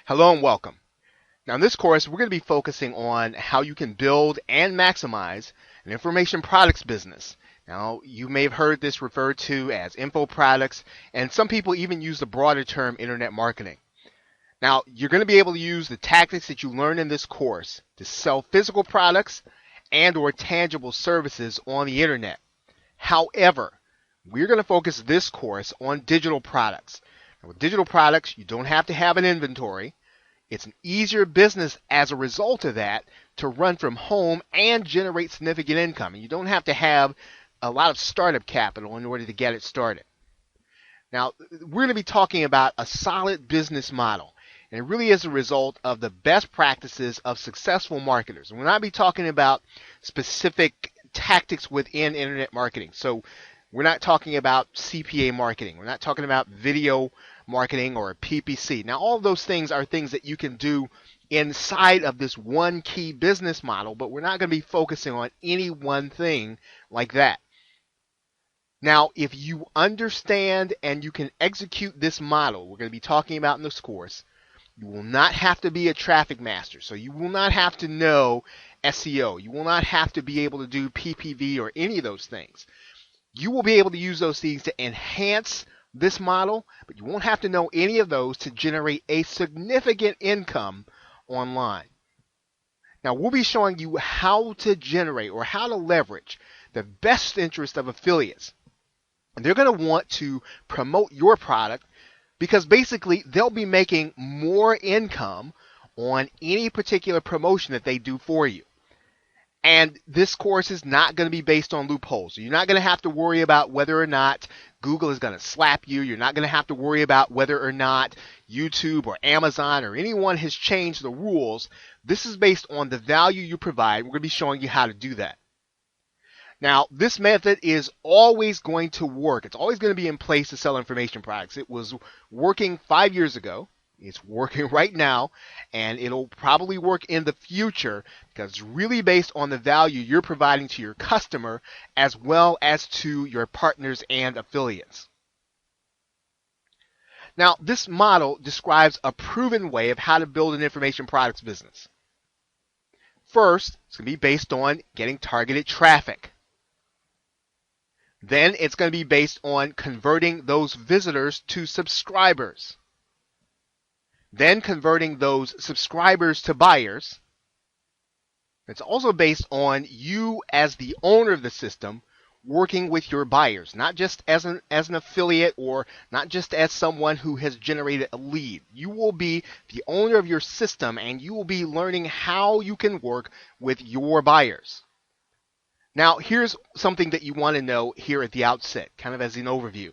Hello and welcome. Now, in this course, we're going to be focusing on how you can build and maximize an information products business. Now, you may have heard this referred to as info products, and some people even use the broader term internet marketing. Now, you're going to be able to use the tactics that you learn in this course to sell physical products and or tangible services on the internet. However, we're going to focus this course on digital products. Now, with digital products, you don't have to have an inventory. It's an easier business as a result of that to run from home and generate significant income. And you don't have to have a lot of startup capital in order to get it started. Now, we're going to be talking about a solid business model. And it really is a result of the best practices of successful marketers. And we're not be talking about specific tactics within internet marketing. So we're not talking about CPA marketing. We're not talking about video marketing or PPC. Now, all of those things are things that you can do inside of this one key business model, but we're not going to be focusing on any one thing like that. Now, if you understand and you can execute this model we're going to be talking about in this course, you will not have to be a traffic master. So you will not have to know SEO. You will not have to be able to do PPV or any of those things. You will be able to use those things to enhance this model, but you won't have to know any of those to generate a significant income online. Now, we'll be showing you how to generate or how to leverage the best interest of affiliates. And they're going to want to promote your product because basically they'll be making more income on any particular promotion that they do for you. And this course is not going to be based on loopholes. So you're not going to have to worry about whether or not Google is going to slap you. You're not going to have to worry about whether or not YouTube or Amazon or anyone has changed the rules. This is based on the value you provide. We're going to be showing you how to do that. Now, this method is always going to work. It's always going to be in place to sell information products. It was working 5 years ago. It's working right now, and it'll probably work in the future because it's really based on the value you're providing to your customer as well as to your partners and affiliates. Now, this model describes a proven way of how to build an information products business. First, it's going to be based on getting targeted traffic. Then it's going to be based on converting those visitors to subscribers. Then converting those subscribers to buyers. It's also based on you as the owner of the system working with your buyers, not just as an affiliate or not just as someone who has generated a lead. You will be the owner of your system and you will be learning how you can work with your buyers. Now, here's something that you want to know here at the outset, kind of as an overview.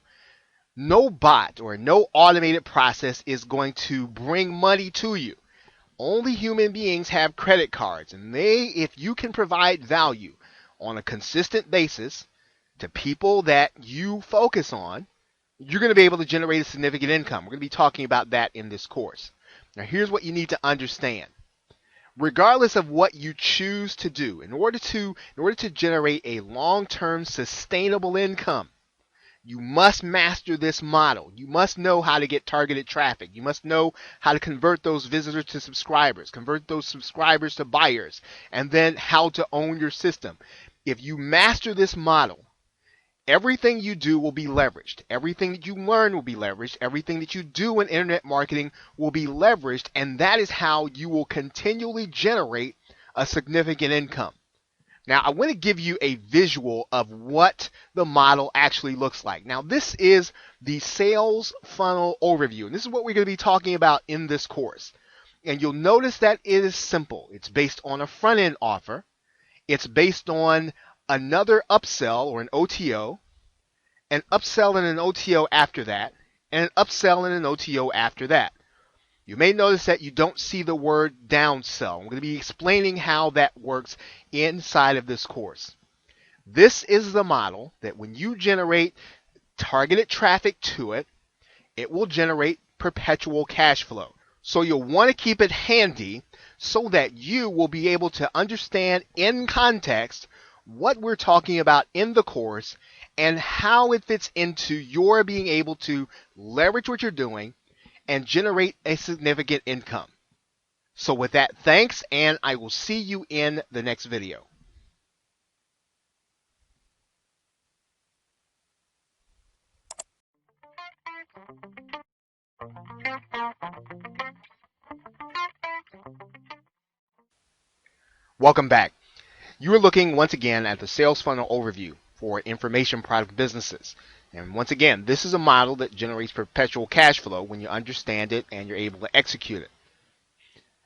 No bot or no automated process is going to bring money to you. Only human beings have credit cards, and if you can provide value on a consistent basis to people that you focus on, you're going to be able to generate a significant income. We're going to be talking about that in this course. Now, here's what you need to understand. Regardless of what you choose to do, in order to generate a long-term sustainable income, you must master this model. You must know how to get targeted traffic. You must know how to convert those visitors to subscribers, convert those subscribers to buyers, and then how to own your system. If you master this model, everything you do will be leveraged. Everything that you learn will be leveraged. Everything that you do in internet marketing will be leveraged, and that is how you will continually generate a significant income. Now, I want to give you a visual of what the model actually looks like. Now, this is the sales funnel overview, and this is what we're going to be talking about in this course. And you'll notice that it is simple. It's based on a front-end offer. It's based on another upsell or an OTO, an upsell and an OTO after that, and an upsell and an OTO after that. You may notice that you don't see the word downsell. I'm going to be explaining how that works inside of this course. This is the model that when you generate targeted traffic to it, it will generate perpetual cash flow. So you'll want to keep it handy so that you will be able to understand in context what we're talking about in the course and how it fits into your being able to leverage what you're doing and generate a significant income. So with that, thanks, and I will see you in the next video. Welcome back. You are looking once again at the sales funnel overview for information product businesses. And once again, this is a model that generates perpetual cash flow when you understand it and you're able to execute it.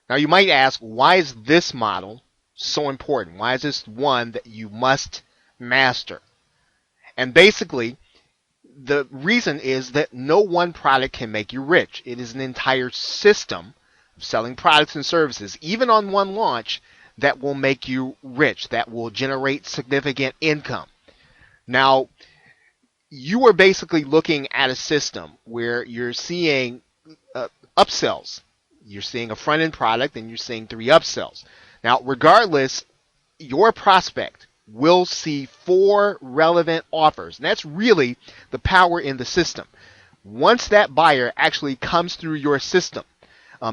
Now you might ask, why is this model so important? Why is this one that you must master? And basically, the reason is that no one product can make you rich. It is an entire system of selling products and services, even on one launch, that will make you rich, that will generate significant income. Now, you are basically looking at a system where you're seeing upsells. You're seeing a front end product and you're seeing 3 upsells. Now, regardless, your prospect will see 4 relevant offers. And that's really the power in the system. Once that buyer actually comes through your system,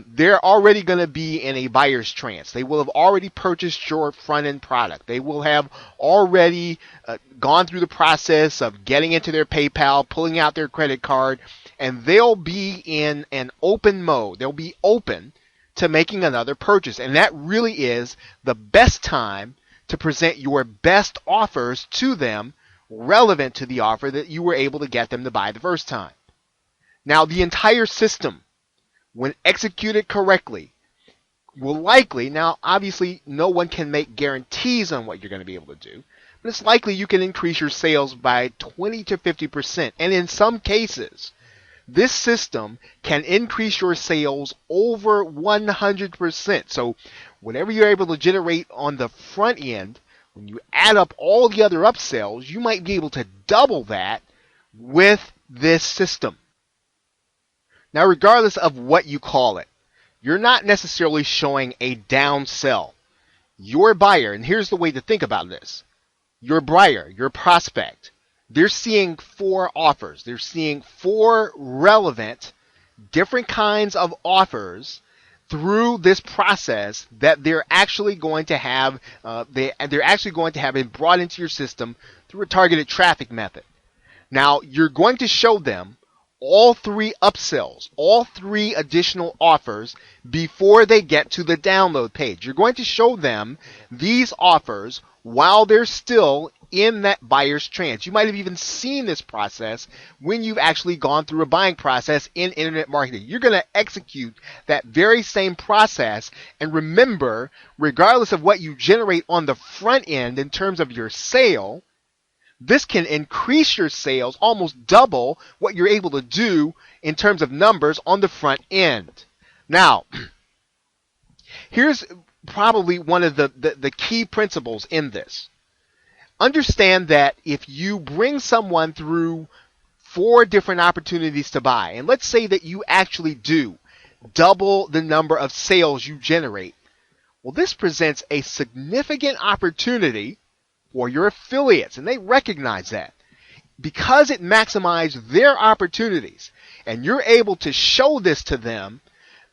they're already going to be in a buyer's trance. They will have already purchased your front-end product. They will have already gone through the process of getting into their PayPal, pulling out their credit card, and they'll be in an open mode. They'll be open to making another purchase. And that really is the best time to present your best offers to them relevant to the offer that you were able to get them to buy the first time. Now, the entire system, when executed correctly, will likely, now obviously no one can make guarantees on what you're going to be able to do, but it's likely you can increase your sales by 20 to 50%. And in some cases, this system can increase your sales over 100%. So whatever you're able to generate on the front end, when you add up all the other upsells, you might be able to double that with this system. Now, regardless of what you call it, you're not necessarily showing a down sell. Your buyer, and here's the way to think about this, your buyer, your prospect, they're seeing 4 offers. They're seeing 4 relevant, different kinds of offers through this process that they're actually going to have. They're actually going to have it brought into your system through a targeted traffic method. Now, you're going to show them all 3 upsells, all 3 additional offers before they get to the download page. You're going to show them these offers while they're still in that buyer's trance. You might have even seen this process when you've actually gone through a buying process in internet marketing. You're going to execute that very same process, and remember, regardless of what you generate on the front end in terms of your sale, this can increase your sales, almost double what you're able to do in terms of numbers on the front end. Now, here's probably one of the key principles in this. Understand that if you bring someone through 4 different opportunities to buy, and let's say that you actually do double the number of sales you generate, well, this presents a significant opportunity for your affiliates, and they recognize that. Because it maximizes their opportunities, and you're able to show this to them,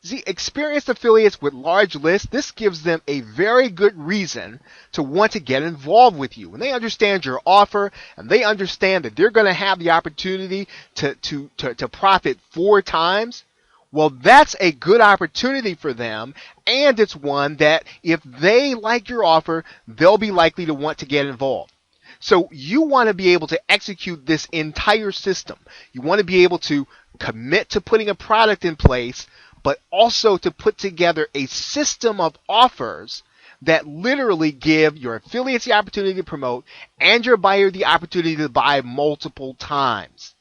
see, experienced affiliates with large lists, this gives them a very good reason to want to get involved with you. When they understand your offer, and they understand that they're going to have the opportunity to profit 4 times, well, that's a good opportunity for them, and it's one that if they like your offer, they'll be likely to want to get involved. So you want to be able to execute this entire system. You want to be able to commit to putting a product in place, but also to put together a system of offers that literally give your affiliates the opportunity to promote and your buyer the opportunity to buy multiple times.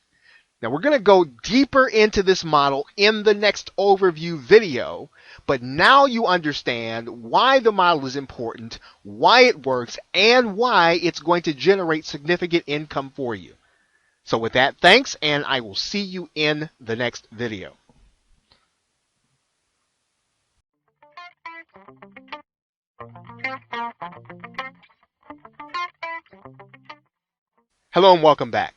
Now, we're going to go deeper into this model in the next overview video, but now you understand why the model is important, why it works, and why it's going to generate significant income for you. So with that, thanks, and I will see you in the next video. Hello and welcome back.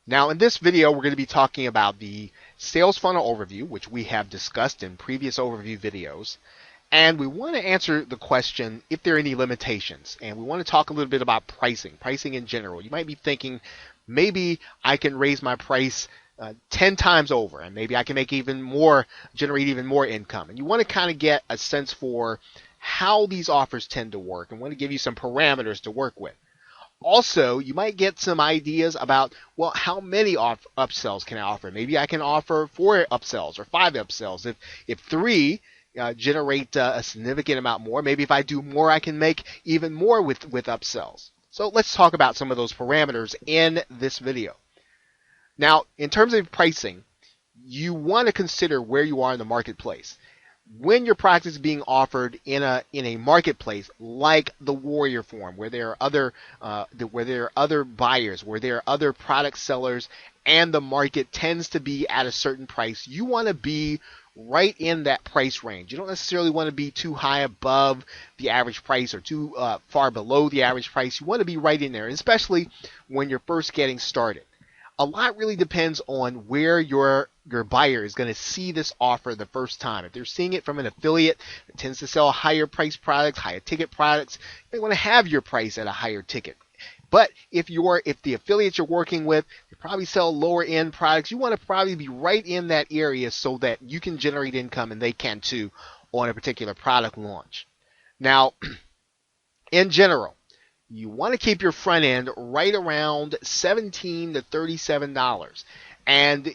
Now in this video we're going to be talking about the sales funnel overview, which we have discussed in previous overview videos. And we want to answer the question if there are any limitations. And we want to talk a little bit about pricing in general. You might be thinking maybe I can raise my price 10 times over and maybe I can make even more, generate even more income. And you want to kind of get a sense for how these offers tend to work and want to give you some parameters to work with. Also, you might get some ideas about, well, how many upsells can I offer? Maybe I can offer 4 upsells or 5 upsells. If 3 generate a significant amount more, maybe if I do more, I can make even more with upsells. So let's talk about some of those parameters in this video. Now, in terms of pricing, you want to consider where you are in the marketplace. When your product is being offered in a marketplace like the Warrior Forum, where there are other buyers, where there are other product sellers, and the market tends to be at a certain price, you want to be right in that price range. You don't necessarily want to be too high above the average price or too far below the average price. You want to be right in there, especially when you're first getting started. A lot really depends on where your buyer is going to see this offer the first time. If they're seeing it from an affiliate that tends to sell higher price products, higher ticket products, they want to have your price at a higher ticket. But if the affiliates you're working with, they probably sell lower end products, you want to probably be right in that area so that you can generate income and they can too on a particular product launch. Now, in general, you want to keep your front end right around $17 to $37. And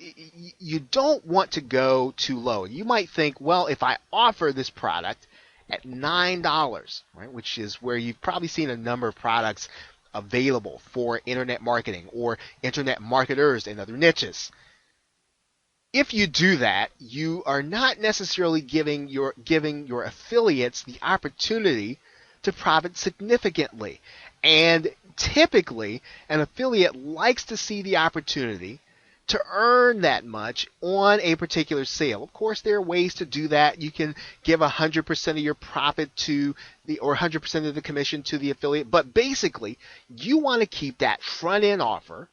you don't want to go too low. You might think, well, if I offer this product at $9, right, which is where you've probably seen a number of products available for internet marketing or internet marketers and other niches. If you do that, you are not necessarily giving your affiliates the opportunity to profit significantly. And typically, an affiliate likes to see the opportunity to earn that much on a particular sale. Of course, there are ways to do that. You can give 100% of your profit or 100% of the commission to the affiliate. But basically, you want to keep that front end offer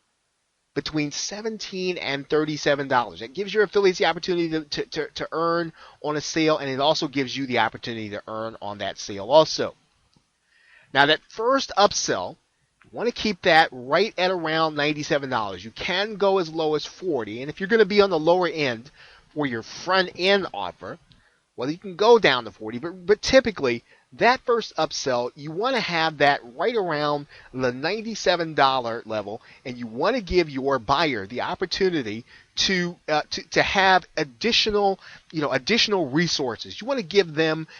between $17 and $37. It gives your affiliates the opportunity to earn on a sale, and it also gives you the opportunity to earn on that sale also. Now, that first upsell, you want to keep that right at around $97. You can go as low as $40, and if you're going to be on the lower end for your front end offer, well, you can go down to $40, but typically that first upsell, you want to have that right around the $97 level, and you want to give your buyer the opportunity to have additional resources. You want to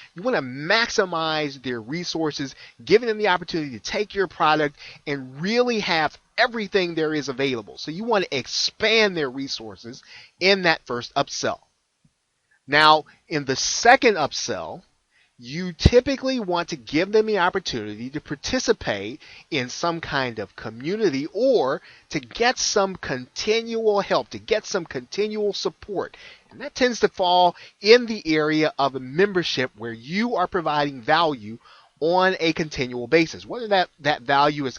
maximize their resources, giving them the opportunity to take your product and really have everything there is available. So you want to expand their resources in that first upsell. Now, in the second upsell, you typically want to give them the opportunity to participate in some kind of community or to get some continual help, to get some continual support. And that tends to fall in the area of a membership where you are providing value on a continual basis. Whether that value is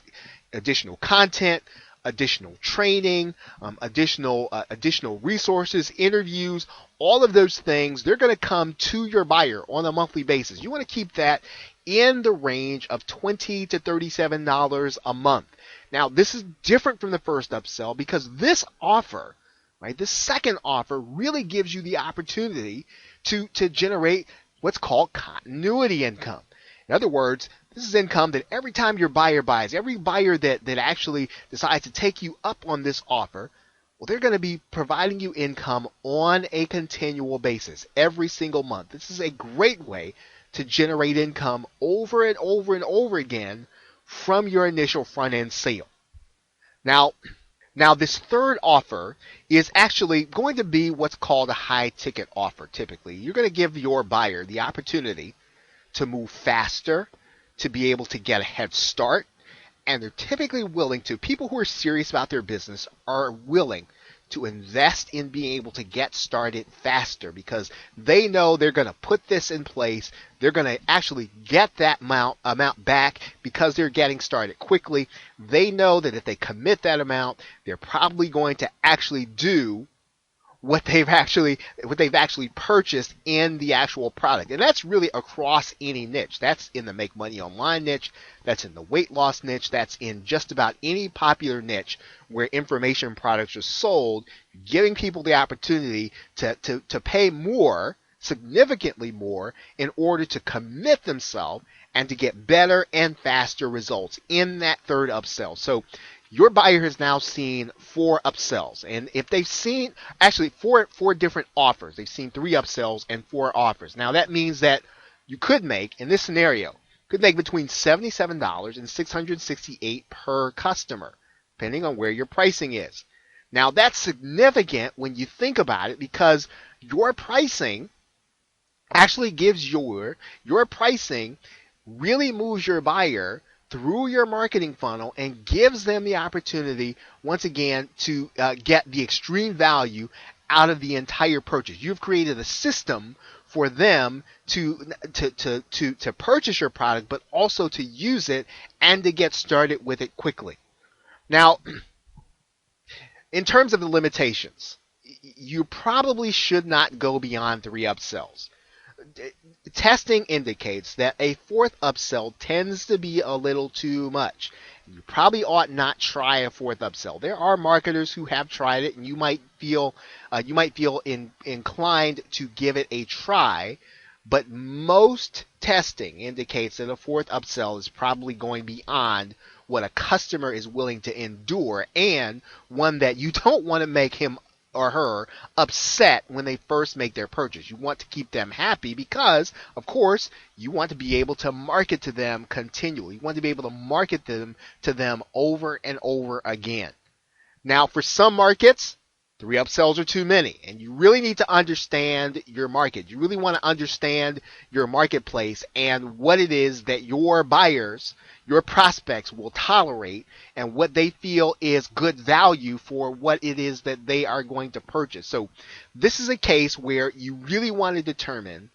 additional content, additional training, additional resources, interviews, all of those things, they're going to come to your buyer on a monthly basis. You want to keep that in the range of $20 to $37 a month. Now, this is different from the first upsell because this offer, right, this second offer really gives you the opportunity to generate what's called continuity income. In other words, this is income that every time your buyer buys, every buyer that actually decides to take you up on this offer, well, they're going to be providing you income on a continual basis every single month. This is a great way to generate income over and over and over again from your initial front-end sale. Now, this third offer is actually going to be what's called a high-ticket offer typically. You're going to give your buyer the opportunity to move faster, to be able to get a head start, and they're typically willing to, people who are serious about their business are willing to invest in being able to get started faster, because they know they're going to put this in place. They're going to actually get that amount back because they're getting started quickly. They know that if they commit that amount, they're probably going to actually do what they've actually purchased in the actual product. And that's really across any niche. That's in the make money online niche, that's in the weight loss niche, that's in just about any popular niche where information products are sold, giving people the opportunity to pay more, significantly more, in order to commit themselves and to get better and faster results in that third upsell. So your buyer has now seen 4 upsells, and if they've seen actually four different offers, they've seen 3 upsells and 4 offers. Now that means that you could make, in this scenario, could make between $77 and $668 per customer, depending on where your pricing is. Now that's significant when you think about it, because your pricing actually gives your pricing really moves your buyer through your marketing funnel and gives them the opportunity, once again, to get the extreme value out of the entire purchase. You've created a system for them to purchase your product, but also to use it and to get started with it quickly. Now, in terms of the limitations, you probably should not go beyond 3 upsells. Testing indicates that a 4th upsell tends to be a little too much. You probably ought not try a 4th upsell. There are marketers who have tried it, and you might feel inclined to give it a try. But most testing indicates that a 4th upsell is probably going beyond what a customer is willing to endure, and one that you don't want to make him or her upset when they first make their purchase. You want to keep them happy because, of course, you want to be able to market to them continually. You want to be able to market them to them over and over again. Now, for some markets, 3 upsells are too many, and you really need to understand your market. You really want to understand your marketplace and what it is that your buyers, your prospects will tolerate, and what they feel is good value for what it is that they are going to purchase. So this is a case where you really want to determine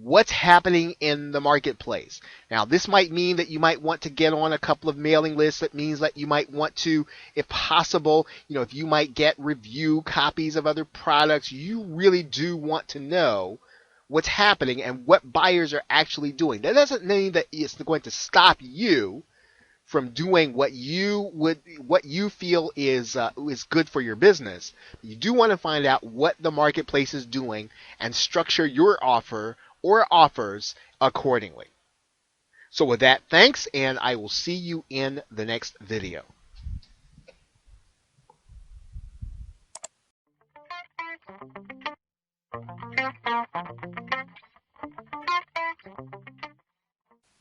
what's happening in the marketplace. Now, this might mean that you might want to get on a couple of mailing lists. That means that you might want to, if possible, if you might get review copies of other products. You really do want to know what's happening and what buyers are actually doing. That doesn't mean that it's going to stop you from doing what you feel is good for your business. You do want to find out what the marketplace is doing and structure your offer or offers accordingly. So with that, thanks, and I will see you in the next video.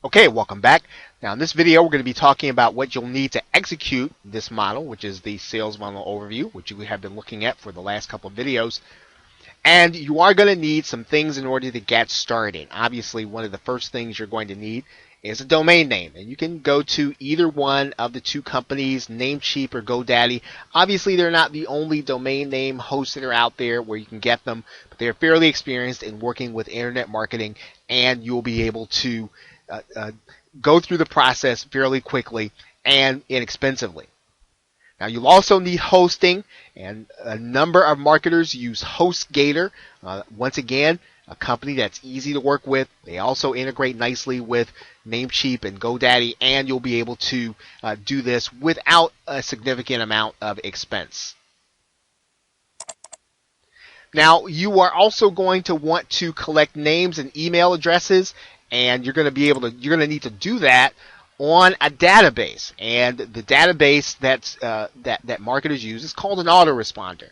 Okay, welcome back. Now in this video, we're going to be talking about what you'll need to execute this model, which is the sales funnel overview, which we have been looking at for the last couple of videos. And you are going to need some things in order to get started. Obviously, one of the first things you're going to need is a domain name. And you can go to either one of the 2 companies, Namecheap or GoDaddy. Obviously, they're not the only domain name hosts that are out there where you can get them, but they're fairly experienced in working with internet marketing, and you'll be able to go through the process fairly quickly and inexpensively. Now, you'll also need hosting, and a number of marketers use HostGator. Once again, a company that's easy to work with. They also integrate nicely with Namecheap and GoDaddy, and you'll be able to do this without a significant amount of expense. Now, you are also going to want to collect names and email addresses, and you're going to need to do that on a database, and the database that marketers use is called an autoresponder.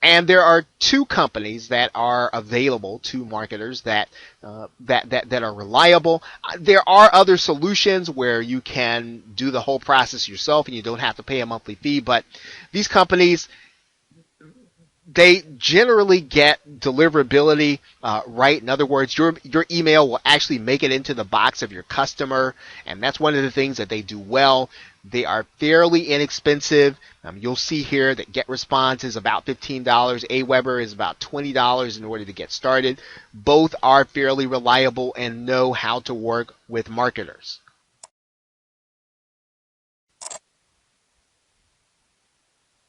And there are 2 companies that are available to marketers that are reliable. There are other solutions where you can do the whole process yourself and you don't have to pay a monthly fee, but these companies, they generally get deliverability right. In other words, your email will actually make it into the box of your customer, and that's one of the things that they do well. They are fairly inexpensive. You'll see here that GetResponse is about $15. Aweber is about $20 in order to get started. Both are fairly reliable and know how to work with marketers.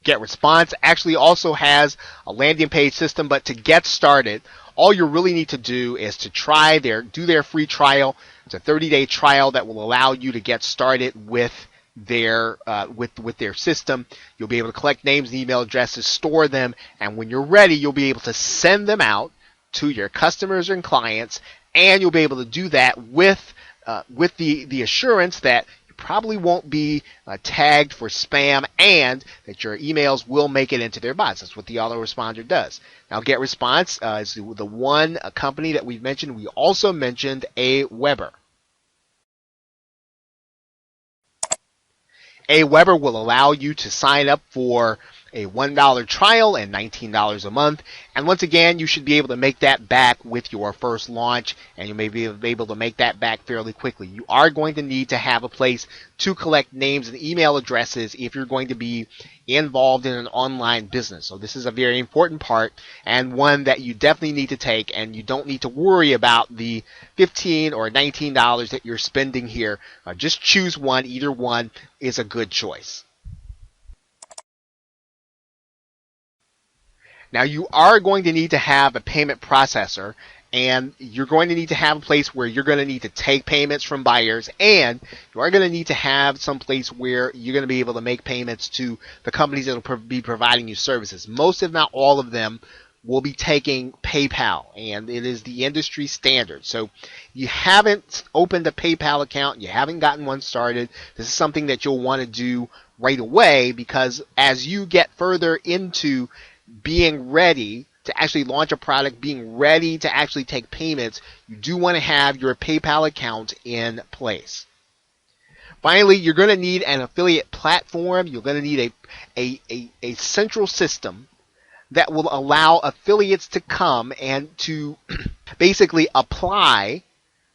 GetResponse actually also has a landing page system, but to get started, all you really need to do is to do their free trial. It's a 30-day trial that will allow you to get started with with their system. You'll be able to collect names and email addresses, store them, and when you're ready, you'll be able to send them out to your customers and clients, and you'll be able to do that with the assurance that probably won't be tagged for spam and that your emails will make it into their box. That's what the autoresponder does. Now, GetResponse is the one company that we've mentioned. We also mentioned Aweber. Aweber will allow you to sign up for a $1 trial and $19 a month. And once again, you should be able to make that back with your first launch, and you may be able to make that back fairly quickly. You are going to need to have a place to collect names and email addresses if you're going to be involved in an online business. So this is a very important part and one that you definitely need to take, and you don't need to worry about the $15 or $19 that you're spending here. Just choose one. Either one is a good choice. Now, you are going to need to have a payment processor, and you're going to need to have a place where you're going to need to take payments from buyers, and you are going to need to have some place where you're going to be able to make payments to the companies that will be providing you services. Most, if not all of them, will be taking PayPal, and it is the industry standard. So you haven't opened a PayPal account, you haven't gotten one started, this is something that you'll want to do right away, because as you get further into being ready to actually launch a product, being ready to actually take payments, you do want to have your PayPal account in place. Finally, you're going to need an affiliate platform. You're going to need a central system that will allow affiliates to come and to basically apply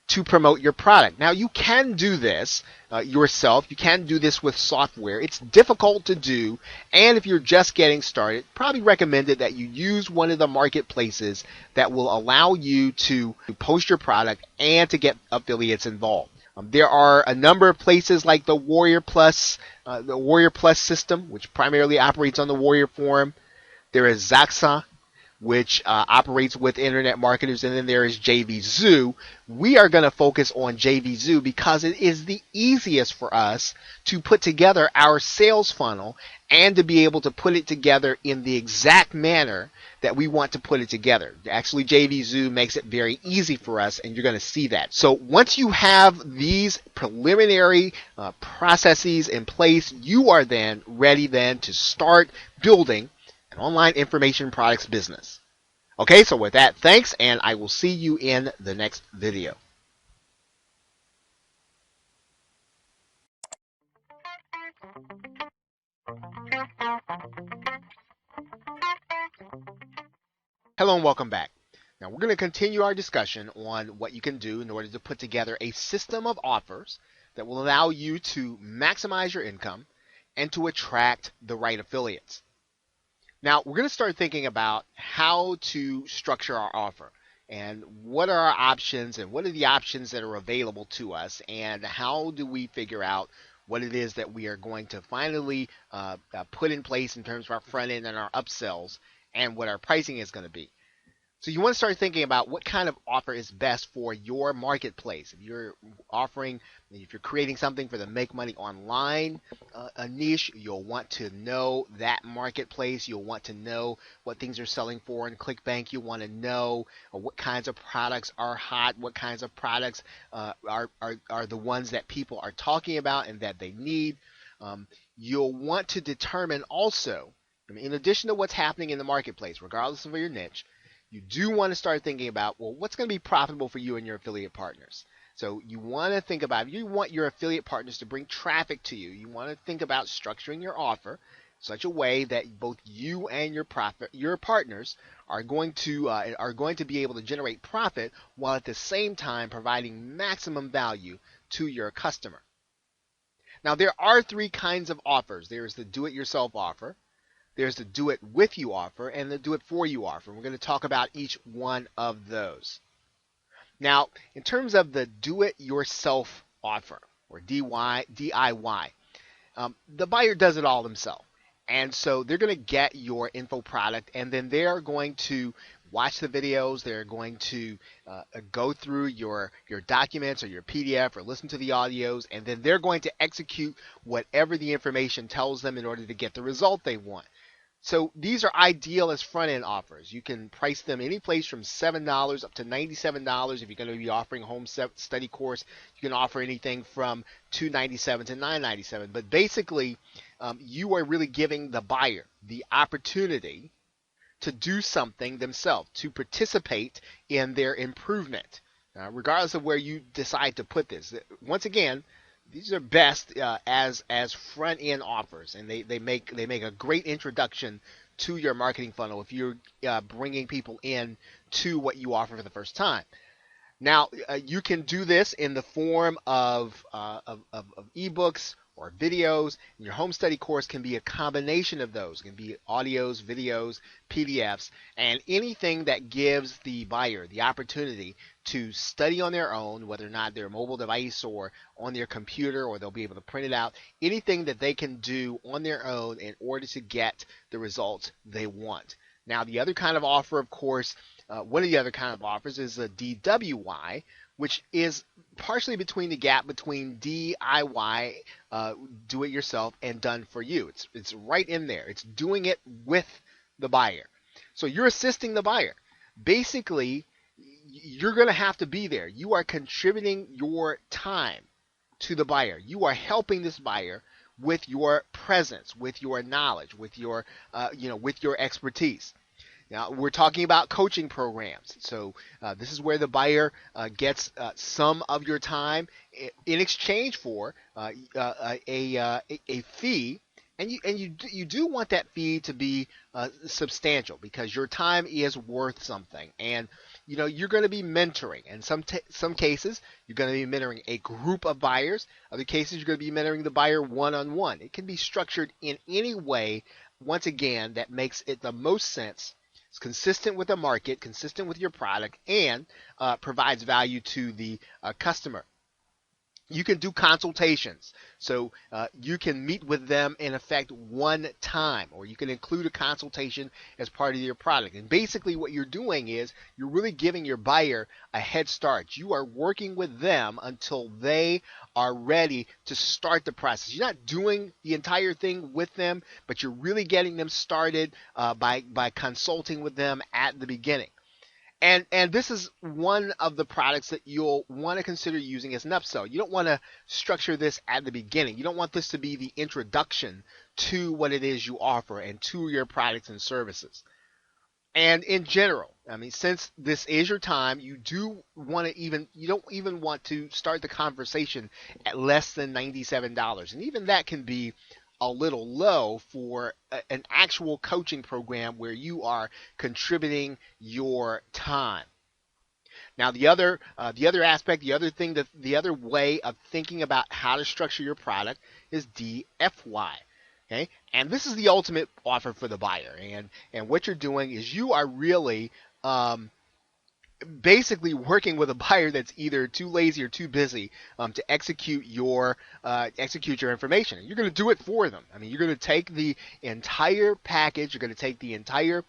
to promote your product. Now, you can do this yourself. You can do this with software. It's difficult to do, and if you're just getting started, probably recommended that you use one of the marketplaces that will allow you to post your product and to get affiliates involved. There are a number of places like the Warrior Plus system, which primarily operates on the Warrior Forum. There is Zaxa, which operates with internet marketers, and then there is JVZoo. We are going to focus on JVZoo because it is the easiest for us to put together our sales funnel and to be able to put it together in the exact manner that we want to put it together. Actually, JVZoo makes it very easy for us, and you're going to see that. So once you have these preliminary processes in place, you are then ready to start building an online information products business. Okay, so with that, thanks, and I will see you in the next video. Hello and welcome back. Now we're going to continue our discussion on what you can do in order to put together a system of offers that will allow you to maximize your income and to attract the right affiliates. Now, we're going to start thinking about how to structure our offer and what are our options and what are the options that are available to us, and how do we figure out what it is that we are going to finally put in place in terms of our front end and our upsells and what our pricing is going to be. So you want to start thinking about what kind of offer is best for your marketplace. If you're creating something for the make money online a niche, you'll want to know that marketplace. You'll want to know what things are selling for in ClickBank. You want to know what kinds of products are hot, what kinds of products are the ones that people are talking about and that they need. You'll want to determine also, in addition to what's happening in the marketplace, regardless of your niche, you do want to start thinking about, well, what's going to be profitable for you and your affiliate partners. So you want to think about, you want your affiliate partners to bring traffic to you. You want to think about structuring your offer such a way that both you and your partners are going to be able to generate profit while at the same time providing maximum value to your customer. Now, there are three kinds of offers. There's the do-it-yourself offer, there's the do-it-with-you offer, and the do-it-for-you offer. We're going to talk about each one of those. Now, in terms of the do-it-yourself offer, or DIY, the buyer does it all themselves. And so they're going to get your info product, and then they're going to watch the videos. They're going to go through your documents or your PDF or listen to the audios, and then they're going to execute whatever the information tells them in order to get the result they want. So these are ideal as front-end offers. You can price them any place from $7 up to $97. If you're going to be offering a home study course, you can offer anything from $297 to $997. But basically, you are really giving the buyer the opportunity to do something themselves, to participate in their improvement, regardless of where you decide to put this. Once again, these are best as front end offers, and they make a great introduction to your marketing funnel if you're bringing people in to what you offer for the first time. Now, you can do this in the form of ebooks or videos. And your home study course can be a combination of those. It can be audios, videos, PDFs, and anything that gives the buyer the opportunity to study on their own, whether or not their mobile device or on their computer, or they'll be able to print it out. Anything that they can do on their own in order to get the results they want. Now, the other kind of offer, of course, one of the other kind of offers is a DWY, which is partially between the gap between DIY, do it yourself, and done for you. It's right in there. It's doing it with the buyer. So you're assisting the buyer. Basically, you're going to have to be there. You are contributing your time to the buyer. You are helping this buyer with your presence, with your knowledge, with your with your expertise. Now, we're talking about coaching programs. So this is where the buyer gets some of your time in exchange for a fee. And you do want that fee to be substantial, because your time is worth something. And you're going to be mentoring. In some cases, you're going to be mentoring a group of buyers. Other cases, you're going to be mentoring the buyer one-on-one. It can be structured in any way, once again, that makes it the most sense. It's consistent with the market, consistent with your product, and provides value to the customer. You can do consultations. So you can meet with them, in effect, one time, or you can include a consultation as part of your product. And basically what you're doing is you're really giving your buyer a head start. You are working with them until they are ready to start the process. You're not doing the entire thing with them, but you're really getting them started by consulting with them at the beginning. And this is one of the products that you'll want to consider using as an upsell. You don't want to structure this at the beginning. You don't want this to be the introduction to what it is you offer and to your products and services. And in general, I mean, since this is your time, you don't even want to start the conversation at less than $97. And even that can be a little low for an actual coaching program where you are contributing your time. Now, the other aspect, the other way of thinking about how to structure your product is DFY. Okay, and this is the ultimate offer for the buyer. And what you're doing is you are really basically working with a buyer that's either too lazy or too busy to execute your information. You're going to do it for them. I mean, you're going to take the entire package. You're going to take the entire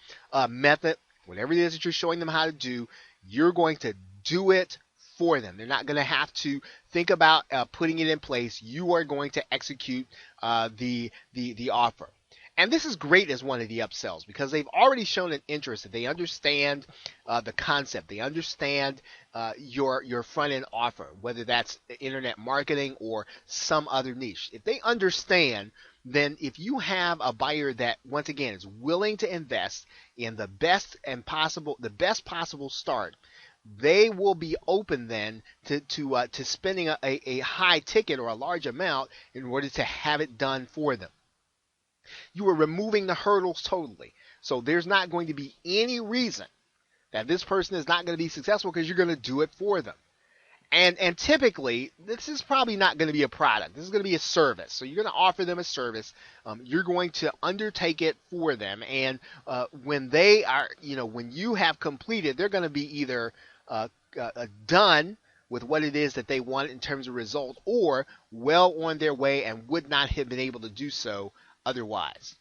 method, whatever it is that you're showing them how to do. You're going to do it for them. They're not going to have to think about putting it in place. You are going to execute the offer. And this is great as one of the upsells, because they've already shown an interest. That they understand the concept. They understand your front-end offer, whether that's internet marketing or some other niche. If they understand, then if you have a buyer that, once again, is willing to invest in the best possible start, they will be open then to spending a high ticket or a large amount in order to have it done for them. You are removing the hurdles totally. So there's not going to be any reason that this person is not going to be successful because you're going to do it for them. And typically, this is probably not going to be a product. This is going to be a service. So you're going to offer them a service. You're going to undertake it for them. And when they are, when you have completed, they're going to be either done with what it is that they want in terms of result, or well on their way and would not have been able to do so otherwise.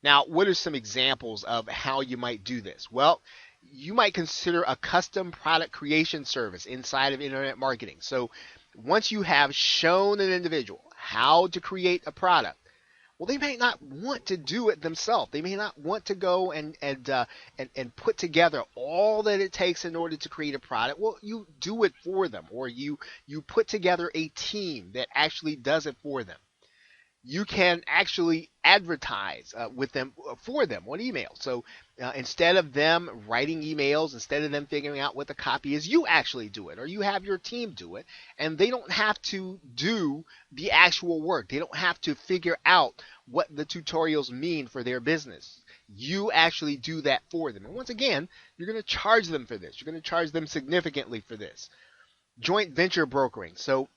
Now, what are some examples of how you might do this? Well, you might consider a custom product creation service inside of internet marketing. So once you have shown an individual how to create a product, well, they may not want to do it themselves. They may not want to go and put together all that it takes in order to create a product. Well, you do it for them, or you put together a team that actually does it for them. You can actually advertise with them for them on email. So instead of them writing emails, instead of them figuring out what the copy is, you actually do it, or you have your team do it, and they don't have to do the actual work. They don't have to figure out what the tutorials mean for their business. You actually do that for them. And once again, you're going to charge them for this. You're going to charge them significantly for this. Joint venture brokering. So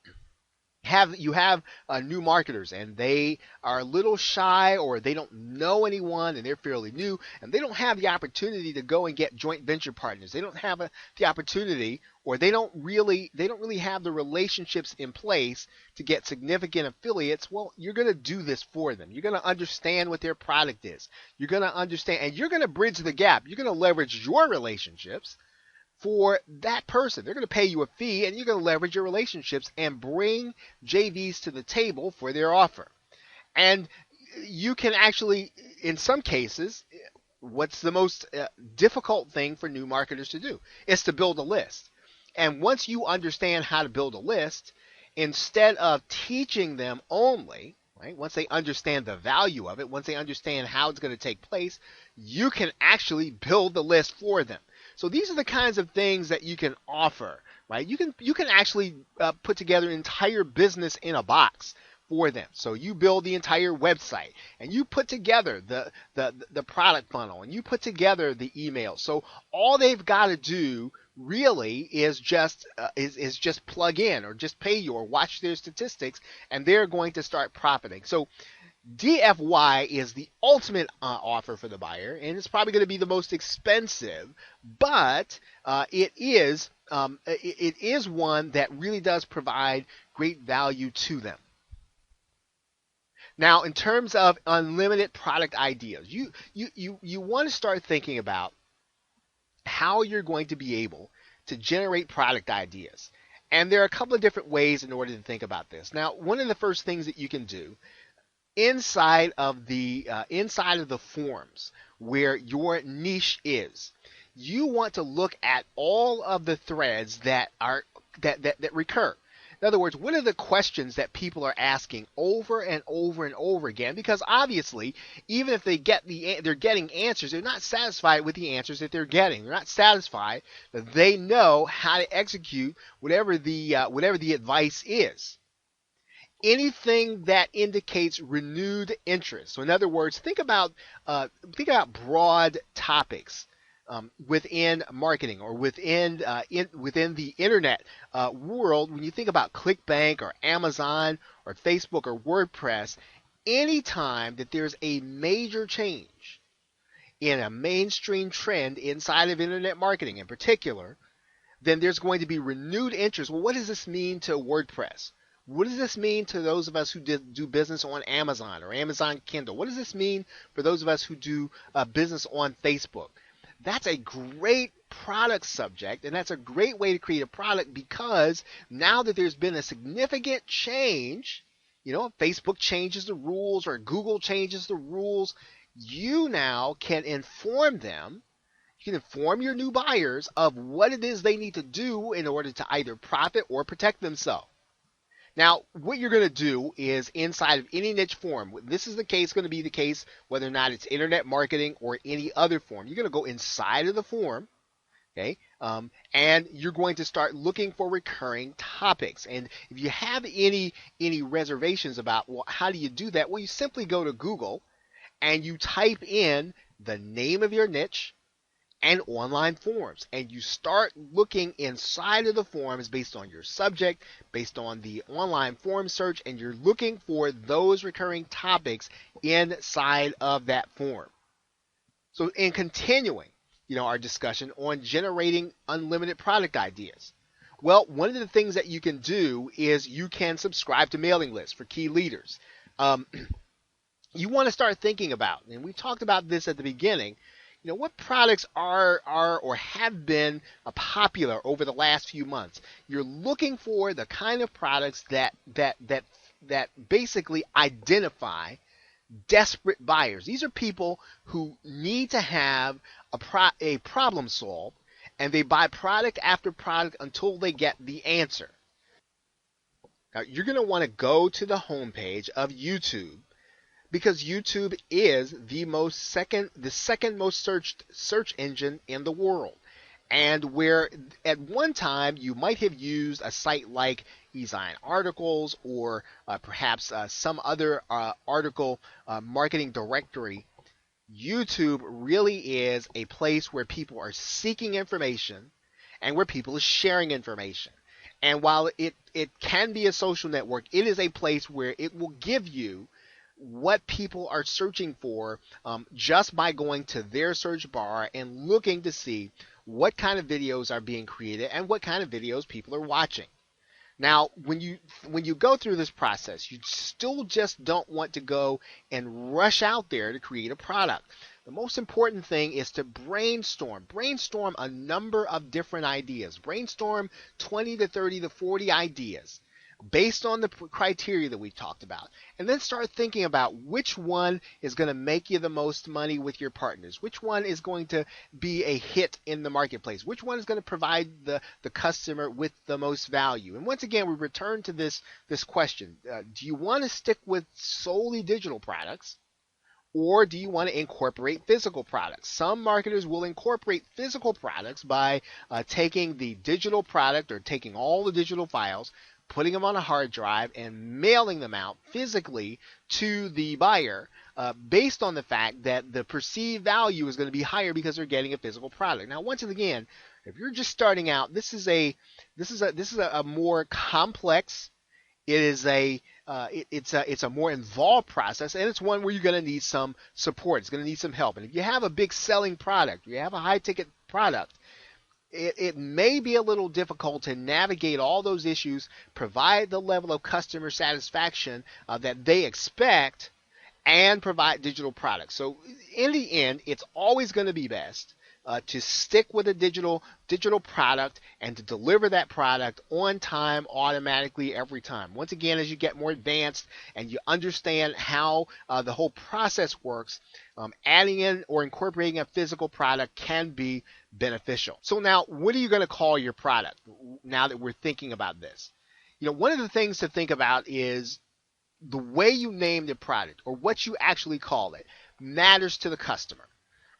you have new marketers, and they are a little shy, or they don't know anyone, and they're fairly new, and they don't have the opportunity to go and get joint venture partners. They don't have the opportunity, or they don't really have the relationships in place to get significant affiliates. Well, you're going to do this for them. You're going to understand what their product is. You're going to understand, and you're going to bridge the gap. You're going to leverage your relationships for that person. They're going to pay you a fee, and you're going to leverage your relationships and bring JVs to the table for their offer. And you can actually, in some cases, what's the most difficult thing for new marketers to do is to build a list. And once you understand how to build a list, instead of teaching them only, right, once they understand the value of it, once they understand how it's going to take place, you can actually build the list for them. So these are the kinds of things that you can offer, right? You can actually put together an entire business in a box for them. So you build the entire website, and you put together the product funnel, and you put together the email. So all they've got to do really is just plug in, or just pay you, or watch their statistics, and they're going to start profiting. So DFY is the ultimate offer for the buyer, and it's probably going to be the most expensive, but it is one that really does provide great value to them. Now, in terms of unlimited product ideas, you want to start thinking about how you're going to be able to generate product ideas. And there are a couple of different ways in order to think about this. Now, one of the first things that you can do inside of the forums where your niche is, you want to look at all of the threads that recur. In other words, what are the questions that people are asking over and over and over again? Because obviously, even if they're getting answers, they're not satisfied with the answers that they're getting. They're not satisfied that they know how to execute whatever the advice is. Anything that indicates renewed interest. So in other words, think about broad topics within marketing, or within the internet world. When you think about ClickBank or Amazon or Facebook or WordPress, anytime that there's a major change in a mainstream trend inside of internet marketing in particular, then there's going to be renewed interest. Well, what does this mean to WordPress? What does this mean to those of us who do business on Amazon or Amazon Kindle? What does this mean for those of us who do business on Facebook? That's a great product subject, and that's a great way to create a product, because now that there's been a significant change, Facebook changes the rules or Google changes the rules, you now can inform them. You can inform your new buyers of what it is they need to do in order to either profit or protect themselves. Now, what you're going to do is, inside of any niche forum, this is going to be the case whether or not it's internet marketing or any other forum. You're going to go inside of the forum, okay, and you're going to start looking for recurring topics. And if you have any reservations about, well, how do you do that? Well, you simply go to Google and you type in the name of your niche and online forums, and you start looking inside of the forums based on your subject, based on the online forum search, and you're looking for those recurring topics inside of that forum. So in continuing, our discussion on generating unlimited product ideas. Well, one of the things that you can do is you can subscribe to mailing lists for key leaders. You want to start thinking about, and we talked about this at the beginning, what products are or have been popular over the last few months. You're looking for the kind of products that basically identify desperate buyers. These are people who need to have a problem solved, and they buy product after product until they get the answer. Now, you're going to want to go to the homepage of YouTube, because YouTube is the second most searched search engine in the world. And where at one time you might have used a site like Esign Articles or perhaps some other article marketing directory, YouTube really is a place where people are seeking information and where people are sharing information. And while it can be a social network, it is a place where it will give you what people are searching for just by going to their search bar and looking to see what kind of videos are being created and what kind of videos people are watching. Now, when you go through this process, you still just don't want to go and rush out there to create a product. The most important thing is to brainstorm a number of different ideas. Brainstorm 20 to 30 to 40 ideas based on the criteria that we talked about, and then start thinking about which one is going to make you the most money with your partners, which one is going to be a hit in the marketplace, which one is going to provide the customer with the most value. And once again, we return to this question. Do you want to stick with solely digital products, or do you want to incorporate physical products? Some marketers will incorporate physical products by taking the digital product or taking all the digital files, putting them on a hard drive, and mailing them out physically to the buyer based on the fact that the perceived value is going to be higher because they're getting a physical product. Now, once again, if you're just starting out, this is a more complex. It's a more involved process, and it's one where you're going to need some support. It's going to need some help. And if you have a big selling product, you have a high ticket product, it may be a little difficult to navigate all those issues, provide the level of customer satisfaction that they expect, and provide digital products. So in the end, it's always going to be best to stick with a digital product and to deliver that product on time, automatically, every time. Once again, as you get more advanced and you understand how the whole process works, adding in or incorporating a physical product can be beneficial. So now, what are you going to call your product now that we're thinking about this? One of the things to think about is the way you name the product, or what you actually call it, matters to the customer.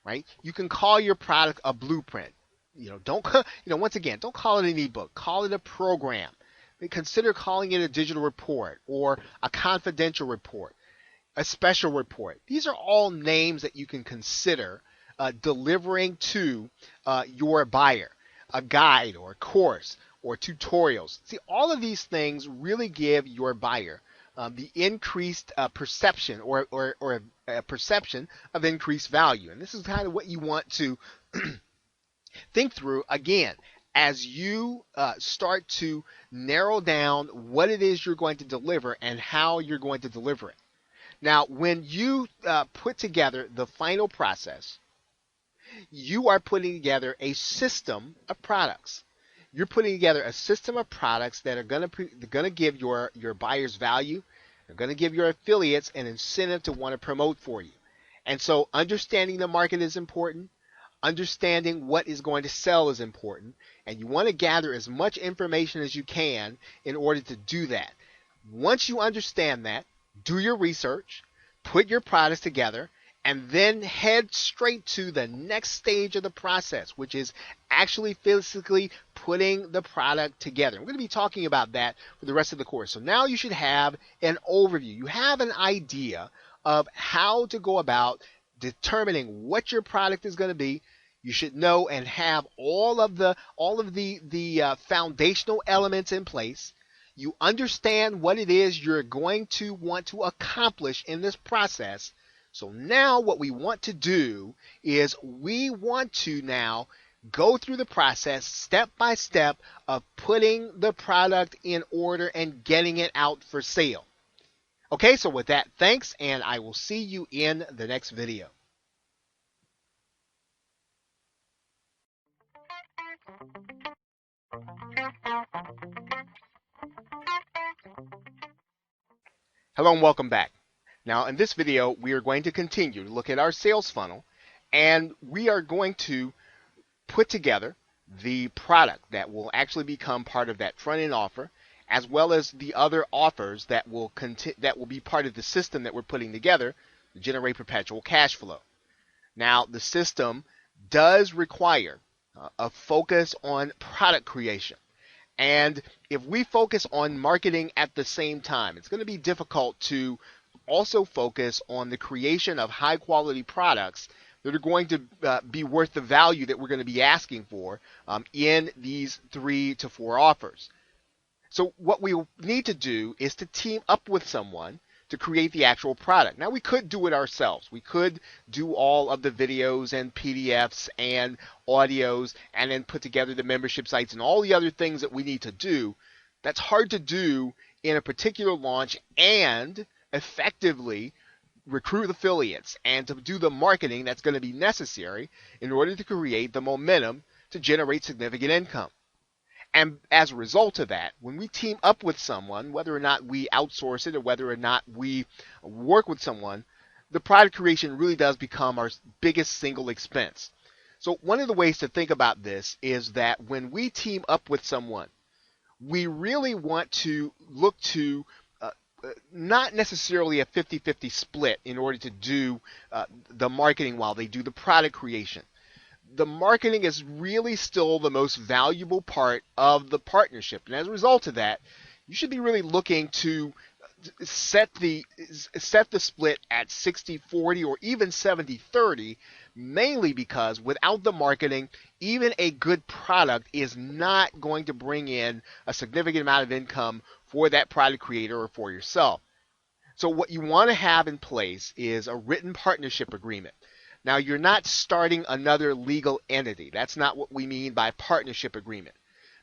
Right? You can call your product a blueprint. Once again, don't call it an ebook. Call it a program. Consider calling it a digital report or a confidential report, a special report. These are all names that you can consider delivering to your buyer. A guide or a course or tutorials. See, all of these things really give your buyer the increased perception or a perception of increased value. And this is kind of what you want to think through, again, as you start to narrow down what it is you're going to deliver and how you're going to deliver it. Now, when you put together the final process, you are putting together a system of products. You're putting together a system of products that are going to give your buyers value. They're going to give your affiliates an incentive to want to promote for you. And so understanding the market is important. Understanding what is going to sell is important. And you want to gather as much information as you can in order to do that. Once you understand that, do your research, put your products together, and then head straight to the next stage of the process, which is actually physically putting the product together. We're going to be talking about that for the rest of the course. So now you should have an overview. You have an idea of how to go about determining what your product is going to be. You should know and have all of the foundational elements in place. You understand what it is you're going to want to accomplish in this process. So now what we want to do is we want to now go through the process step by step of putting the product in order and getting it out for sale. Okay, so with that, thanks, and I will see you in the next video. Hello and welcome back. Now in this video, we are going to continue to look at our sales funnel, and we are going to put together the product that will actually become part of that front-end offer, as well as the other offers that will be part of the system that we're putting together to generate perpetual cash flow. Now, the system does require a focus on product creation. And if we focus on marketing at the same time, it's going to be difficult to also focus on the creation of high quality products that are going to be worth the value that we're going to be asking for in these 3 to 4 offers. So what we need to do is to team up with someone to create the actual product. Now, we could do it ourselves. We could do all of the videos and PDFs and audios and then put together the membership sites and all the other things that we need to do. That's hard to do in a particular launch and effectively recruit affiliates and to do the marketing that's going to be necessary in order to create the momentum to generate significant income. And as a result of that, when we team up with someone, whether or not we outsource it or whether or not we work with someone, the product creation really does become our biggest single expense. So one of the ways to think about this is that when we team up with someone, we really want to look to not necessarily a 50-50 split in order to do the marketing while they do the product creation. The marketing is really still the most valuable part of the partnership. And as a result of that, you should be really looking to set the split at 60-40 or even 70-30, mainly because without the marketing, even a good product is not going to bring in a significant amount of income for that product creator or for yourself. So what you want to have in place is a written partnership agreement. Now, you're not starting another legal entity. That's not what we mean by partnership agreement.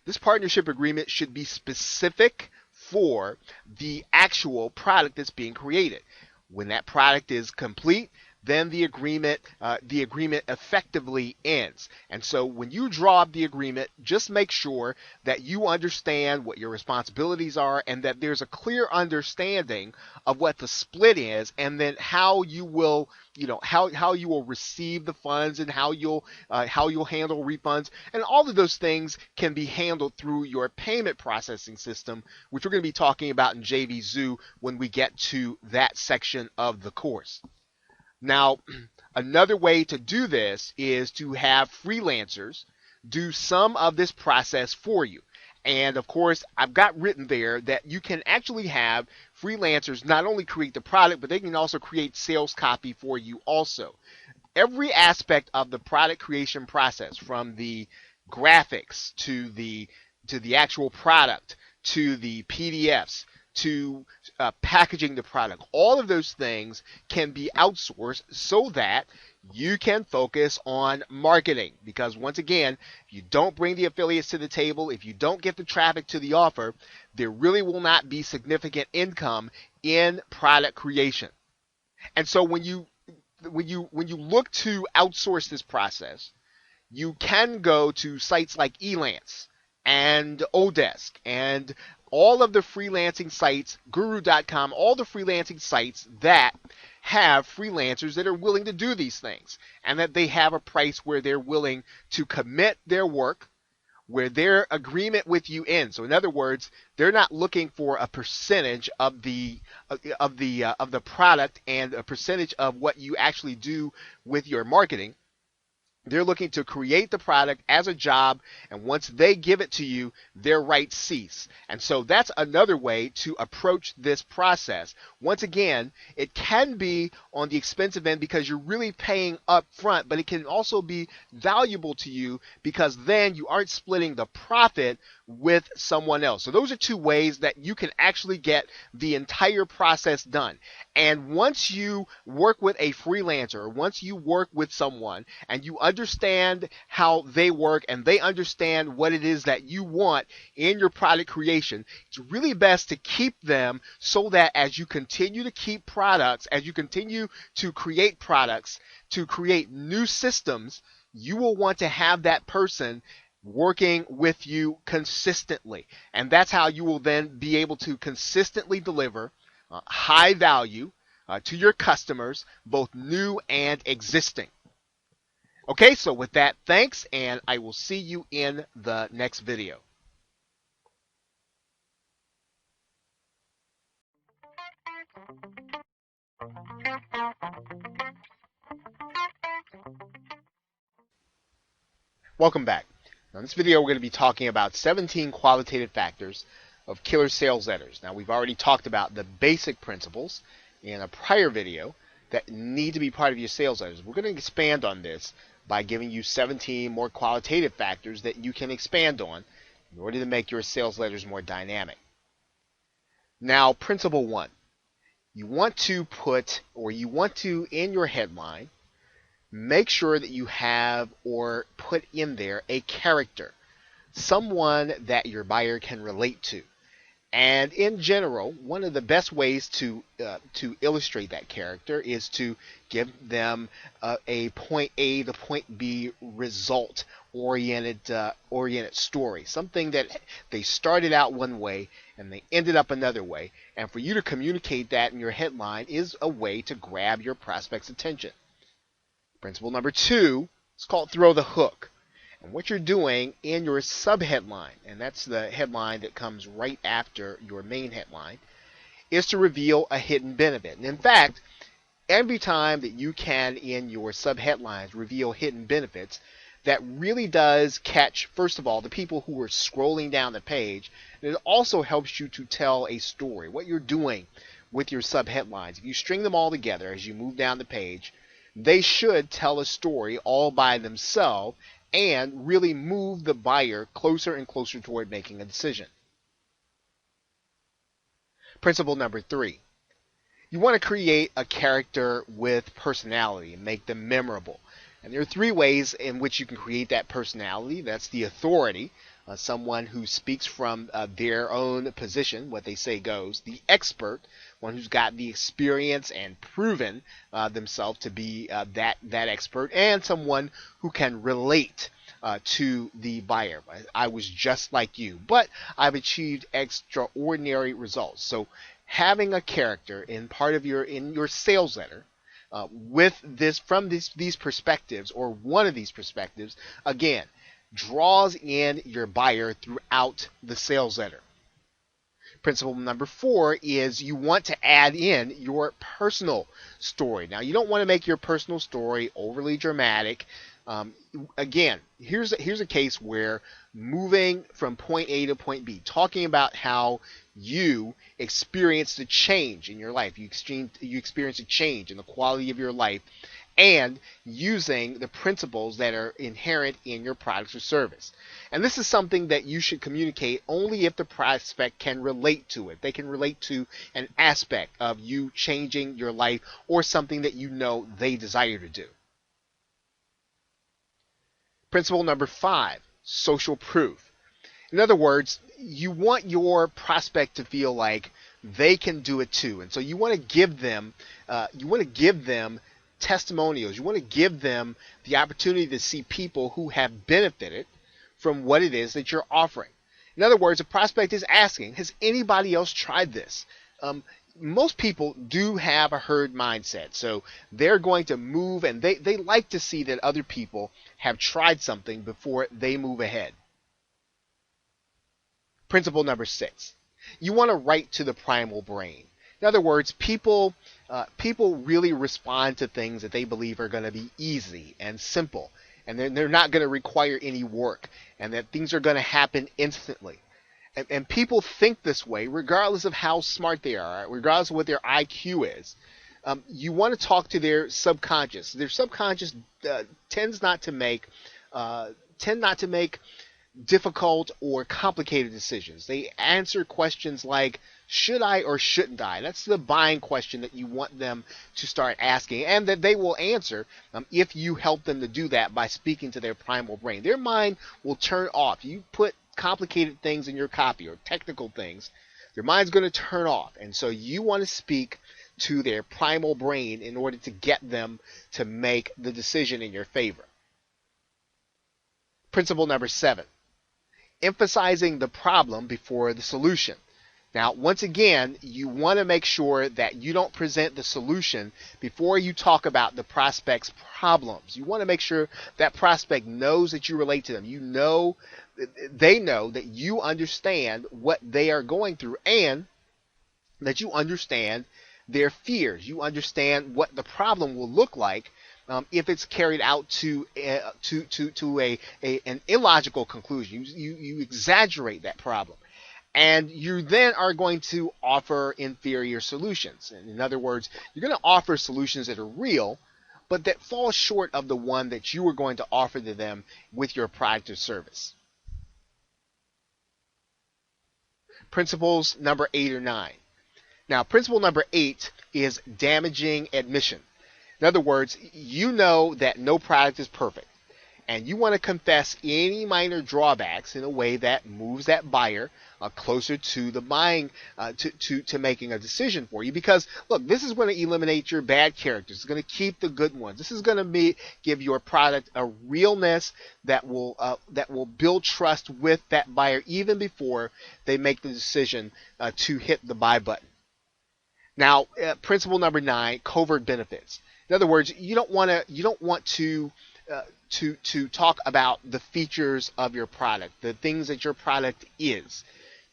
This partnership agreement should be specific for the actual product that's being created. When that product is complete, then the agreement effectively ends. And so when you draw up the agreement, just make sure that you understand what your responsibilities are and that there's a clear understanding of what the split is, and then how you will how you will receive the funds and how you'll handle refunds, and all of those things can be handled through your payment processing system, which we're going to be talking about in JVZoo when we get to that section of the course. Now, another way to do this is to have freelancers do some of this process for you. And of course, I've got written there that you can actually have freelancers not only create the product, but they can also create sales copy for you also. Every aspect of the product creation process, from the graphics to the actual product to the PDFs to packaging the product, all of those things can be outsourced so that you can focus on marketing. Because once again, if you don't bring the affiliates to the table, if you don't get the traffic to the offer, there really will not be significant income in product creation. And so when you look to outsource this process, you can go to sites like Elance and Odesk and all of the freelancing sites, guru.com, all the freelancing sites that have freelancers that are willing to do these things, and that they have a price where they're willing to commit their work, where their agreement with you ends. So in other words, they're not looking for a percentage of the product and a percentage of what you actually do with your marketing. They're looking to create the product as a job, and once they give it to you, their rights cease. And so that's another way to approach this process. Once again, it can be on the expensive end because you're really paying up front, but it can also be valuable to you because then you aren't splitting the profit with someone else. So those are two ways that you can actually get the entire process done. And once you work with a freelancer, or once you work with someone and you understand how they work and they understand what it is that you want in your product creation, it's really best to keep them so that as you continue to keep products, as you continue to create products, to create new systems, you will want to have that person working with you consistently. And that's how you will then be able to consistently deliver high value to your customers, both new and existing. Okay, so with that, thanks, and I will see you in the next video. Welcome back. Now, in this video, we're going to be talking about 17 qualitative factors of killer sales letters. Now, we've already talked about the basic principles in a prior video that need to be part of your sales letters. We're going to expand on this by giving you 17 more qualitative factors that you can expand on in order to make your sales letters more dynamic. Now, principle one, you want to in your headline, make sure that you have or put in there a character, someone that your buyer can relate to. And in general, one of the best ways to illustrate that character is to give them a point A to point B result oriented story, something that they started out one way and they ended up another way. And for you to communicate that in your headline is a way to grab your prospect's attention. Principle number two is called throw the hook. And what you're doing in your subheadline, and that's the headline that comes right after your main headline, is to reveal a hidden benefit. And in fact, every time that you can in your subheadlines reveal hidden benefits, that really does catch, first of all, the people who are scrolling down the page, and it also helps you to tell a story. What you're doing with your subheadlines, if you string them all together as you move down the page, they should tell a story all by themselves and really move the buyer closer and closer toward making a decision. Principle number three, you want to create a character with personality and make them memorable. And there are three ways in which you can create that personality. That's the authority, someone who speaks from their own position, what they say goes. The expert, one who's got the experience and proven themselves to be that expert, and someone who can relate to the buyer. I was just like you, but I've achieved extraordinary results. So having a character in your sales letter with this from these perspectives, or one of these perspectives, again, draws in your buyer throughout the sales letter. Principle number four is you want to add in your personal story. Now, you don't want to make your personal story overly dramatic. Again, here's a case where moving from point A to point B, talking about how you experienced a change in your life, you experienced a change in the quality of your life, and using the principles that are inherent in your products or service. And this is something that you should communicate only if the prospect can relate to it. They can relate to an aspect of you changing your life or something that you know they desire to do. Principle number five, social proof. In other words, you want your prospect to feel like they can do it too. And so you want to give them testimonials. You want to give them the opportunity to see people who have benefited from what it is that you're offering. In other words, a prospect is asking, has anybody else tried this? Most people do have a herd mindset, so they're going to move, and they like to see that other people have tried something before they move ahead. Principle number six, you want to write to the primal brain. In other words, people really respond to things that they believe are going to be easy and simple. and they're not going to require any work, and that things are going to happen instantly. And people think this way regardless of how smart they are, regardless of what their IQ is. You want to talk to their subconscious. Their subconscious tends not to make tend not to make difficult or complicated decisions. They answer questions like, should I or shouldn't I? That's the buying question that you want them to start asking, and that they will answer if you help them to do that by speaking to their primal brain. Their mind will turn off. You put complicated things in your copy or technical things, their mind's going to turn off. And so you want to speak to their primal brain in order to get them to make the decision in your favor. Principle number 7. Emphasizing the problem before the solution. Now, once again, you want to make sure that you don't present the solution before you talk about the prospect's problems. You want to make sure that prospect knows that you relate to them. They know that you understand what they are going through, and that you understand their fears. You understand what the problem will look like if it's carried out to an illogical conclusion. You exaggerate that problem. And you then are going to offer inferior solutions. In other words, you're going to offer solutions that are real, but that fall short of the one that you were going to offer to them with your product or service. Principles number 8 or 9. Now, principle number 8 is damaging admission. In other words, you know that no product is perfect, and you want to confess any minor drawbacks in a way that moves that buyer closer to the buying, to making a decision for you. Because look, this is going to eliminate your bad characters. It's going to keep the good ones. This is going to give your product a realness that will build trust with that buyer even before they make the decision to hit the buy button. Now, principle number 9: covert benefits. In other words, you don't want to talk about the features of your product, the things that your product is.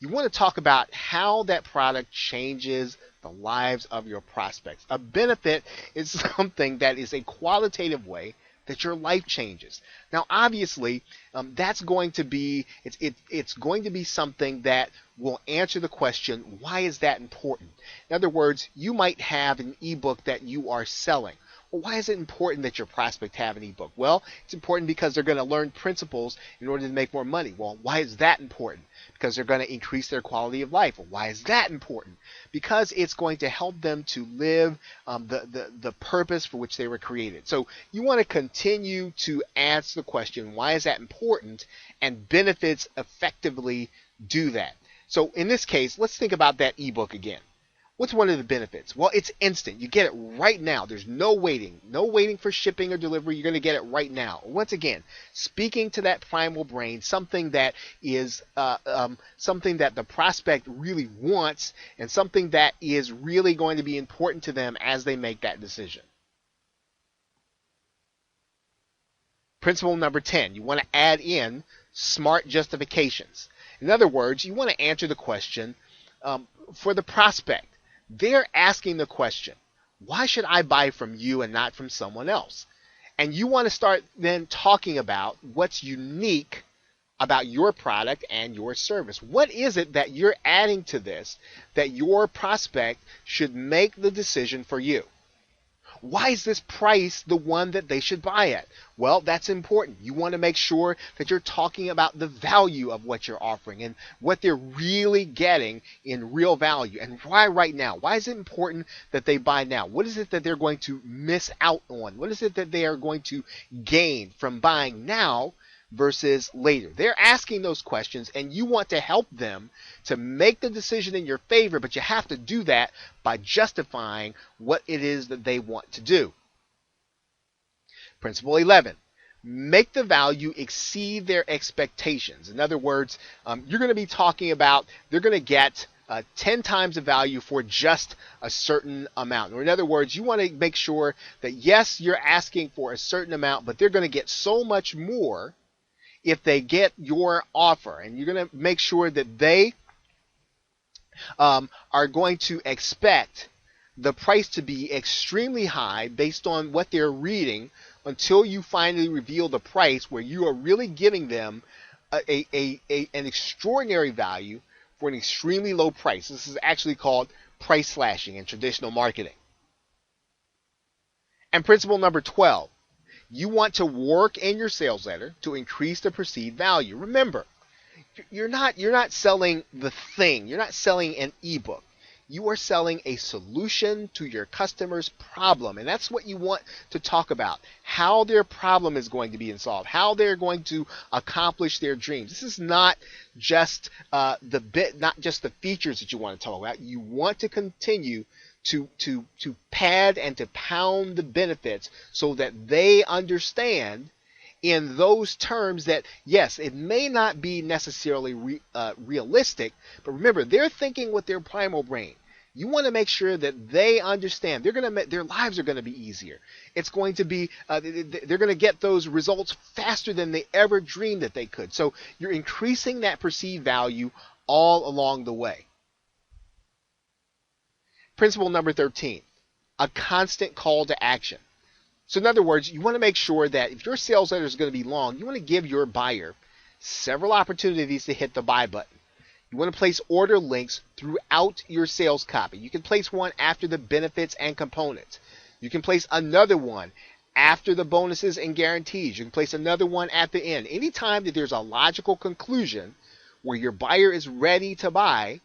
You want to talk about how that product changes the lives of your prospects. A benefit is something that is a qualitative way that your life changes. Now, obviously, that's going to be it's going to be something that will answer the question, why is that important? In other words, you might have an ebook that you are selling. Well, why is it important that your prospect have an ebook? Well, it's important because they're going to learn principles in order to make more money. Well, why is that important? Because they're going to increase their quality of life. Well, why is that important? Because it's going to help them to live the purpose for which they were created. So you want to continue to answer the question, why is that important? And benefits effectively do that. So in this case, let's think about that ebook again. What's one of the benefits? Well, it's instant. You get it right now. There's no waiting. No waiting for shipping or delivery. You're going to get it right now. Once again, speaking to that primal brain, something that is something that the prospect really wants, and something that is really going to be important to them as they make that decision. Principle number 10, you want to add in smart justifications. In other words, you want to answer the question for the prospect. They're asking the question, why should I buy from you and not from someone else? And you want to start then talking about what's unique about your product and your service. What is it that you're adding to this that your prospect should make the decision for you? Why is this price the one that they should buy at? Well, that's important. You want to make sure that you're talking about the value of what you're offering and what they're really getting in real value. And why right now? Why is it important that they buy now? What is it that they're going to miss out on? What is it that they are going to gain from buying now versus later? They're asking those questions, and you want to help them to make the decision in your favor, but you have to do that by justifying what it is that they want to do. Principle 11, make the value exceed their expectations. In other words, you're going to be talking about they're going to get 10 times the value for just a certain amount. Or in other words, you want to make sure that yes, you're asking for a certain amount, but they're going to get so much more if they get your offer. And you're going to make sure that they are going to expect the price to be extremely high based on what they're reading until you finally reveal the price where you are really giving them an extraordinary value for an extremely low price. This is actually called price slashing in traditional marketing. And principle number 12, you want to work in your sales letter to increase the perceived value. Remember, you're not selling the thing. You're not selling an ebook. You are selling a solution to your customer's problem. And that's what you want to talk about. How their problem is going to be solved. How they're going to accomplish their dreams. This is not just not just the features that you want to talk about. You want to continue to pad and to pound the benefits so that they understand in those terms that, yes, it may not be necessarily realistic, but remember, they're thinking with their primal brain. You want to make sure that they understand. Their lives are going to be easier. It's going to be, they're going to get those results faster than they ever dreamed that they could. So you're increasing that perceived value all along the way. Principle number 13, a constant call to action. So in other words, you want to make sure that if your sales letter is going to be long, you want to give your buyer several opportunities to hit the buy button. You want to place order links throughout your sales copy. You can place one after the benefits and components. You can place another one after the bonuses and guarantees. You can place another one at the end. Anytime that there's a logical conclusion where your buyer is ready to buy,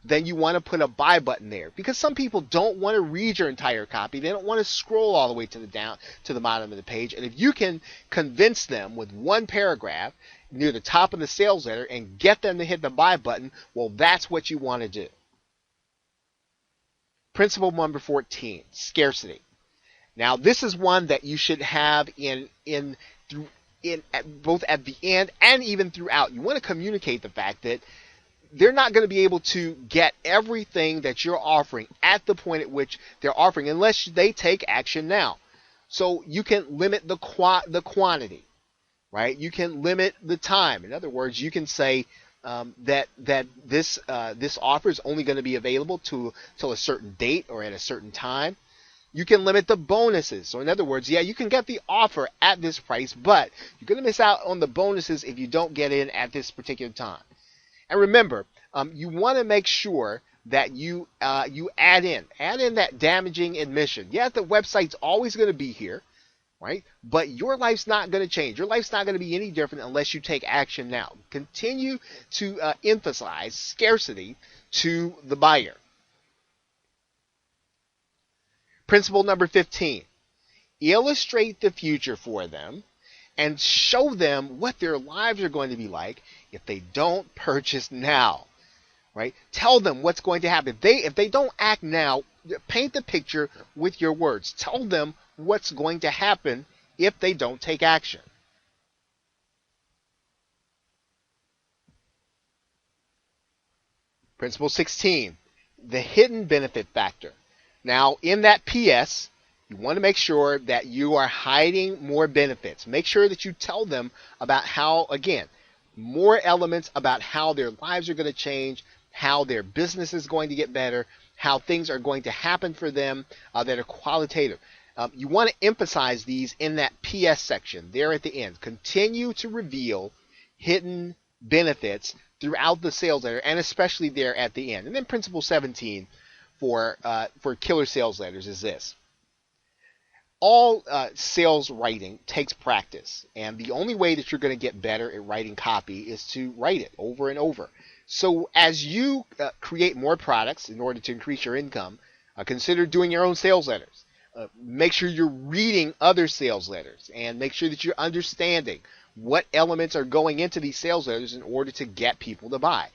then you want to put a buy button there, because some people don't want to read your entire copy. They don't want to scroll all the way to the bottom of the page. And if you can convince them with one paragraph near the top of the sales letter and get them to hit the buy button, well, that's what you want to do. Principle number 14, scarcity. Now, this is one that you should have both at the end and even throughout. You want to communicate the fact that they're not going to be able to get everything that you're offering at the point at which they're offering unless they take action now. So you can limit the quantity, right? You can limit the time. In other words, you can say that this offer is only going to be available till a certain date or at a certain time. You can limit the bonuses. So in other words, yeah, you can get the offer at this price, but you're going to miss out on the bonuses if you don't get in at this particular time. And remember, you want to make sure that you add in that damaging admission. Yeah, the website's always going to be here, right? But your life's not going to change. Your life's not going to be any different unless you take action now. Continue to emphasize scarcity to the buyer. Principle number 15, illustrate the future for them and show them what their lives are going to be like if they don't purchase now, right? Tell them what's going to happen. If they don't act now, paint the picture with your words. Tell them what's going to happen if they don't take action. Principle 16, the hidden benefit factor. Now, in that PS, you want to make sure that you are hiding more benefits. Make sure that you tell them about how, again, more elements about how their lives are going to change, how their business is going to get better, how things are going to happen for them that are qualitative. You want to emphasize these in that PS section there at the end. Continue to reveal hidden benefits throughout the sales letter, and especially there at the end. And then principle 17 for killer sales letters is this. All sales writing takes practice, and the only way that you're going to get better at writing copy is to write it over and over. So as you create more products in order to increase your income, consider doing your own sales letters. Make sure you're reading other sales letters, and make sure that you're understanding what elements are going into these sales letters in order to get people to buy.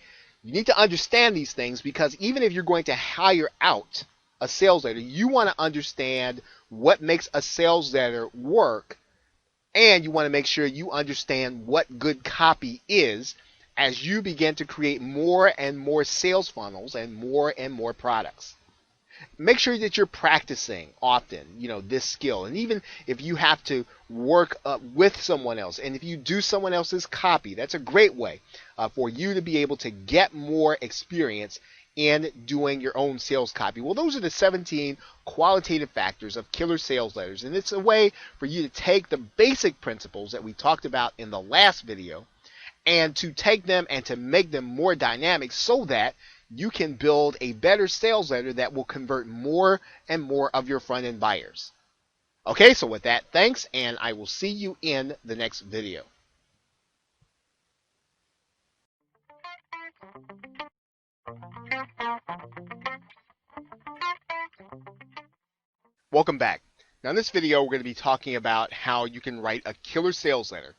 You need to understand these things, because even if you're going to hire out a sales letter, you want to understand what makes a sales letter work, and you want to make sure you understand what good copy is as you begin to create more and more sales funnels and more products. Make sure that you're practicing often, this skill. And even if you have to work with someone else, and if you do someone else's copy, that's a great way for you to be able to get more experience in doing your own sales copy? Well, those are the 17 qualitative factors of killer sales letters. And it's a way for you to take the basic principles that we talked about in the last video and to take them and to make them more dynamic so that you can build a better sales letter that will convert more and more of your front end buyers. Okay, so with that, thanks, and I will see you in the next video. Welcome back. Now in this video, we're going to be talking about how you can write a killer sales letter.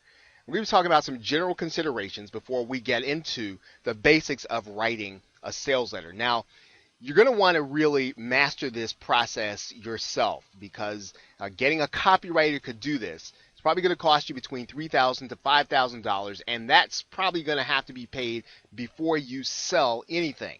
We're going to be talking about some general considerations before we get into the basics of writing a sales letter. Now, you're going to want to really master this process yourself because getting a copywriter could do this. It's probably going to cost you between $3,000 to $5,000, and that's probably going to have to be paid before you sell anything.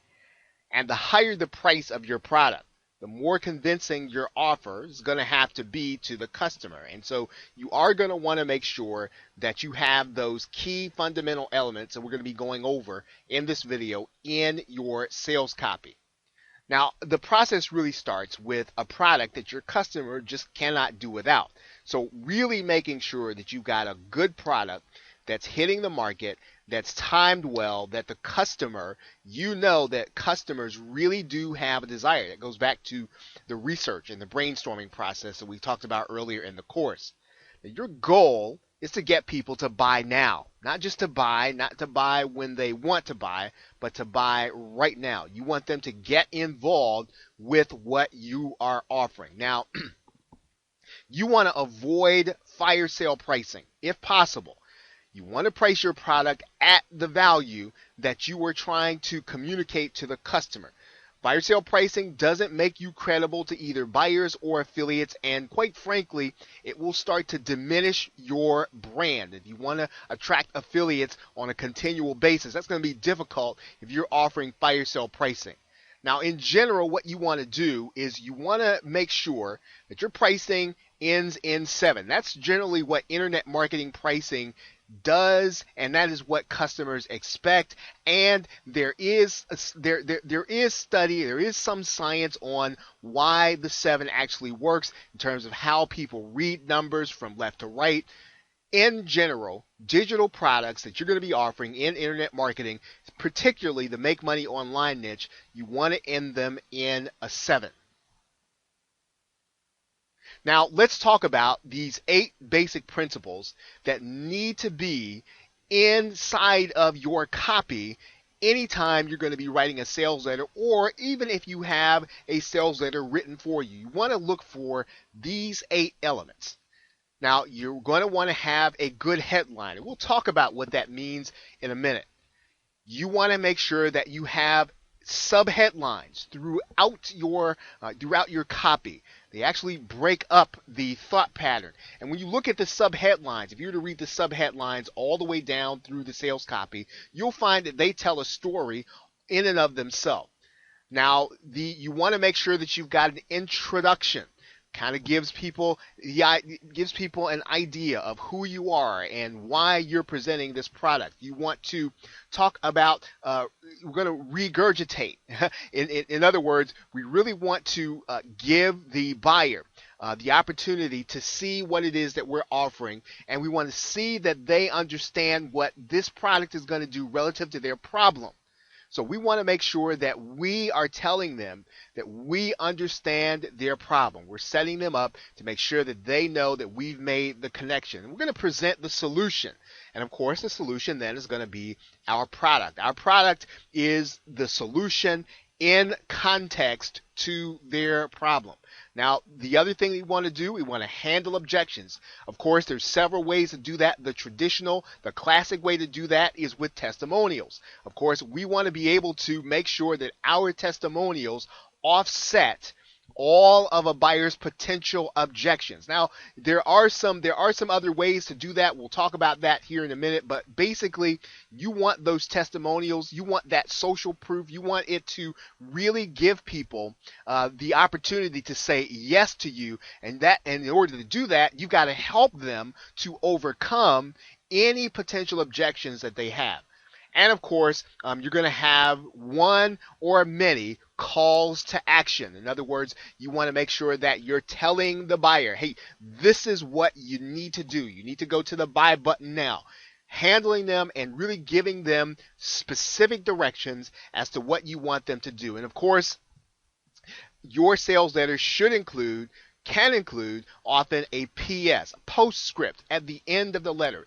And the higher the price of your product, the more convincing your offer is going to have to be to the customer. And so you are going to want to make sure that you have those key fundamental elements that we're going to be going over in this video in your sales copy. Now, the process really starts with a product that your customer just cannot do without. So really making sure that you've got a good product that's hitting the market, that's timed well, that the customer, you know that customers really do have a desire. That goes back to the research and the brainstorming process that we talked about earlier in the course. Now, your goal is to get people to buy now. Not just to buy, not to buy when they want to buy, but to buy right now. You want them to get involved with what you are offering. Now, you want to avoid fire sale pricing if possible. You want to price your product at the value that you are trying to communicate to the customer. Fire sale pricing doesn't make you credible to either buyers or affiliates, and quite frankly, it will start to diminish your brand. If you want to attract affiliates on a continual basis, that's going to be difficult if you're offering fire sale pricing. Now, in general, what you want to do is you want to make sure that your pricing ends in 7. That's generally what internet marketing pricing does, and that is what customers expect. And there is some science on why the 7 actually works in terms of how people read numbers from left to right. In general, digital products that you're going to be offering in internet marketing, particularly the make money online niche, you want to end them in a 7. Now, let's talk about these 8 basic principles that need to be inside of your copy anytime you're going to be writing a sales letter, or even if you have a sales letter written for you. You want to look for these 8 elements. Now, you're going to want to have a good headline, and we'll talk about what that means in a minute. You want to make sure that you have subheadlines throughout your copy. They actually break up the thought pattern. And when you look at the subheadlines, if you were to read the subheadlines all the way down through the sales copy, you'll find that they tell a story in and of themselves. Now, you want to make sure that you've got an introduction. Kind of gives people an idea of who you are and why you're presenting this product. You want to talk about, we're going to regurgitate. In other words, we really want to give the buyer the opportunity to see what it is that we're offering, and we want to see that they understand what this product is going to do relative to their problem. So we want to make sure that we are telling them that we understand their problem. We're setting them up to make sure that they know that we've made the connection. And we're going to present the solution. And of course, the solution then is going to be our product. Our product is the solution in context to their problem. Now, the other thing we want to do, we want to handle objections. Of course, there's several ways to do that. The classic way to do that is with testimonials. Of course, we want to be able to make sure that our testimonials offset all of a buyer's potential objections. Now, there are some other ways to do that. We'll talk about that here in a minute, but basically, you want those testimonials, you want that social proof, you want it to really give people the opportunity to say yes to you, and in order to do that, you've got to help them to overcome any potential objections that they have. And of course, you're going to have one or many calls to action. In other words, you want to make sure that you're telling the buyer, hey, this is what you need to do. You need to go to the buy button now. Handling them and really giving them specific directions as to what you want them to do. And of course, your sales letter can include often a PS, a postscript at the end of the letter.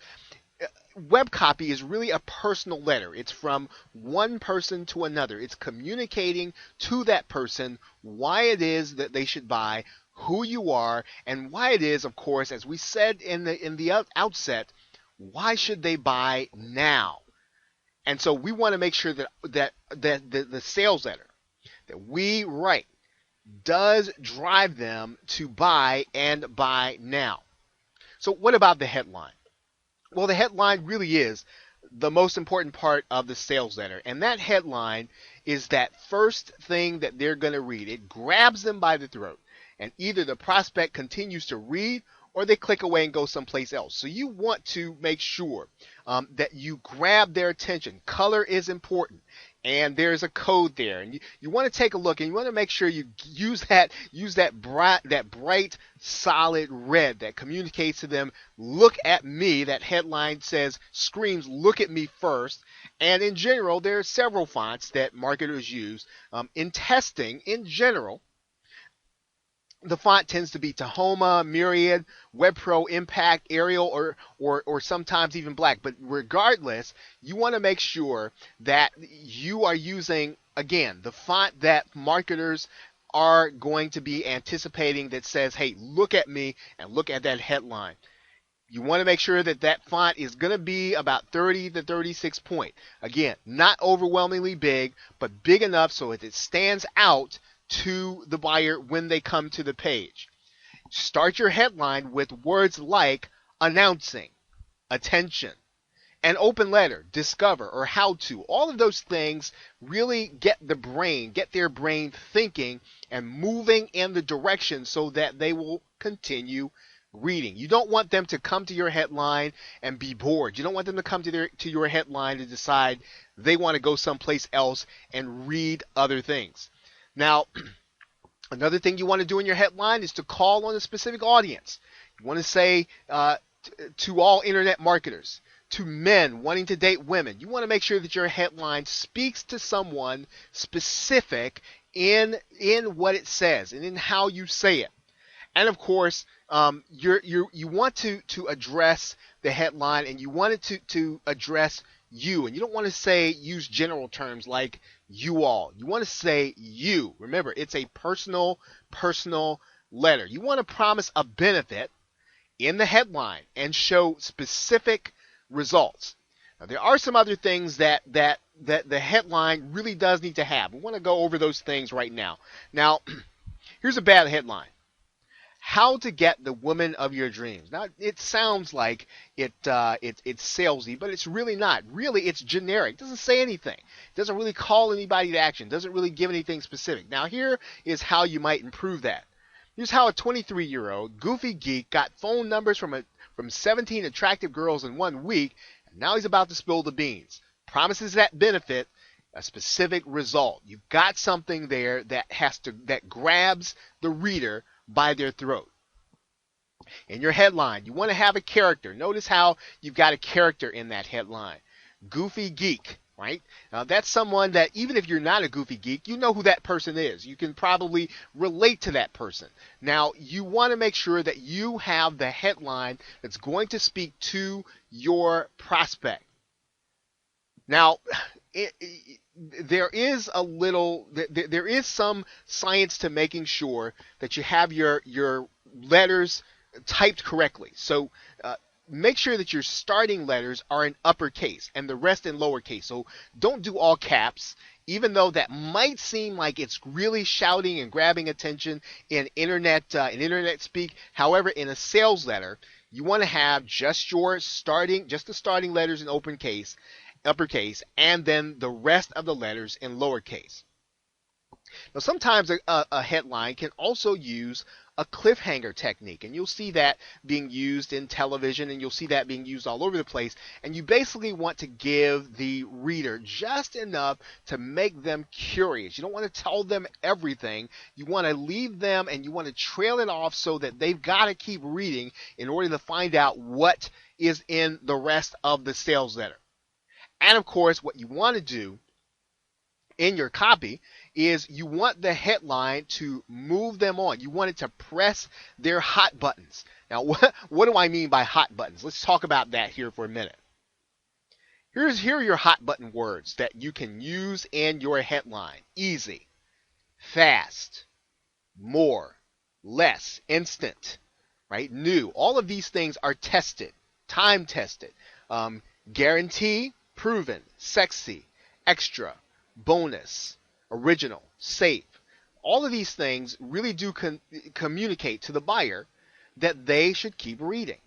Web copy is really a personal letter. It's from one person to another. It's communicating to that person why it is that they should buy, who you are, and why it is, of course, as we said in the outset, why should they buy now? And so we want to make sure that the sales letter that we write does drive them to buy and buy now. So what about the headline? Well, the headline really is the most important part of the sales letter. And that headline is that first thing that they're going to read. It grabs them by the throat. And either the prospect continues to read or they click away and go someplace else. So you want to make sure that you grab their attention. Color is important. And there's a code there, and you want to take a look, and you want to make sure you use that bright, solid red that communicates to them. Look at me. That headline screams, "Look at me first." And in general, there are several fonts that marketers use. In testing, in general, the font tends to be Tahoma, Myriad, WebPro, Impact, Arial, or sometimes even black. But regardless, you want to make sure that you are using, again, the font that marketers are going to be anticipating that says, hey, look at me and look at that headline. You want to make sure that that font is going to be about 30 to 36 point. Again, not overwhelmingly big, but big enough so that it stands out to the buyer when they come to the page. Start your headline with words like announcing, attention, an open letter, discover, or how to. All of those things really get their brain thinking and moving in the direction so that they will continue reading. You don't want them to come to your headline and be bored. You don't want them to come to your headline and decide they want to go someplace else and read other things. Now, another thing you want to do in your headline is to call on a specific audience. You want to say to all internet marketers, to men wanting to date women. You want to make sure that your headline speaks to someone specific in what it says and in how you say it. And of course, you want to address the headline, and you want it to address you. And you don't want to use general terms like you all. You want to say you. Remember, it's a personal letter. You want to promise a benefit in the headline and show specific results. Now, there are some other things that the headline really does need to have. We want to go over those things right now. Now, here's a bad headline. How to get the woman of your dreams. Now, it sounds like it's salesy, but it's really not. Really, it's generic. It doesn't say anything. It doesn't really call anybody to action. It doesn't really give anything specific. Now, here is how you might improve that. Here's how a 23-year-old goofy geek got phone numbers from 17 attractive girls in 1 week, and now he's about to spill the beans. Promises that benefit a specific result. You've got something there that grabs the reader by their throat. In your headline, you want to have a character. Notice how you've got a character in that headline. Goofy geek, right? Now, that's someone that even if you're not a goofy geek, you know who that person is. You can probably relate to that person. Now, you want to make sure that you have the headline that's going to speak to your prospect. Now, there is some science to making sure that you have your letters typed correctly. So make sure that your starting letters are in uppercase and the rest in lowercase. So don't do all caps, even though that might seem like it's really shouting and grabbing attention in internet speak. However, in a sales letter, you want to have just the starting letters in uppercase, and then the rest of the letters in lowercase. Now, sometimes a headline can also use a cliffhanger technique. And you'll see that being used in television, and you'll see that being used all over the place. And you basically want to give the reader just enough to make them curious. You don't want to tell them everything. You want to leave them and you want to trail it off so that they've got to keep reading in order to find out what is in the rest of the sales letter. And of course, what you want to do in your copy is you want the headline to move them on. You want it to press their hot buttons. Now, what do I mean by hot buttons? Let's talk about that here for a minute. Here are your hot button words that you can use in your headline. Easy, fast, more, less, instant, right? New. All of these things are tested, time tested. Guarantee, proven, sexy, extra, bonus, original, safe. All of these things really do communicate to the buyer that they should keep reading,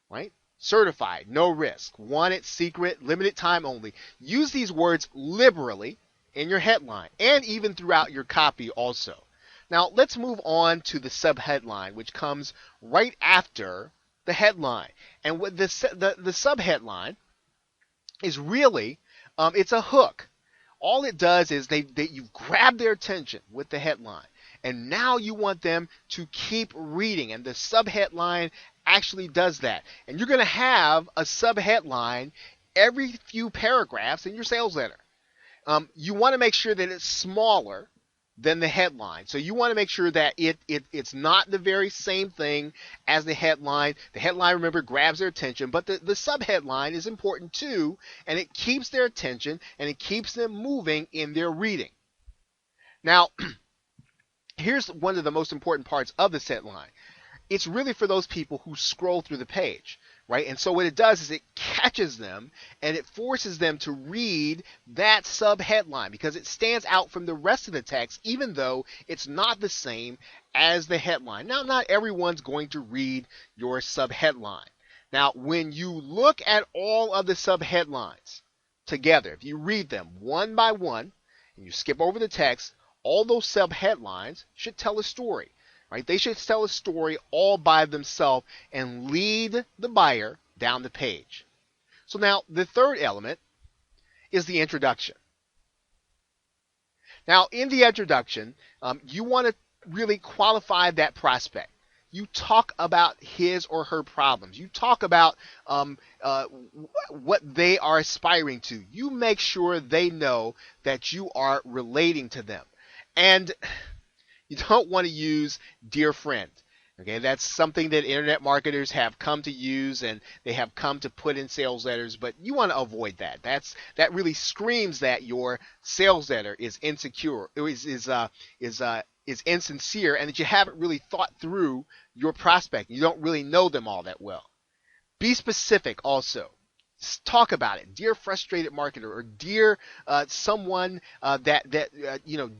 right? Certified, no risk, wanted, secret, limited time only. Use these words liberally in your headline and even throughout your copy also. Now let's move on to the subheadline, which comes right after the headline. And what the subheadline is really, it's a hook. All it does is you grab their attention with the headline, and now you want them to keep reading, and the subheadline actually does that. And you're going to have a subheadline every few paragraphs in your sales letter. You want to make sure that it's smaller than the headline. So you want to make sure that it's not the very same thing as the headline. The headline, remember, grabs their attention, but the subheadline is important too, and it keeps their attention and it keeps them moving in their reading. Now, here's one of the most important parts of this headline. It's really for those people who scroll through the page, right? And so what it does is it catches them and it forces them to read that subheadline because it stands out from the rest of the text, even though it's not the same as the headline. Now, not everyone's going to read your subheadline. Now, when you look at all of the subheadlines together, if you read them one by one and you skip over the text, all those subheadlines should tell a story. Right? They should tell a story all by themselves and lead the buyer down the page. So now the third element is the introduction. Now in the introduction, you want to really qualify that prospect. You talk about his or her problems. You talk about what they are aspiring to. You make sure they know that you are relating to them. And you don't want to use dear friend. Okay, that's something that internet marketers have come to use and they have come to put in sales letters, but you want to avoid that. That really screams that your sales letter is insecure, is insincere, and that you haven't really thought through your prospect. You don't really know them all that well. Be specific also. Talk about it, dear frustrated marketer, or dear someone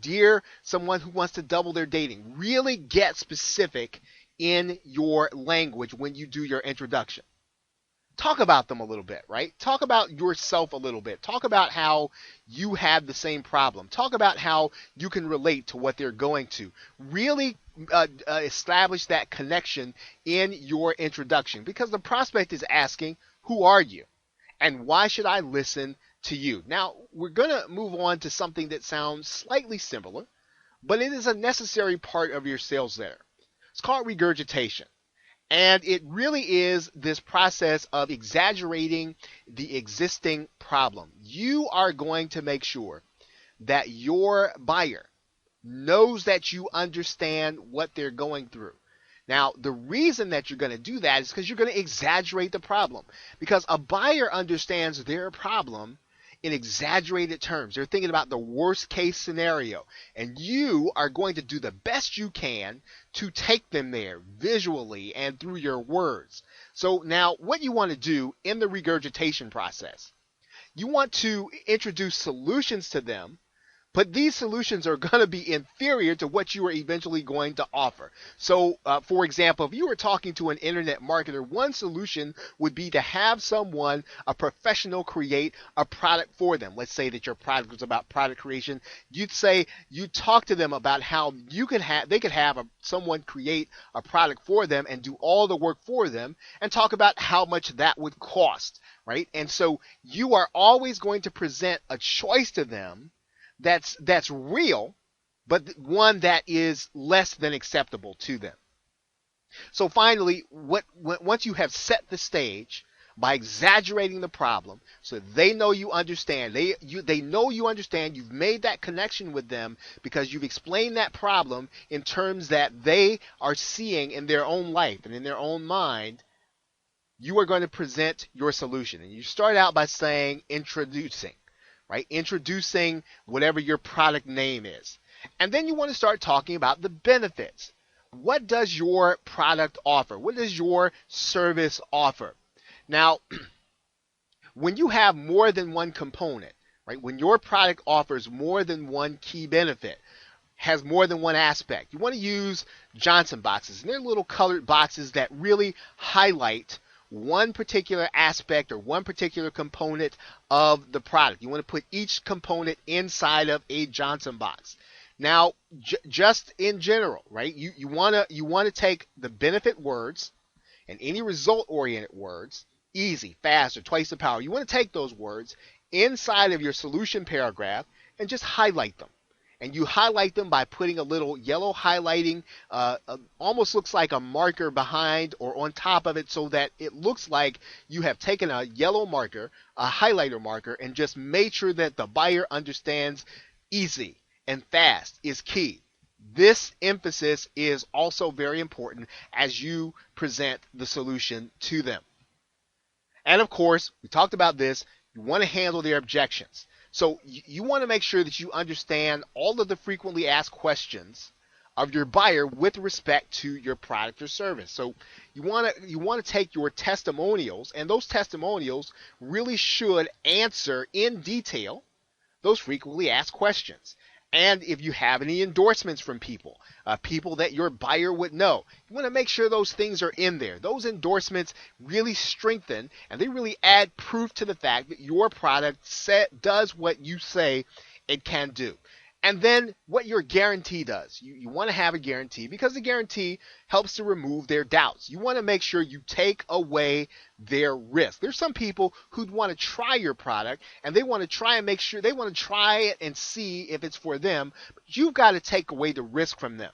dear someone who wants to double their dating. Really get specific in your language when you do your introduction. Talk about them a little bit, right? Talk about yourself a little bit. Talk about how you have the same problem. Talk about how you can relate to what they're going to. Really establish that connection in your introduction, because the prospect is asking, who are you? And why should I listen to you? Now, we're going to move on to something that sounds slightly similar, but it is a necessary part of your sales letter. It's called regurgitation. And it really is this process of exaggerating the existing problem. You are going to make sure that your buyer knows that you understand what they're going through. Now, the reason that you're going to do that is because you're going to exaggerate the problem. Because a buyer understands their problem in exaggerated terms. They're thinking about the worst case scenario. And you are going to do the best you can to take them there visually and through your words. So now what you want to do in the regurgitation process, you want to introduce solutions to them But these solutions are going to be inferior to what you are eventually going to offer. So, for example, if you were talking to an internet marketer, one solution would be to have someone, a professional, create a product for them. Let's say that your product was about product creation. You talk to them about how they could have someone create a product for them and do all the work for them, and talk about how much that would cost, right? And so you are always going to present a choice to them that's real, but one that is less than acceptable to them. So finally, once you have set the stage by exaggerating the problem, so they know you understand, they know you understand, you've made that connection with them because you've explained that problem in terms that they are seeing in their own life and in their own mind. You are going to present your solution, and you start out by saying introducing. Right? Introducing whatever your product name is. And then you want to start talking about the benefits. What does your product offer? What does your service offer? Now, when you have more than one component, right? When your product offers more than one key benefit, has more than one aspect, you want to use Johnson boxes. And they're little colored boxes that really highlight one particular aspect or one particular component of the product. You want to put each component inside of a Johnson box. Now, just in general, right? You want to take the benefit words and any result-oriented words, easy, fast, or twice the power. You want to take those words inside of your solution paragraph and just highlight them. And you highlight them by putting a little yellow highlighting, almost looks like a marker behind or on top of it, so that it looks like you have taken a yellow marker, a highlighter marker, and just made sure that the buyer understands easy and fast is key. This emphasis is also very important as you present the solution to them. And of course, we talked about this, you want to handle their objections. So you want to make sure that you understand all of the frequently asked questions of your buyer with respect to your product or service. So you want to take your testimonials, and those testimonials really should answer in detail those frequently asked questions. And if you have any endorsements from people that your buyer would know, you want to make sure those things are in there. Those endorsements really strengthen and they really add proof to the fact that your product does what you say it can do. And then what your guarantee does. You want to have a guarantee because the guarantee helps to remove their doubts. You want to make sure you take away their risk. There's some people who'd want to try your product and they want to try and make sure, they want to try it and see if it's for them. But you've got to take away the risk from them.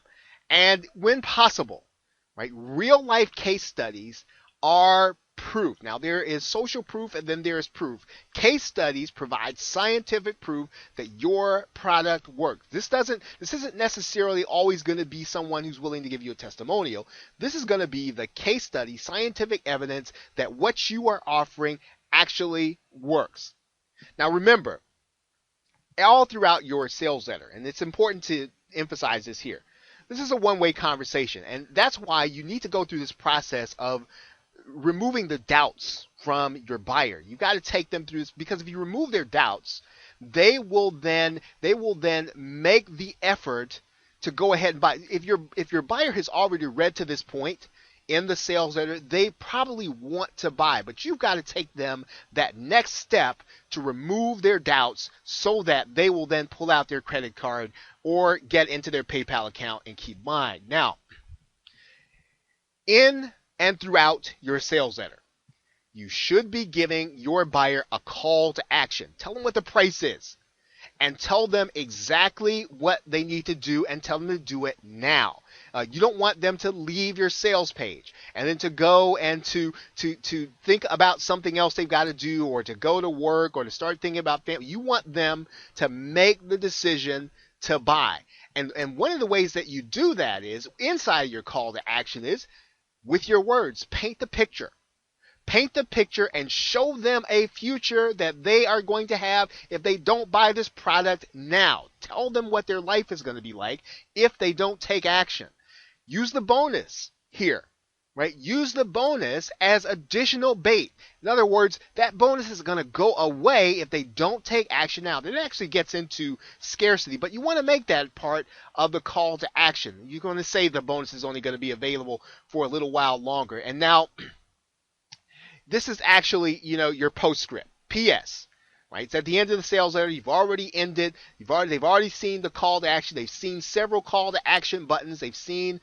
And when possible, right, real life case studies are proof. Now there is social proof and then there is proof. Case studies provide scientific proof that your product works. This isn't necessarily always going to be someone who's willing to give you a testimonial. This is going to be the case study, scientific evidence that what you are offering actually works. Now remember, all throughout your sales letter, and it's important to emphasize this here, this is a one-way conversation, and that's why you need to go through this process of removing the doubts from your buyer. You got to take them through this, because if you remove their doubts, they will then make the effort to go ahead and buy. If your buyer has already read to this point in the sales letter, they probably want to buy, but you've got to take them that next step to remove their doubts so that they will then pull out their credit card or get into their PayPal account and keep buying. Now, in and throughout your sales letter, you should be giving your buyer a call to action. Tell them what the price is and tell them exactly what they need to do and tell them to do it now. You don't want them to leave your sales page and then to go and to think about something else they've got to do, or to go to work, or to start thinking about family. You want them to make the decision to buy. And one of the ways that you do that is inside of your call to action is with your words. Paint the picture. Paint the picture and show them a future that they are going to have if they don't buy this product now. Tell them what their life is going to be like if they don't take action. Use the bonus here, right? Use the bonus as additional bait. In other words, that bonus is going to go away if they don't take action now. It actually gets into scarcity, but you want to make that part of the call to action. You're going to say the bonus is only going to be available for a little while longer. And now this is actually, your postscript. P.S. Right? It's at the end of the sales letter. You've already ended. They've already seen the call to action. They've seen several call to action buttons. They've seen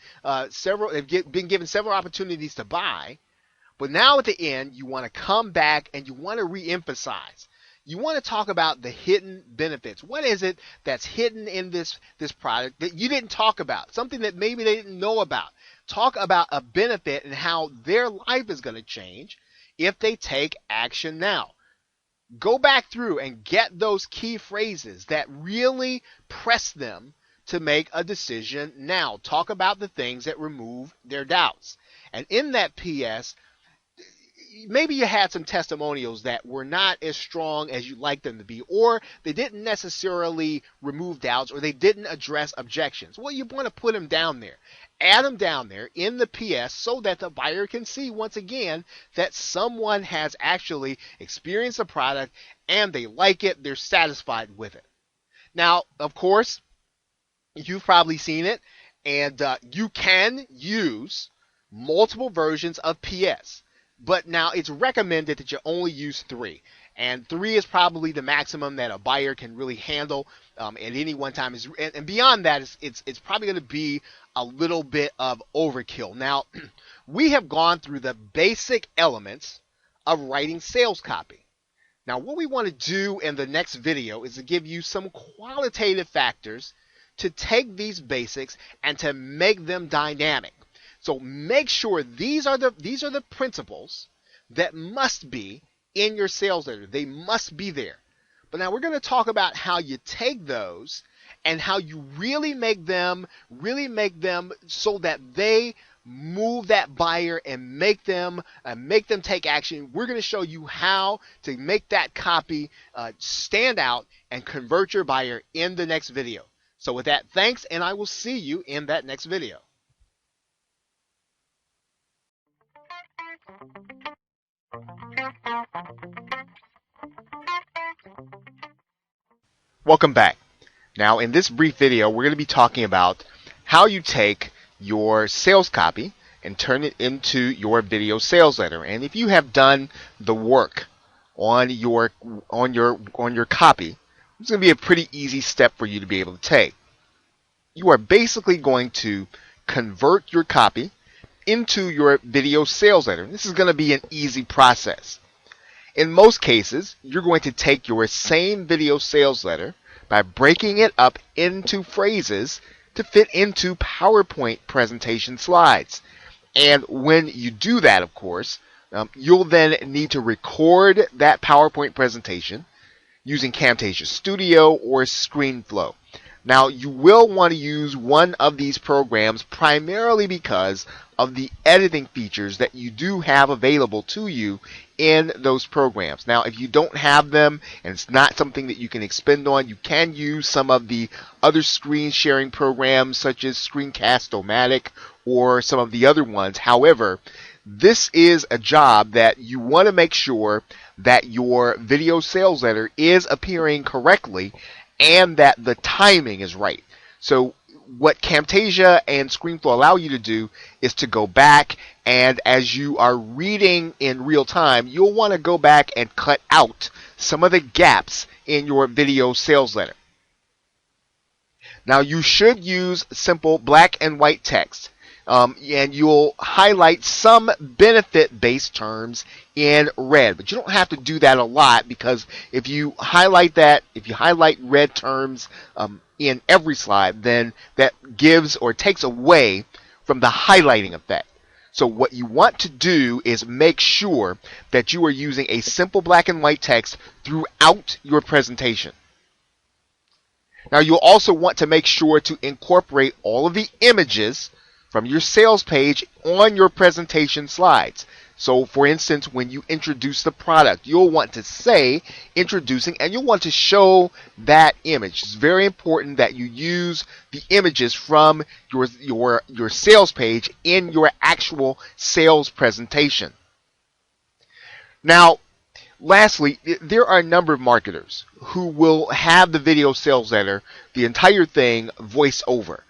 several. Been given several opportunities to buy. But now at the end, you want to come back and you want to reemphasize. You want to talk about the hidden benefits. What is it that's hidden in this product that you didn't talk about? Something that maybe they didn't know about. Talk about a benefit and how their life is going to change if they take action now. Go back through and get those key phrases that really press them to make a decision now. Talk about the things that remove their doubts. And in that PS, maybe you had some testimonials that were not as strong as you'd like them to be, or they didn't necessarily remove doubts, or they didn't address objections. Well, you want to put them down there. Add them down there in the PS so that the buyer can see once again that someone has actually experienced the product and they like it, they're satisfied with it. Now, of course, you've probably seen it, and you can use multiple versions of PS. But now it's recommended that you only use 3. And 3 is probably the maximum that a buyer can really handle at any one time. And beyond that, it's probably going to be a little bit of overkill. Now, we have gone through the basic elements of writing sales copy. Now, what we want to do in the next video is to give you some qualitative factors to take these basics and to make them dynamic. So make sure these are the principles that must be in your sales letter. They must be there. But now we're going to talk about how you take those and how you really make them so that they move that buyer and make them take action. We're going to show you how to make that copy stand out and convert your buyer in the next video. So with that, thanks, and I will see you in that next video. Welcome back. Now in this brief video we're going to be talking about how you take your sales copy and turn it into your video sales letter. And if you have done the work on your copy, it's going to be a pretty easy step for you to be able to take. You are basically going to convert your copy into your video sales letter. This is going to be an easy process. In most cases, you're going to take your same video sales letter by breaking it up into phrases to fit into PowerPoint presentation slides. And when you do that, of course, you'll then need to record that PowerPoint presentation using Camtasia Studio or ScreenFlow. Now, you will want to use one of these programs primarily because of the editing features that you do have available to you in those programs. Now, if you don't have them and it's not something that you can expend on, you can use some of the other screen sharing programs such as Screencast-O-Matic or some of the other ones. However, this is a job that you want to make sure that your video sales letter is appearing correctly and that the timing is right. So what Camtasia and ScreenFlow allow you to do is to go back, and as you are reading in real time, you'll want to go back and cut out some of the gaps in your video sales letter. Now you should use simple black and white text. And you'll highlight some benefit-based terms in red, but you don't have to do that a lot, because if you highlight red terms in every slide, then that gives or takes away from the highlighting effect. So what you want to do is make sure that you are using a simple black and white text throughout your presentation. Now you'll also want to make sure to incorporate all of the images from your sales page on your presentation slides. So, for instance, when you introduce the product, you'll want to say introducing, and you'll want to show that image. It's very important that you use the images from your sales page in your actual sales presentation. Now, lastly, there are a number of marketers who will have the video sales letter, the entire thing, voice over.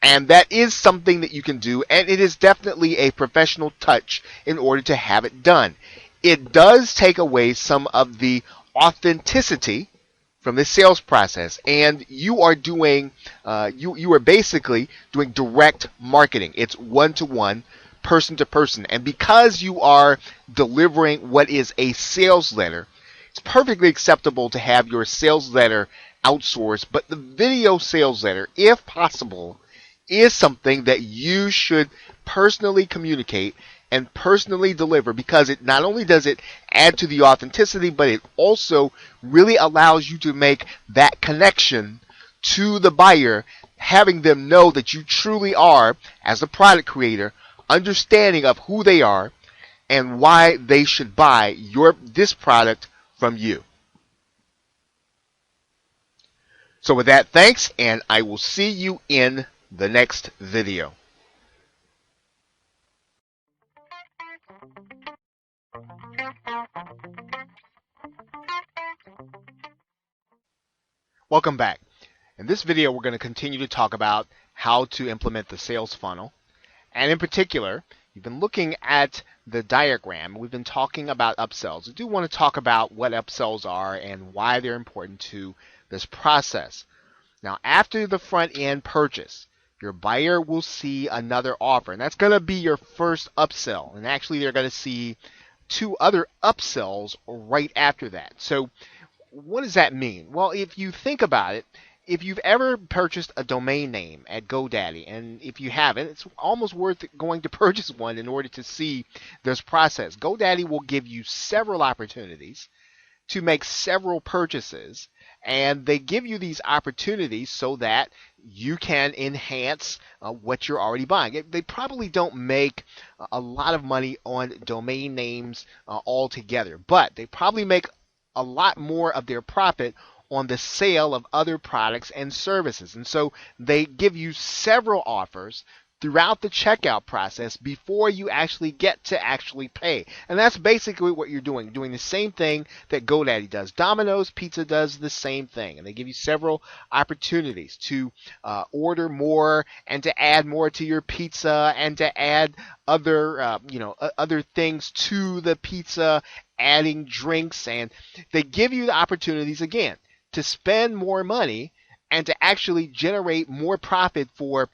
And that is something that you can do, and it is definitely a professional touch in order to have it done. It does take away some of the authenticity from the sales process, and you are doing you are basically doing direct marketing. It's one-to-one, person to person, and because you are delivering what is a sales letter, it's perfectly acceptable to have your sales letter outsourced, but the video sales letter, if possible, is something that you should personally communicate and personally deliver, because it not only does it add to the authenticity, but it also really allows you to make that connection to the buyer, having them know that you truly are, as a product creator, understanding of who they are and why they should buy this product from you. So with that, thanks, and I will see you in the next video. Welcome back. In this video, we're going to continue to talk about how to implement the sales funnel. And in particular, you've been looking at the diagram. We've been talking about upsells. I do want to talk about what upsells are and why they're important to this process. Now, after the front end purchase, your buyer will see another offer, and that's going to be your first upsell. And actually, they're going to see 2 other upsells right after that. So what does that mean? Well, if you think about it, if you've ever purchased a domain name at GoDaddy, and if you haven't, it's almost worth going to purchase one in order to see this process. GoDaddy will give you several opportunities to make several purchases, and they give you these opportunities so that you can enhance what you're already buying. They probably don't make a lot of money on domain names altogether, but they probably make a lot more of their profit on the sale of other products and services. And so they give you several offers throughout the checkout process before you actually get to actually pay. And that's basically what you're doing the same thing that GoDaddy does. Domino's Pizza does the same thing, and they give you several opportunities to order more and to add more to your pizza and to add other things to the pizza, adding drinks, and they give you the opportunities again to spend more money and to actually generate more profit for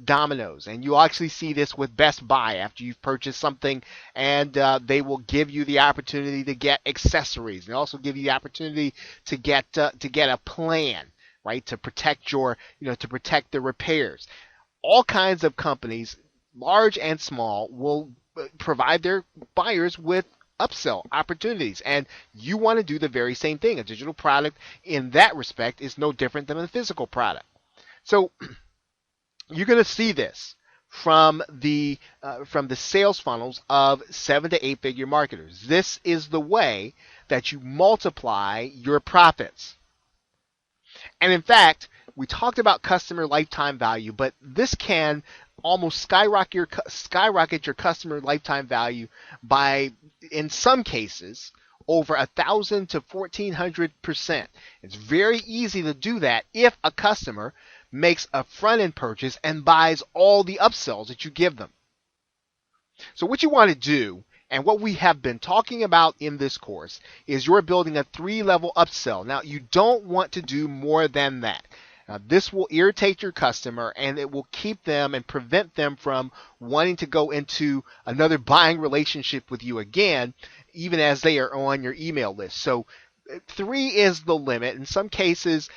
Domino's. And you'll actually see this with Best Buy after you've purchased something, and they will give you the opportunity to get accessories. They also give you the opportunity to get a plan, right, to protect to protect the repairs. All kinds of companies, large and small, will provide their buyers with upsell opportunities, and you want to do the very same thing. A digital product in that respect is no different than a physical product. So you're going to see this from the sales funnels of 7 to 8 figure marketers. This is the way that you multiply your profits. And in fact, we talked about customer lifetime value, but this can almost skyrocket your customer lifetime value by, in some cases, over 1,000 to 1,400%. It's very easy to do that if a customer makes a front-end purchase and buys all the upsells that you give them. So what you want to do, and what we have been talking about in this course, is you're building a 3-level upsell. Now, you don't want to do more than that. Now, this will irritate your customer, and it will keep them and prevent them from wanting to go into another buying relationship with you again, even as they are on your email list. So 3 is the limit. In some cases,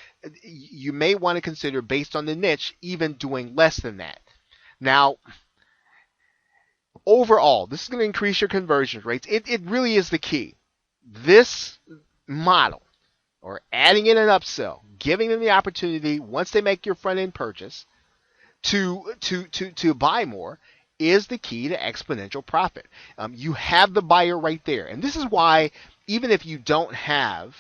you may want to consider, based on the niche, even doing less than that. Now, overall, this is going to increase your conversion rates. It really is the key. This model, or adding in an upsell, giving them the opportunity once they make your front end purchase to buy more, is the key to exponential profit. You have the buyer right there. And this is why, even if you don't have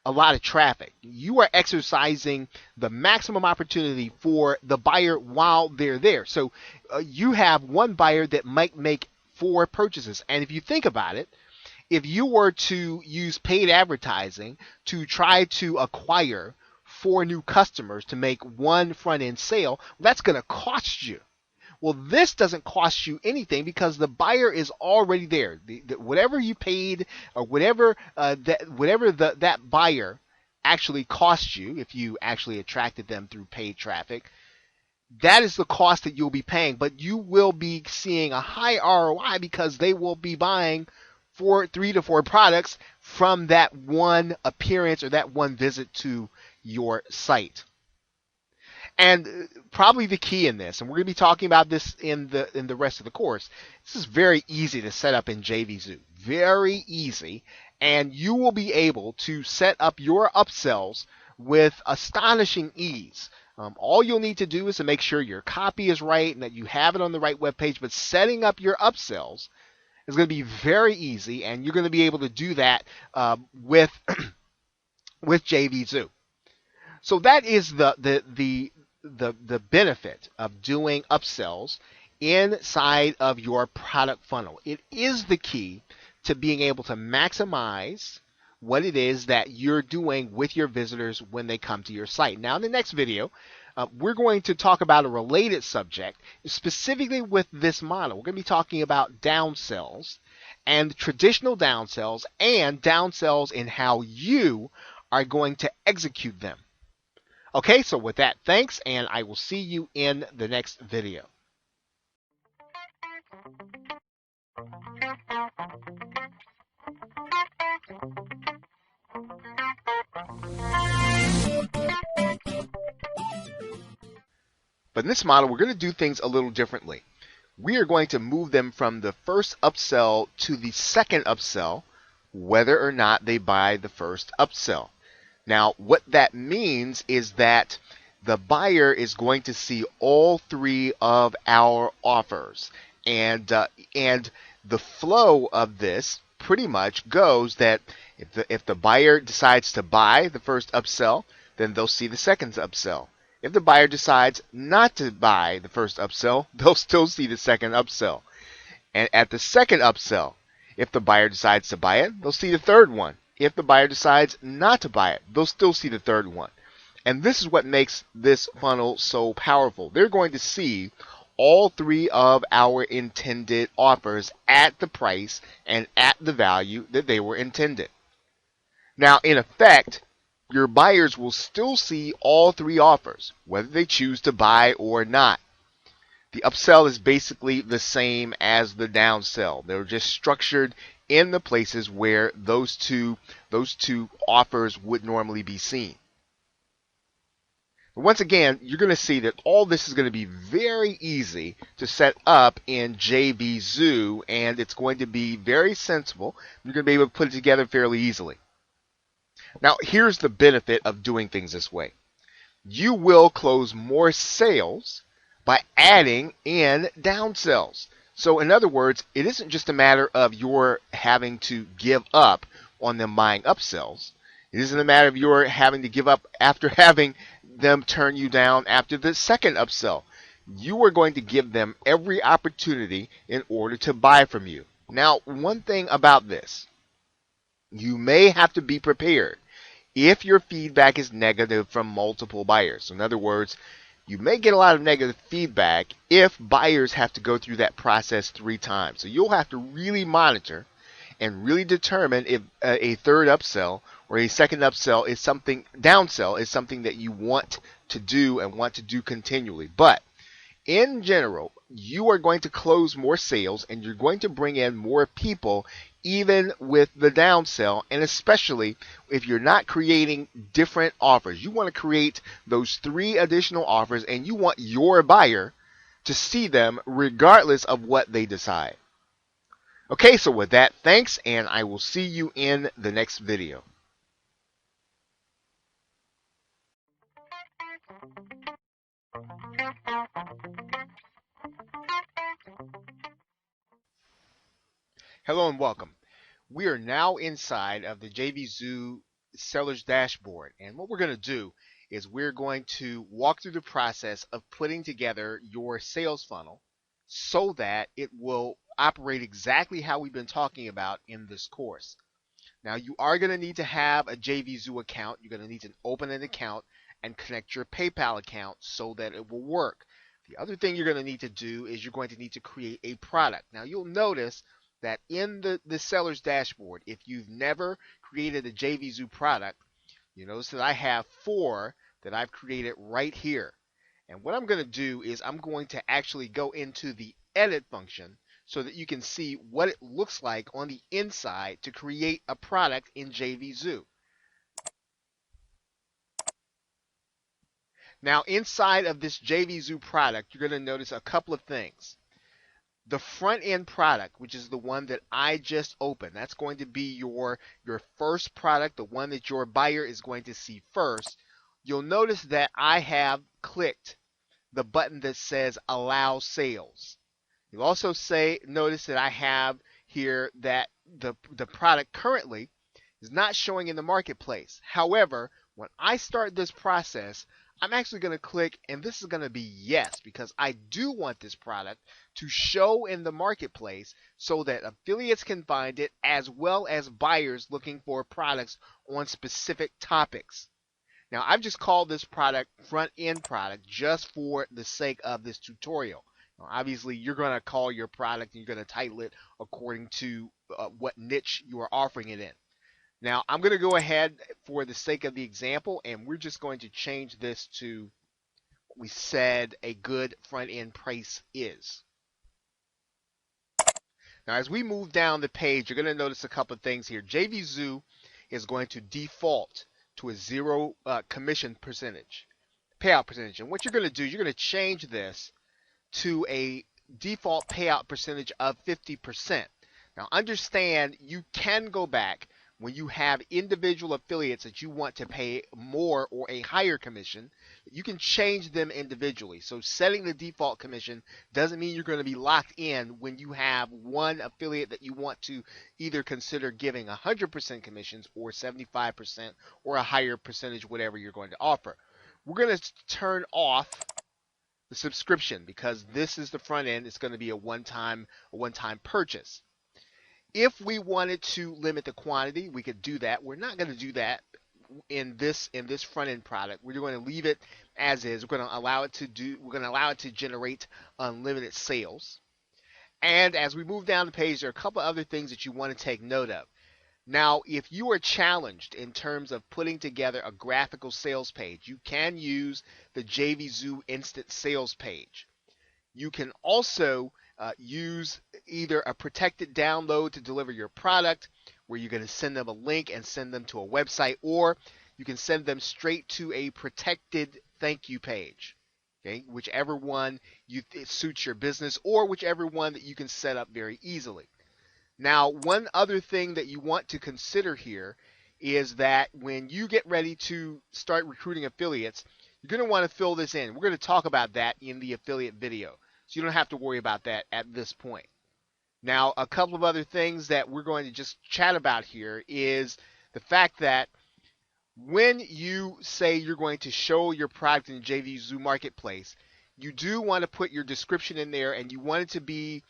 a lot of traffic, you are exercising the maximum opportunity for the buyer while they're there. So you have one buyer that might make 4 purchases. And if you think about it, if you were to use paid advertising to try to acquire 4 new customers to make one front end sale, that's going to cost you. Well, this doesn't cost you anything because the buyer is already there. Whatever you paid or whatever that buyer actually cost you, if you actually attracted them through paid traffic, that is the cost that you'll be paying. But you will be seeing a high ROI because they will be buying 3 to 4 products from that one appearance or that one visit to your site. And probably the key in this, and we're going to be talking about this in the rest of the course. This is very easy to set up in JVZoo. Very easy, and you will be able to set up your upsells with astonishing ease. All you'll need to do is to make sure your copy is right and that you have it on the right web page. But setting up your upsells is going to be very easy, and you're going to be able to do that with with JVZoo. So that is the benefit of doing upsells inside of your product funnel. It is the key to being able to maximize what it is that you're doing with your visitors when they come to your site. Now, in the next video, we're going to talk about a related subject, specifically with this model. We're going to be talking about downsells and traditional downsells and downsells and how you are going to execute them. Okay, so with that, thanks, and I will see you in the next video. But in this model, we're going to do things a little differently. We are going to move them from the first upsell to the second upsell, whether or not they buy the first upsell. Now, what that means is that the buyer is going to see all 3 of our offers. And the flow of this pretty much goes that if the buyer decides to buy the first upsell, then they'll see the second upsell. If the buyer decides not to buy the first upsell, they'll still see the second upsell. And at the second upsell, if the buyer decides to buy it, they'll see the third one. If the buyer decides not to buy it, they'll still see the third one. And this is what makes this funnel so powerful. They're going to see all 3 of our intended offers at the price and at the value that they were intended. Now, in effect, your buyers will still see all 3 offers, whether they choose to buy or not. The upsell is basically the same as the downsell. They're just structured in the places where those two offers would normally be seen. But once again, you're going to see that all this is going to be very easy to set up in JVZoo, and it's going to be very sensible. You're going to be able to put it together fairly easily. Now, here's the benefit of doing things this way. You will close more sales by adding in downsells. So in other words, it isn't just a matter of your having to give up on them buying upsells. It isn't a matter of your having to give up after having them turn you down after the second upsell. You are going to give them every opportunity in order to buy from you. Now, one thing about this, you may have to be prepared if your feedback is negative from multiple buyers. So in other words, you may get a lot of negative feedback if buyers have to go through that process 3 times. So you'll have to really monitor and really determine if a third upsell or a second upsell is something, downsell is something that you want to do and want to do continually. But in general, you are going to close more sales and you're going to bring in more people even with the downsell, and especially if you're not creating different offers. You want to create those 3 additional offers and you want your buyer to see them regardless of what they decide. Okay, so with that, thanks, and I will see you in the next video. Hello and welcome. We are now inside of the JV Zoo seller's dashboard. And what we're going to do is we're going to walk through the process of putting together your sales funnel so that it will operate exactly how we've been talking about in this course. Now, you are going to need to have a JV Zoo account. You're going to need to open an account and connect your PayPal account so that it will work. The other thing you're going to need to do is you're going to need to create a product. Now, you'll notice that in the seller's dashboard, if you've never created a JV Zoo product, you notice that I have 4 that I've created right here. And what I'm going to do is I'm going to actually go into the edit function so that you can see what it looks like on the inside to create a product in JV Zoo. Now, inside of this JV Zoo product, you're going to notice a couple of things. The front end product, which is the one that I just opened, that's going to be your first product, the one that your buyer is going to see first. You'll notice that I have clicked the button that says allow sales. You'll also notice that I have here that the product currently is not showing in the marketplace. However, when I start this process, I'm actually going to click, and this is going to be yes, because I do want this product to show in the marketplace so that affiliates can find it as well as buyers looking for products on specific topics. Now, I've just called this product front end product just for the sake of this tutorial. Now, obviously, you're going to call your product and you're going to title it according to what niche you are offering it in. Now, I'm going to go ahead for the sake of the example, and we're just going to change this to what we said a good front end price is. Now, as we move down the page, you're going to notice a couple of things here. JV Zoo is going to default to a 0 commission percentage, payout percentage. And what you're going to do, you're going to change this to a default payout percentage of 50%. Now, understand you can go back when you have individual affiliates that you want to pay more or a higher commission, you can change them individually. So setting the default commission doesn't mean you're going to be locked in when you have one affiliate that you want to either consider giving 100% commissions or 75% or a higher percentage, whatever you're going to offer. We're going to turn off the subscription because this is the front end. It's going to be a one-time purchase. If we wanted to limit the quantity, we could do that. We're not going to do that in this front end product. We're going to leave it as is. We're going to allow it to generate unlimited sales. And as we move down the page, there are a couple other things that you want to take note of. Now, if you are challenged in terms of putting together a graphical sales page, you can use the JV Zoo Instant Sales page. You can also use either a protected download to deliver your product, where you're going to send them a link and send them to a website, or you can send them straight to a protected thank you page. Okay, whichever one suits your business, or whichever one that you can set up very easily. Now, one other thing that you want to consider here is that when you get ready to start recruiting affiliates, you're going to want to fill this in. We're going to talk about that in the affiliate video, so you don't have to worry about that at this point. Now, a couple of other things that we're going to just chat about here is the fact that when you say you're going to show your product in the JV Zoo Marketplace, you do want to put your description in there, and you want it to be,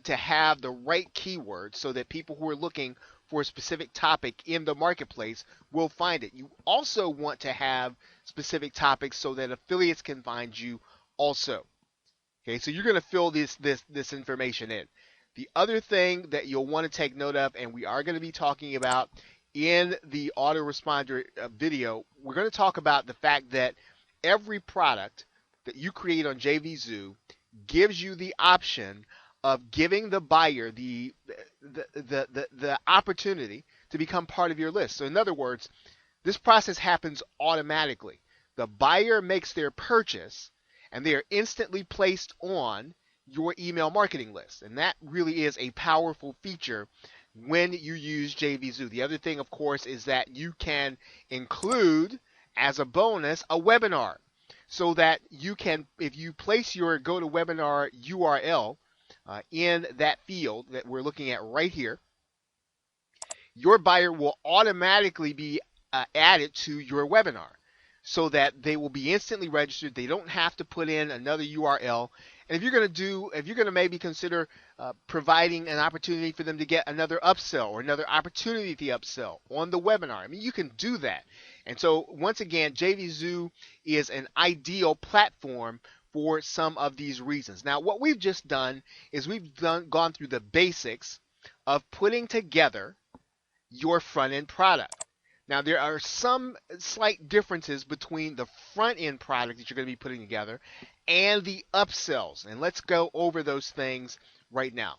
to have the right keywords so that people who are looking for a specific topic in the marketplace will find it. You also want to have specific topics so that affiliates can find you also. Okay, so you're going to fill this information in. The other thing that you'll want to take note of, and we are going to be talking about in the autoresponder video, we're going to talk about the fact that every product that you create on JV Zoo gives you the option of giving the buyer the opportunity to become part of your list. So in other words, this process happens automatically. The buyer makes their purchase, and they are instantly placed on your email marketing list. And that really is a powerful feature when you use JV Zoo. The other thing, of course, is that you can include as a bonus a webinar, so that you can, if you place your GoToWebinar URL in that field that we're looking at right here, your buyer will automatically be added to your webinar so that they will be instantly registered. They don't have to put in another URL. And if you're going to maybe consider providing an opportunity for them to get another upsell or another opportunity to upsell on the webinar, I mean, you can do that. And so once again, JVZoo is an ideal platform for some of these reasons. Now, what we've just done is gone through the basics of putting together your front end product. Now, there are some slight differences between the front end product that you're going to be putting together and the upsells. And let's go over those things right now.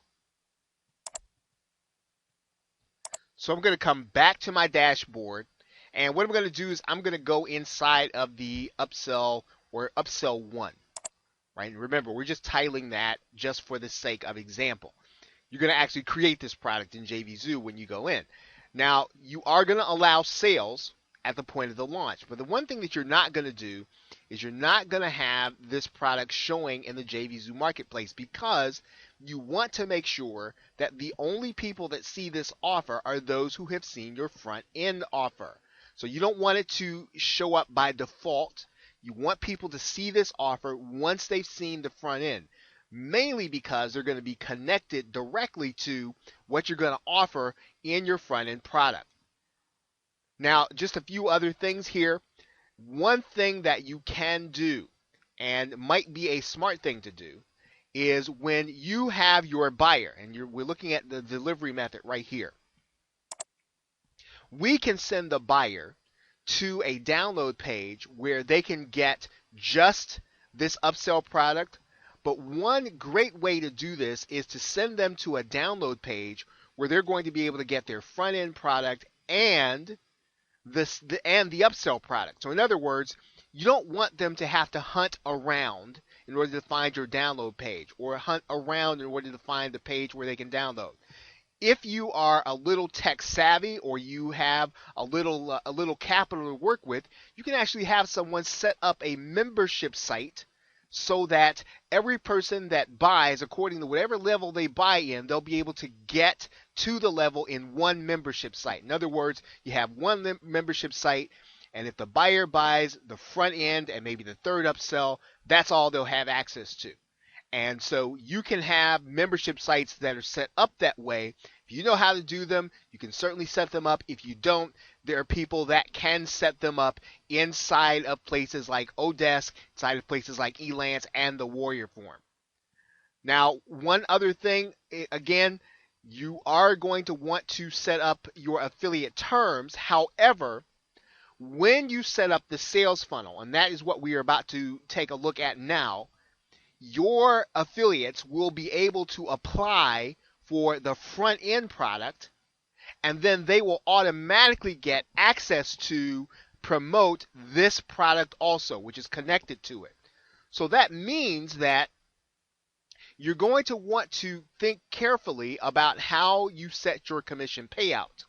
So I'm going to come back to my dashboard. And what I'm going to do is I'm going to go inside of the upsell or upsell one. Right? And remember, we're just titling that just for the sake of example. You're going to actually create this product in JVZoo when you go in. Now, you are going to allow sales at the point of the launch. But the one thing that you're not going to do is you're not going to have this product showing in the JVZoo marketplace, because you want to make sure that the only people that see this offer are those who have seen your front end offer. So you don't want it to show up by default. You want people to see this offer once they've seen the front end, mainly because they're going to be connected directly to what you're going to offer in your front end product. Now, just a few other things here. One thing that you can do, and might be a smart thing to do, is when you have your buyer, and we're looking at the delivery method right here, we can send the buyer to a download page where they can get just this upsell product. But one great way to do this is to send them to a download page where they're going to be able to get their front end product and the upsell product. So in other words, you don't want them to have to hunt around in order to find your download page, or hunt around in order to find the page where they can download. If you are a little tech savvy, or you have a little capital to work with, you can actually have someone set up a membership site so that every person that buys, according to whatever level they buy in, they'll be able to get to the level in one membership site. In other words, you have one membership site, and if the buyer buys the front end and maybe the third upsell, that's all they'll have access to. And so you can have membership sites that are set up that way. If you know how to do them, you can certainly set them up. If you don't, there are people that can set them up inside of places like Odesk, inside of places like Elance and the Warrior Forum. Now, one other thing, again, you are going to want to set up your affiliate terms. However, when you set up the sales funnel, and that is what we are about to take a look at now, your affiliates will be able to apply for the front end product, and then they will automatically get access to promote this product also, which is connected to it. So that means that you're going to want to think carefully about how you set your commission payout.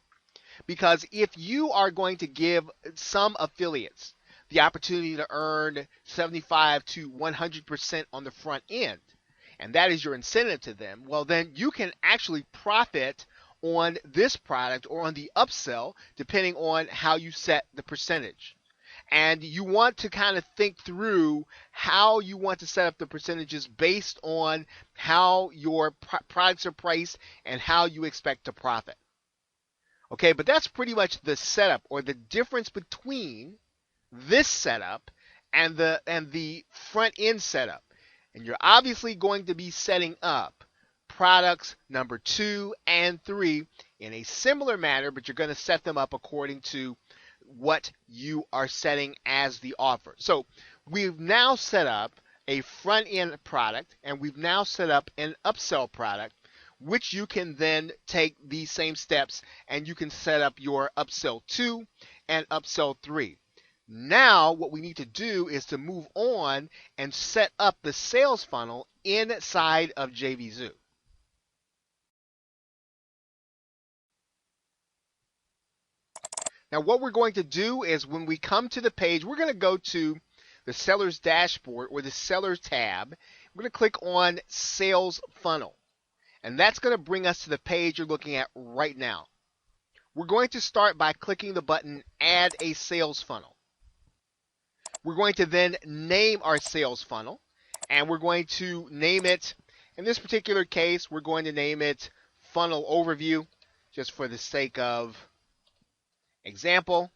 Because if you are going to give some affiliates the opportunity to earn 75 to 100% on the front end, and that is your incentive to them, well, then you can actually profit on this product or on the upsell, depending on how you set the percentage. And you want to kind of think through how you want to set up the percentages based on how your products are priced and how you expect to profit. Okay, but that's pretty much the setup, or the difference between this setup and the front end setup. And you're obviously going to be setting up products number 2 and 3 in a similar manner, but you're going to set them up according to what you are setting as the offer. So we've now set up a front end product, and we've now set up an upsell product, which you can then take these same steps and you can set up your upsell 2 and upsell 3. Now what we need to do is to move on and set up the sales funnel inside of JVZoo. Now what we're going to do is, when we come to the page, we're going to go to the seller's dashboard or the seller's tab. We're going to click on sales funnel. And that's going to bring us to the page you're looking at right now. We're going to start by clicking the button Add a Sales Funnel. We're going to then name our sales funnel, and we're going to name it, in this particular case, we're going to name it Funnel Overview, just for the sake of example.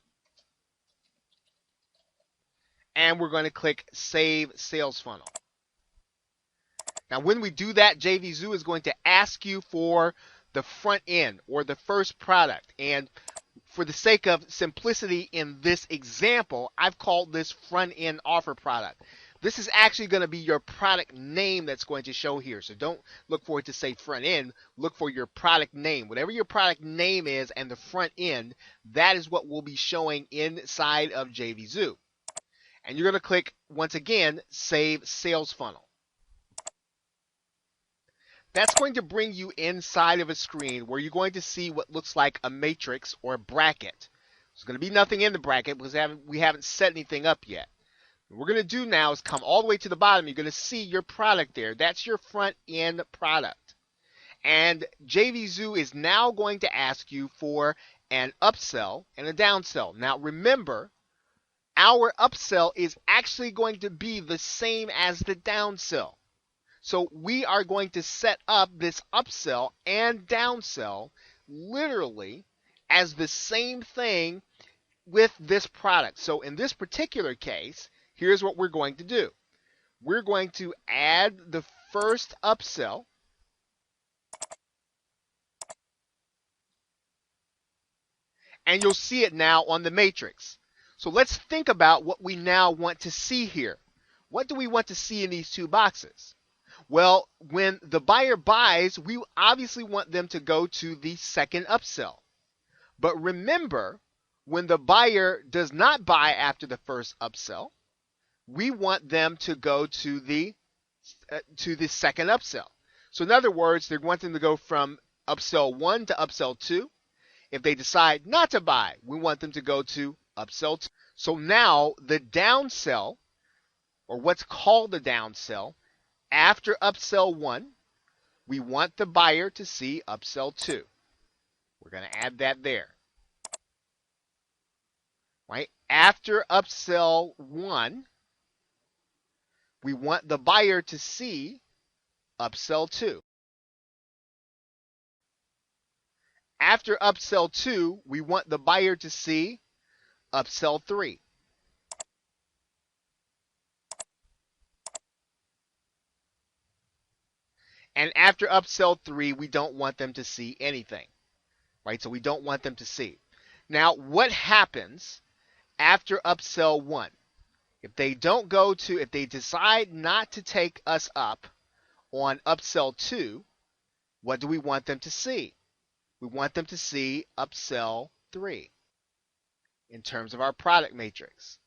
And we're going to click Save Sales Funnel. Now, when we do that, JVZoo is going to ask you for the front end or the first product. And for the sake of simplicity in this example, I've called this front end offer product. This is actually going to be your product name that's going to show here. So don't look for it to say front end. Look for your product name. Whatever your product name is and the front end, that is what will be showing inside of JVZoo. And you're going to click, once again, Save Sales Funnel. That's going to bring you inside of a screen where you're going to see what looks like a matrix or a bracket. There's going to be nothing in the bracket because we haven't set anything up yet. What we're going to do now is come all the way to the bottom. You're going to see your product there. That's your front end product. And JVZoo is now going to ask you for an upsell and a downsell. Now remember, our upsell is actually going to be the same as the downsell. So we are going to set up this upsell and downsell literally as the same thing with this product. So in this particular case, here's what we're going to do. We're going to add the first upsell. And you'll see it now on the matrix. So let's think about what we now want to see here. What do we want to see in these two boxes? Well, when the buyer buys, we obviously want them to go to the second upsell. But remember, when the buyer does not buy after the first upsell, we want them to go to the second upsell. So in other words, they want them to go from upsell 1 to upsell 2. If they decide not to buy, we want them to go to upsell 2. So now the downsell, or what's called the downsell, after upsell 1, we want the buyer to see upsell 2. We're going to add that there. Right? After upsell 1, we want the buyer to see upsell 2. After upsell 2, we want the buyer to see upsell 3. And after upsell 3, we don't want them to see anything. Right? So we don't want them to see. Now, what happens after upsell 1? If they decide not to take us up on upsell 2, what do we want them to see? We want them to see upsell 3 in terms of our product matrix.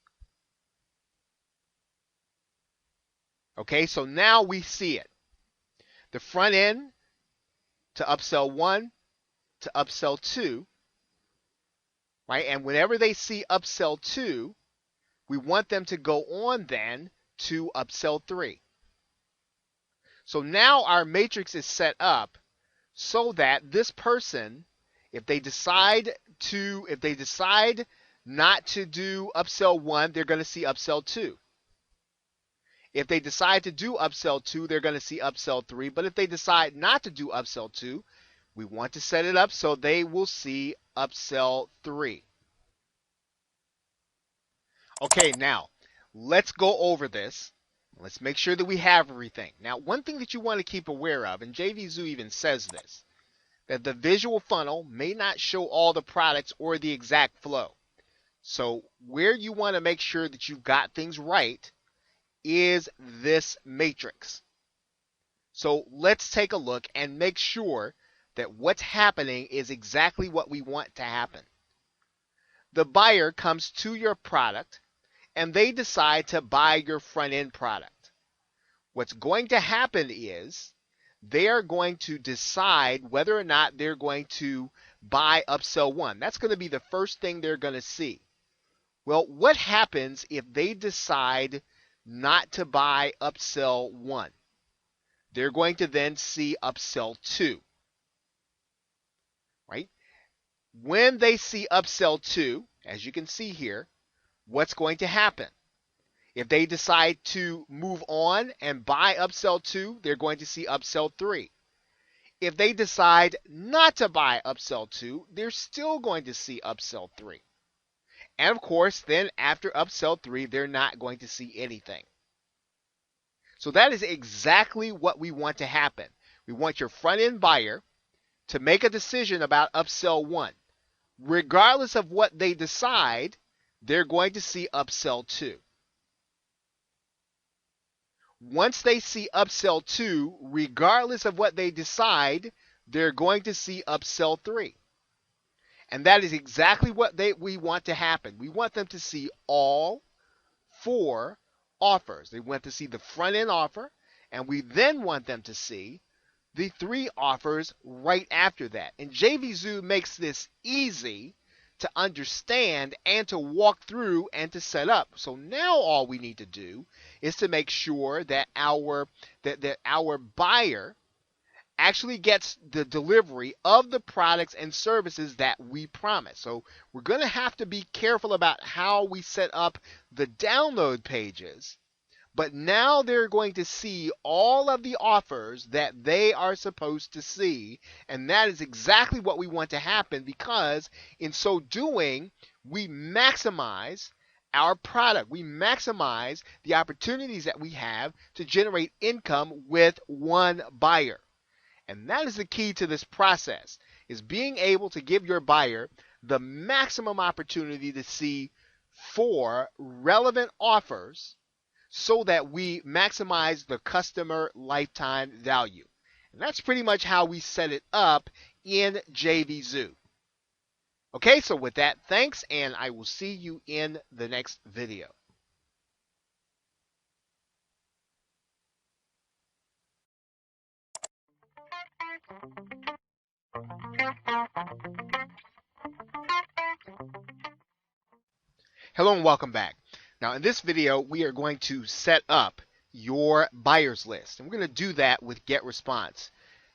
Okay, so now we see it. The front end to upsell 1 to upsell 2, right? And whenever they see upsell 2, we want them to go on then to upsell 3. So now our matrix is set up so that this person, if they decide not to do upsell 1, they're going to see upsell 2. If they decide to do upsell 2, they're going to see upsell 3. But if they decide not to do upsell 2, we want to set it up so they will see upsell 3. Okay, now let's go over this. Let's make sure that we have everything. Now, one thing that you want to keep aware of, and JVZoo even says this, that the visual funnel may not show all the products or the exact flow. So where you want to make sure that you've got things right is this matrix. So let's take a look and make sure that what's happening is exactly what we want to happen. The buyer comes to your product and they decide to buy your front end product. What's going to happen is they are going to decide whether or not they're going to buy upsell 1. That's going to be the first thing they're going to see. Well, what happens if they decide not to buy upsell 1? they're going to then see upsell 2, right? When they see upsell 2, as you can see here, what's going to happen? If they decide to move on and buy upsell 2, they're going to see upsell 3. If they decide not to buy upsell 2, they're still going to see upsell 3. And of course, then after upsell 3, they're not going to see anything. So that is exactly what we want to happen. We want your front end buyer to make a decision about upsell 1. Regardless of what they decide, they're going to see upsell 2. Once they see upsell 2, regardless of what they decide, they're going to see upsell 3. And that is exactly what we want to happen. We want them to see all 4 offers. They want to see the front end offer, and we then want them to see the 3 offers right after that. And JVZoo makes this easy to understand and to walk through and to set up. So now all we need to do is to make sure that our buyer actually gets the delivery of the products and services that we promise. So we're going to have to be careful about how we set up the download pages. But now they're going to see all of the offers that they are supposed to see. And that is exactly what we want to happen, because in so doing, we maximize our product. We maximize the opportunities that we have to generate income with one buyer. And that is the key to this process, is being able to give your buyer the maximum opportunity to see 4 relevant offers so that we maximize the customer lifetime value. And that's pretty much how we set it up in JVZoo. Okay, so with that, thanks, and I will see you in the next video. Hello and welcome back. Now in this video, we are going to set up your buyers list. And we're going to do that with GetResponse.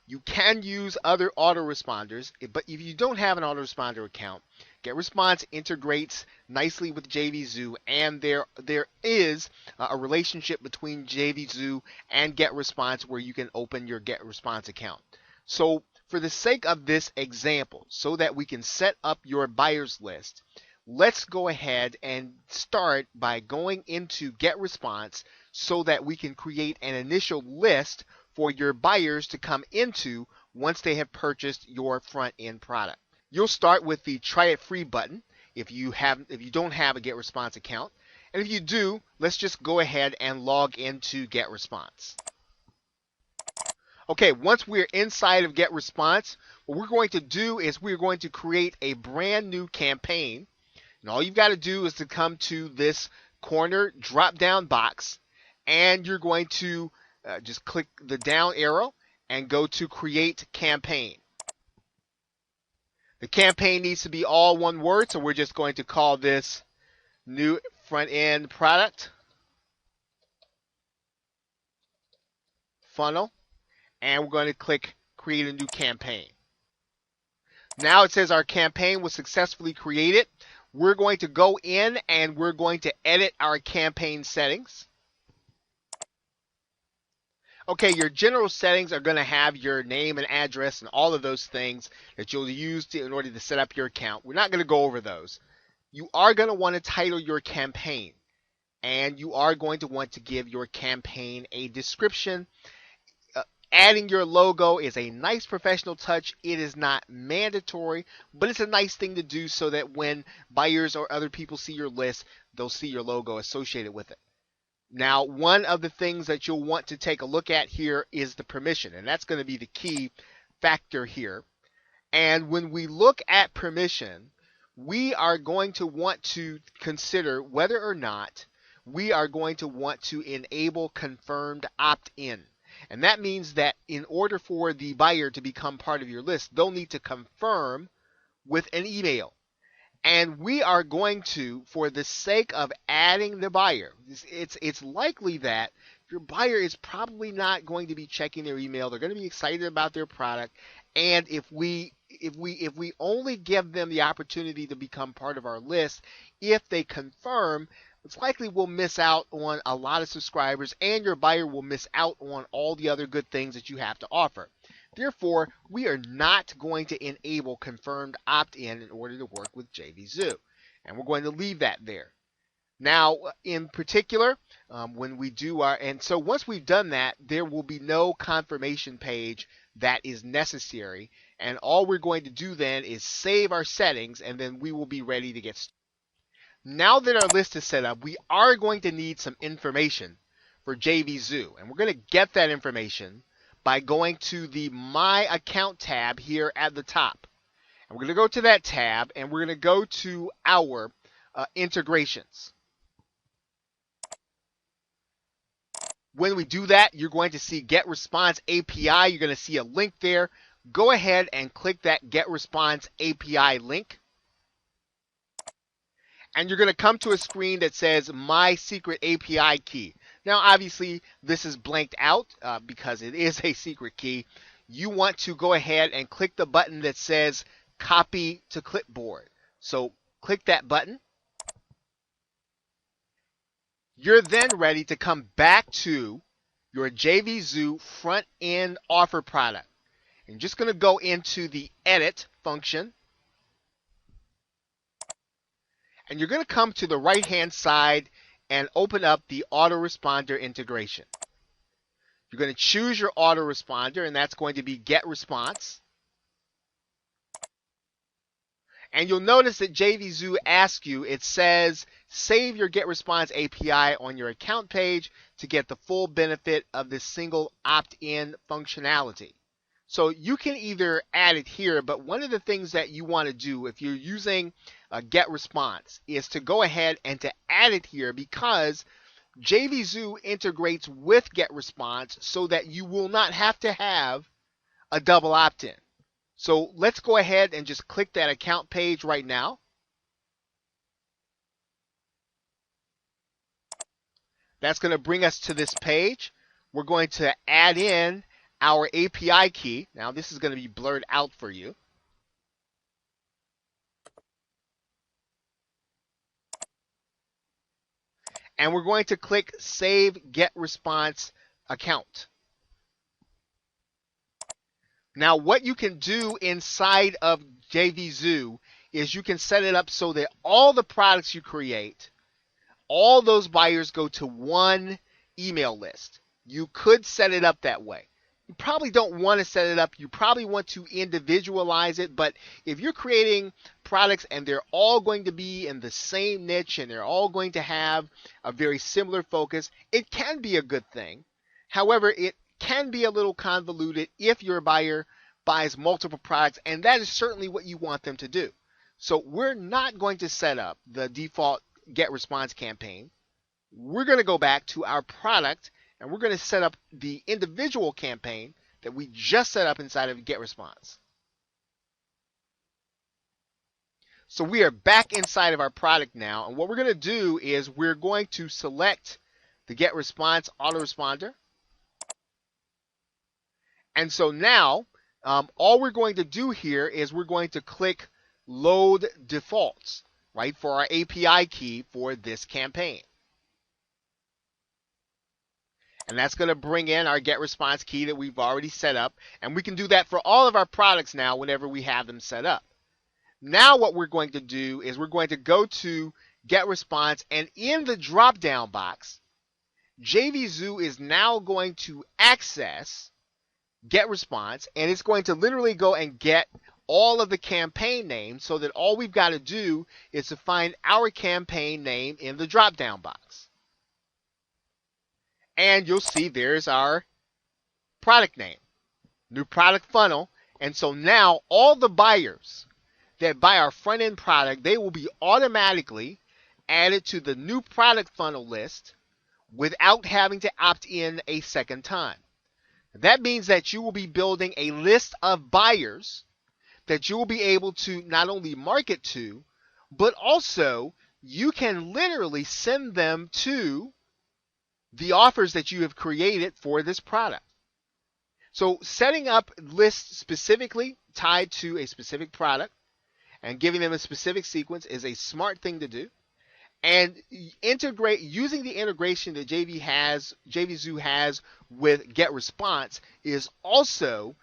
You can use other autoresponders, but if you don't have an autoresponder account, GetResponse integrates nicely with JVZoo, and there is a relationship between JVZoo and GetResponse where you can open your GetResponse account. So for the sake of this example, so that we can set up your buyers list, let's go ahead and start by going into GetResponse so that we can create an initial list for your buyers to come into once they have purchased your front end product. You'll start with the Try It Free button if you don't have a GetResponse account. And if you do, let's just go ahead and log into GetResponse. Okay, once we're inside of GetResponse, what we're going to do is we're going to create a brand new campaign. And all you've got to do is to come to this corner drop-down box, and you're going to just click the down arrow and go to Create Campaign. The campaign needs to be all one word, so we're just going to call this New Front End Product Funnel, and we're going to click Create a New Campaign. Now it says our campaign was successfully created. We're going to go in and we're going to edit our campaign settings. Okay, your general settings are going to have your name and address and all of those things that you'll use in order to set up your account. We're not going to go over those. You are going to want to title your campaign, and you are going to want to give your campaign a description. Adding your logo is a nice professional touch. It is not mandatory, but it's a nice thing to do so that when buyers or other people see your list, they'll see your logo associated with it. Now, one of the things that you'll want to take a look at here is the permission, and that's going to be the key factor here. And when we look at permission, we are going to want to consider whether or not we are going to want to enable confirmed opt-in. And that means that in order for the buyer to become part of your list, they'll need to confirm with an email. And we are going to, for the sake of adding the buyer, it's likely that your buyer is probably not going to be checking their email. They're going to be excited about their product. And if we only give them the opportunity to become part of our list, if they confirm, it's likely we'll miss out on a lot of subscribers, and your buyer will miss out on all the other good things that you have to offer. Therefore, we are not going to enable confirmed opt-in in order to work with JVZoo. And we're going to leave that there. Now, in particular, when we do and so once we've done that, there will be no confirmation page that is necessary. And all we're going to do then is save our settings, and then we will be ready to get started. Now that our list is set up, we are going to need some information for JVZoo. And we're going to get that information by going to the My Account tab here at the top. And we're going to go to that tab, and we're going to go to our integrations. When we do that, you're going to see Get Response API. You're going to see a link there. Go ahead and click that Get Response API link. And you're going to come to a screen that says My Secret API Key. Now, obviously, this is blanked out because it is a secret key. You want to go ahead and click the button that says Copy to Clipboard. So click that button. You're then ready to come back to your JVZoo front-end offer product. And you're just going to go into the Edit function. And you're going to come to the right-hand side and open up the autoresponder integration. You're going to choose your autoresponder, and that's going to be Get Response. And you'll notice that JVZoo asks you, it says, save your Get Response API on your account page to get the full benefit of this single opt-in functionality. So you can either add it here, but one of the things that you want to do if you're using Get Response is to go ahead and to add it here, because JVZoo integrates with Get Response so that you will not have to have a double opt-in. So let's go ahead and just click that account page right now. That's going to bring us to this page. We're going to add in our API key. Now this is going to be blurred out for you. And we're going to click Save Get Response Account. Now, what you can do inside of JVZoo is you can set it up so that all the products you create, all those buyers go to one email list. You could set it up that way. You probably don't want to set it up. You probably want to individualize it. But if you're creating products and they're all going to be in the same niche and they're all going to have a very similar focus, it can be a good thing. However, it can be a little convoluted if your buyer buys multiple products, and that is certainly what you want them to do. So we're not going to set up the default Get Response campaign. We're going to go back to our product, and we're going to set up the individual campaign that we just set up inside of Get Response. So we are back inside of our product now, and what we're going to do is we're going to select the Get Response autoresponder. And so now, all we're going to do here is we're going to click Load Defaults, right, for our API key for this campaign. And that's going to bring in our Get Response key that we've already set up. And we can do that for all of our products now whenever we have them set up. Now what we're going to do is we're going to go to Get Response, and in the drop-down box, JVZoo is now going to access Get Response, and it's going to literally go and get all of the campaign names, so that all we've got to do is to find our campaign name in the drop-down box. And you'll see there's our product name, new product funnel. And so now all the buyers that buy our front-end product, they will be automatically added to the new product funnel list without having to opt in a second time. That means that you will be building a list of buyers that you will be able to not only market to, but also you can literally send them to the offers that you have created for this product. So setting up lists specifically tied to a specific product and giving them a specific sequence is a smart thing to do. And integrate using the integration that JVZoo has with GetResponse is also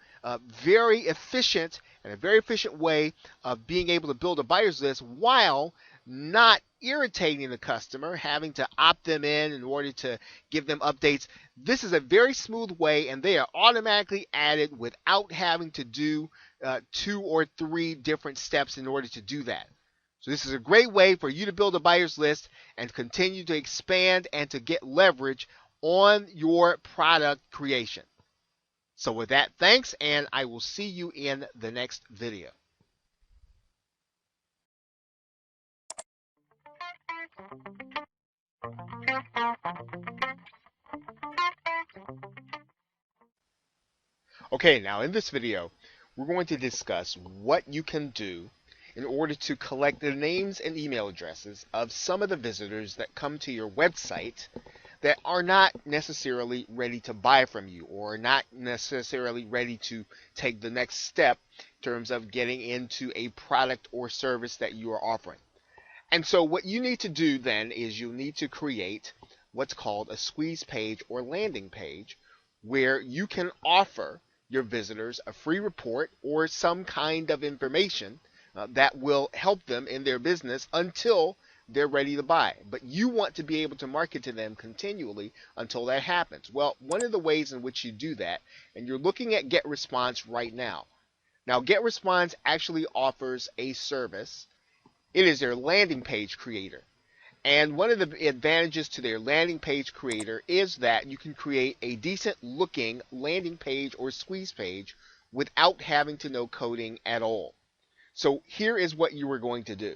very efficient and a very efficient way of being able to build a buyer's list while not irritating the customer, having to opt them in order to give them updates. This is a very smooth way, and they are automatically added without having to do 2 or 3 different steps in order to do that. So this is a great way for you to build a buyer's list and continue to expand and to get leverage on your product creation. So with that, thanks, and I will see you in the next video. Okay, now in this video, we're going to discuss what you can do in order to collect the names and email addresses of some of the visitors that come to your website that are not necessarily ready to buy from you or not necessarily ready to take the next step in terms of getting into a product or service that you are offering. And so what you need to do then is you need to create what's called a squeeze page or landing page where you can offer your visitors a free report or some kind of information that will help them in their business until they're ready to buy. But you want to be able to market to them continually until that happens. Well, one of the ways in which you do that, and you're looking at GetResponse right now. Now, GetResponse actually offers a service. It is their landing page creator. And one of the advantages to their landing page creator is that you can create a decent looking landing page or squeeze page without having to know coding at all. So here is what you are going to do.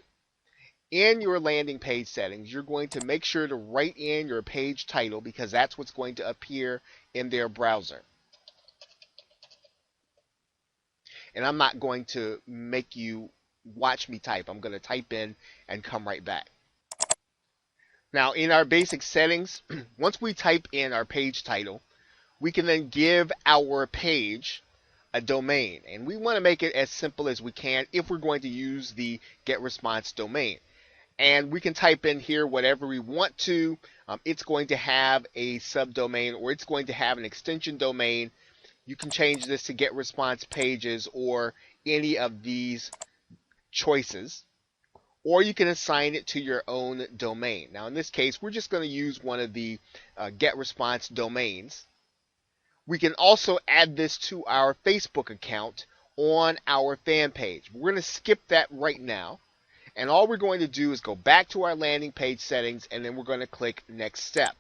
In your landing page settings, you're going to make sure to write in your page title because that's what's going to appear in their browser. And I'm not going to make you watch me type. I'm going to type in and come right back. Now, in our basic settings, once we type in our page title, we can then give our page a domain. And we want to make it as simple as we can if we're going to use the GetResponse domain. And we can type in here whatever we want to. It's going to have a subdomain or it's going to have an extension domain. You can change this to GetResponse pages or any of these choices. Or you can assign it to your own domain. Now in this case, we're just going to use one of the GetResponse domains. We can also add this to our Facebook account on our fan page. We're going to skip that right now. And all we're going to do is go back to our landing page settings and then we're going to click Next Step.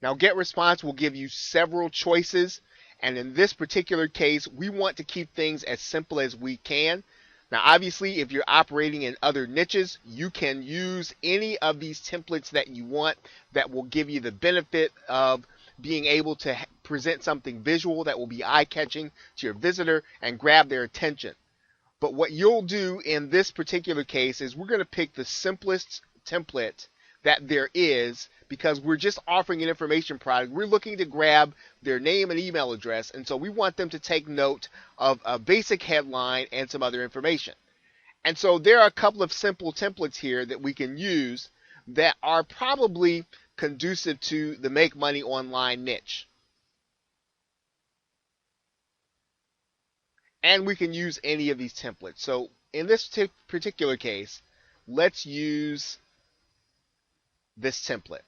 Now GetResponse will give you several choices. And in this particular case, we want to keep things as simple as we can. Now, obviously, if you're operating in other niches, you can use any of these templates that you want that will give you the benefit of being able to present something visual that will be eye-catching to your visitor and grab their attention. But what you'll do in this particular case is we're going to pick the simplest template that there is because we're just offering an information product. We're looking to grab their name and email address, and so we want them to take note of a basic headline and some other information. And so there are a couple of simple templates here that we can use that are probably conducive to the make money online niche. And we can use any of these templates. So in this particular case, let's use this template.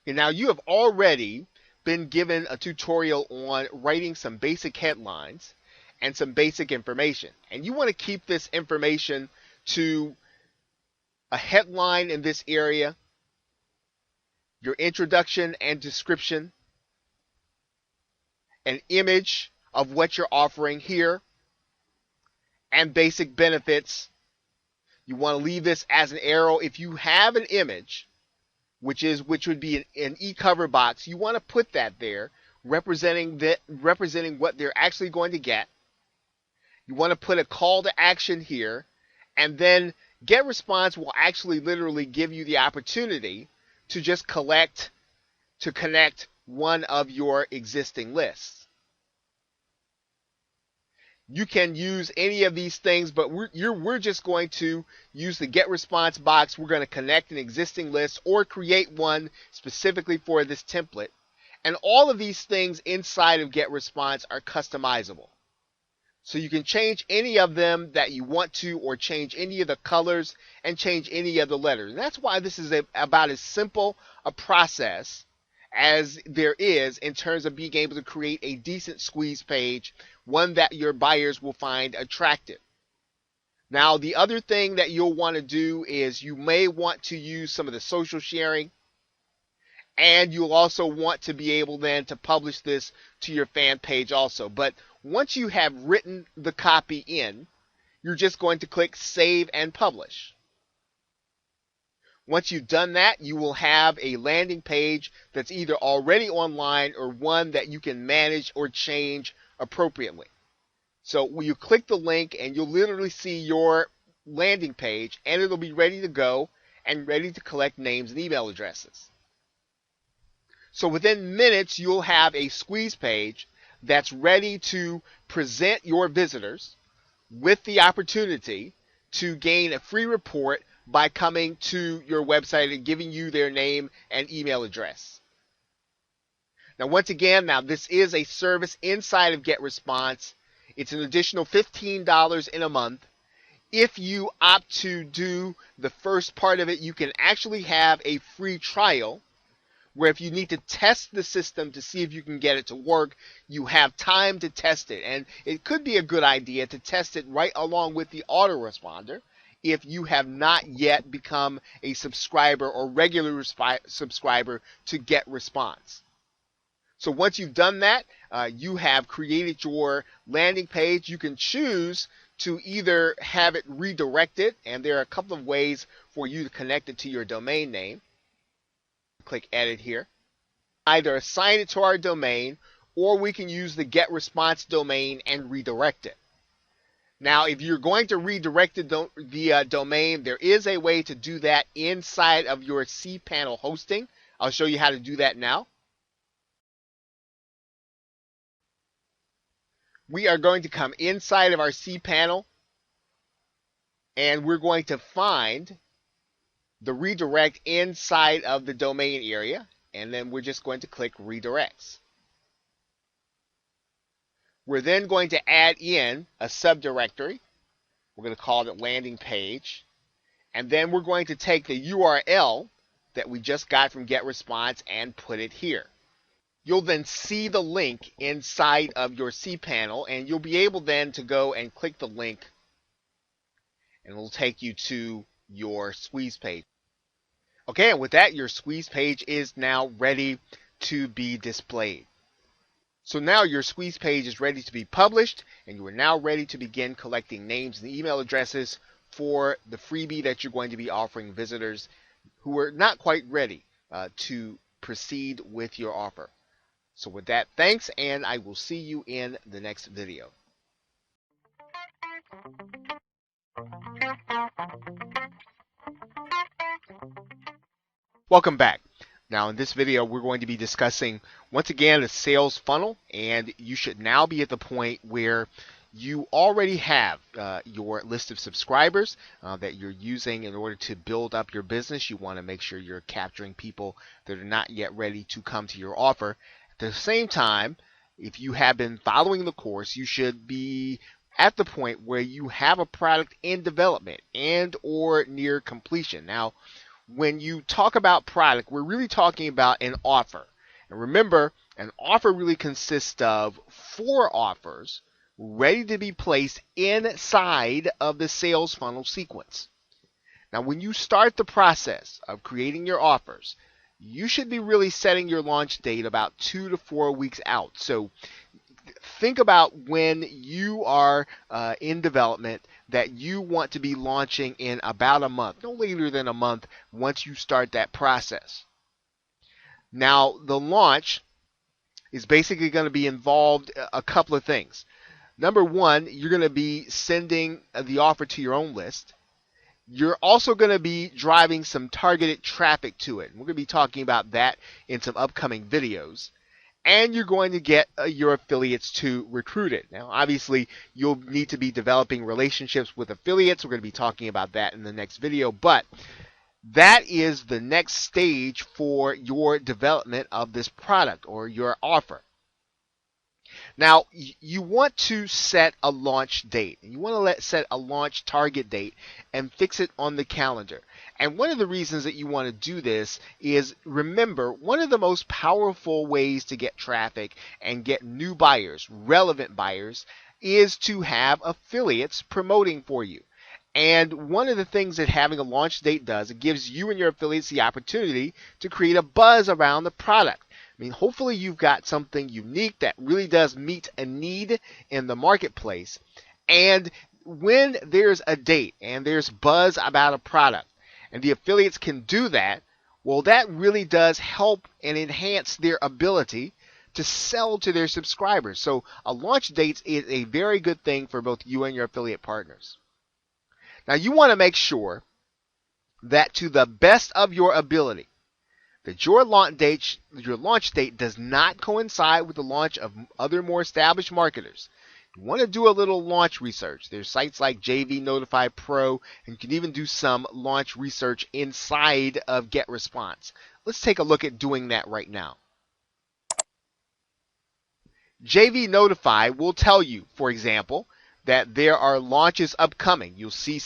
Okay, now you have already been given a tutorial on writing some basic headlines and some basic information. And you want to keep this information to a headline in this area, your introduction and description, an image of what you're offering here, and basic benefits. You want to leave this as an arrow. If you have an image, which would be an e-cover box, you want to put that there, representing what they're actually going to get. You want to put a call to action here, and then Get response will actually literally give you the opportunity to just connect one of your existing lists. You can use any of these things, but we're just going to use the get response box. We're going to connect an existing list or create one specifically for this template. And all of these things inside of get response are customizable. So you can change any of them that you want to, or change any of the colors and change any of the letters. And that's why this is about as simple a process as there is in terms of being able to create a decent squeeze page, one that your buyers will find attractive. Now, the other thing that you'll want to do is you may want to use some of the social sharing, and you'll also want to be able then to publish this to your fan page also. But once you have written the copy in, you're just going to click Save and Publish. Once you've done that, you will have a landing page that's either already online or one that you can manage or change appropriately. So when you click the link, and you'll literally see your landing page, and it'll be ready to go and ready to collect names and email addresses. So within minutes, you'll have a squeeze page that's ready to present your visitors with the opportunity to gain a free report by coming to your website and giving you their name and email address. Now, once again, this is a service inside of GetResponse. It's an additional $15 in a month. If you opt to do the first part of it, you can actually have a free trial, where if you need to test the system to see if you can get it to work, you have time to test it. And it could be a good idea to test it right along with the autoresponder if you have not yet become a subscriber or regular subscriber to Get Response. So once you've done that, you have created your landing page. You can choose to either have it redirected, and there are a couple of ways for you to connect it to your domain name. Click Edit here. Either assign it to our domain, or we can use the Get Response domain and redirect it. Now, if you're going to redirect the domain, there is a way to do that inside of your cPanel hosting. I'll show you how to do that now. We are going to come inside of our cPanel, and we're going to find the redirect inside of the domain area, and then we're just going to click Redirects. We're then going to add in a subdirectory. We're going to call it landing page, and then we're going to take the URL that we just got from GetResponse and put it here. You'll then see the link inside of your cPanel, and you'll be able then to go and click the link, and it'll take you to your squeeze page. Okay, and with that, your squeeze page is now ready to be displayed. So now your squeeze page is ready to be published, and you are now ready to begin collecting names and email addresses for the freebie that you're going to be offering visitors who are not quite ready to proceed with your offer. So with that, thanks, and I will see you in the next video. Welcome back. Now in this video, we're going to be discussing, once again, the sales funnel, and you should now be at the point where you already have your list of subscribers that you're using in order to build up your business. You want to make sure you're capturing people that are not yet ready to come to your offer. At the same time, if you have been following the course, you should be at the point where you have a product in development and or near completion. Now, when you talk about product, we're really talking about an offer. And remember, an offer really consists of 4 offers ready to be placed inside of the sales funnel sequence. Now, when you start the process of creating your offers, you should be really setting your launch date about 2 to 4 weeks out. So think about when you are in development that you want to be launching in about a month, no later than a month once you start that process. Now, the launch is basically going to be involved a couple of things. Number one, you're going to be sending the offer to your own list. You're also going to be driving some targeted traffic to it. We're going to be talking about that in some upcoming videos. And you're going to get your affiliates to recruit it. Now, obviously, you'll need to be developing relationships with affiliates. We're going to be talking about that in the next video. But that is the next stage for your development of this product or your offer. Now, you want to set a launch date. You want to set a launch target date and fix it on the calendar. And one of the reasons that you want to do this is, remember, one of the most powerful ways to get traffic and get new buyers, relevant buyers, is to have affiliates promoting for you. And one of the things that having a launch date does, it gives you and your affiliates the opportunity to create a buzz around the product. I mean, hopefully you've got something unique that really does meet a need in the marketplace. And when there's a date and there's buzz about a product and the affiliates can do that, well, that really does help and enhance their ability to sell to their subscribers. So a launch date is a very good thing for both you and your affiliate partners. Now, you want to make sure that to the best of your ability, that your launch date does not coincide with the launch of other more established marketers. You want to do a little launch research. There's sites like JV Notify Pro, and you can even do some launch research inside of GetResponse. Let's take a look at doing that right now. JV Notify will tell you, for example, that there are launches upcoming. You'll see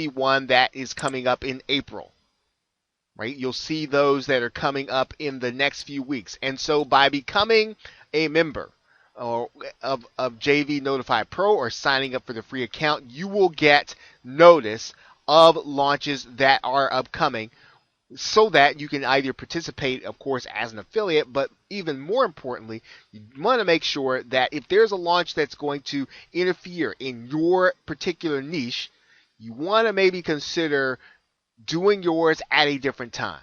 one that is coming up in April. Right? You'll see those that are coming up in the next few weeks. And so by becoming a member of JV Notify Pro or signing up for the free account, you will get notice of launches that are upcoming so that you can either participate, of course, as an affiliate, but even more importantly, you want to make sure that if there's a launch that's going to interfere in your particular niche, you want to maybe consider doing yours at a different time.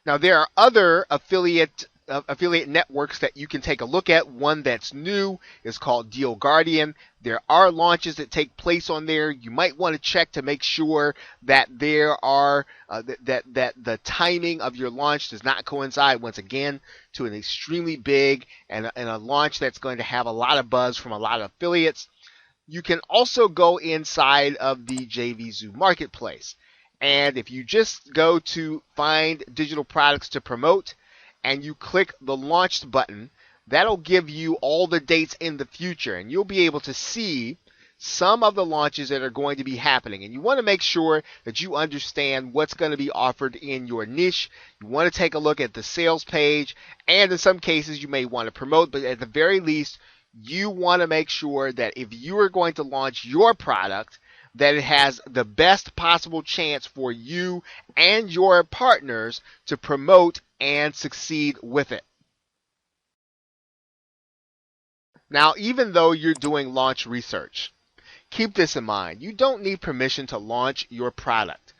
Now, there are other affiliate networks that you can take a look at. One that's new is called Deal Guardian. There are launches that take place on there. You might want to check to make sure that there are that the timing of your launch does not coincide once again to an extremely big and a launch that's going to have a lot of buzz from a lot of affiliates. You can also go inside of the JVZoo marketplace. And if you just go to find digital products to promote and you click the launched button, that'll give you all the dates in the future. And you'll be able to see some of the launches that are going to be happening. And you want to make sure that you understand what's going to be offered in your niche. You want to take a look at the sales page. And in some cases, you may want to promote. But at the very least, you want to make sure that if you are going to launch your product, that it has the best possible chance for you and your partners to promote and succeed with it. Now, even though you're doing launch research, keep this in mind. You don't need permission to launch your product.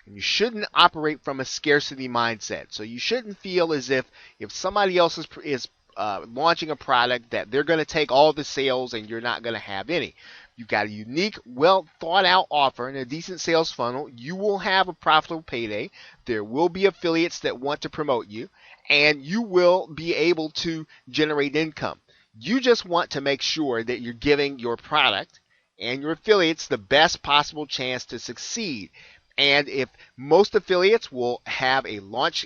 And you shouldn't operate from a scarcity mindset. So you shouldn't feel as if somebody else is launching a product that they're going to take all the sales and you're not going to have any. You've got a unique, well thought out offer and a decent sales funnel. You will have a profitable payday. There will be affiliates that want to promote you, and you will be able to generate income. You just want to make sure that you're giving your product and your affiliates the best possible chance to succeed. And if most affiliates will have a launch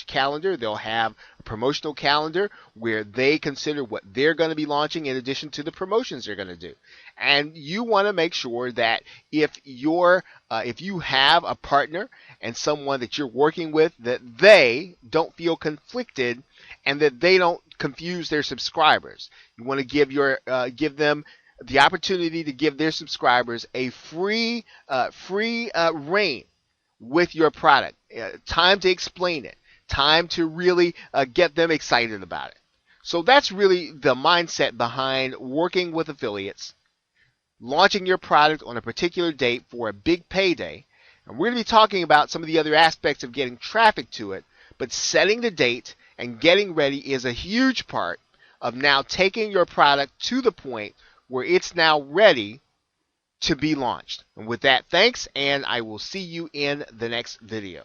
calendar, they'll have a promotional calendar where they consider what they're going to be launching in addition to the promotions they're going to do. And you want to make sure that if you have a partner and someone that you're working with, that they don't feel conflicted and that they don't confuse their subscribers. You want to give them the opportunity to give their subscribers a free reign with your product. Time to explain it. Time to really get them excited about it. So that's really the mindset behind working with affiliates, launching your product on a particular date for a big payday. And we're going to be talking about some of the other aspects of getting traffic to it, but setting the date and getting ready is a huge part of now taking your product to the point where it's now ready to be launched. And with that, thanks, and I will see you in the next video.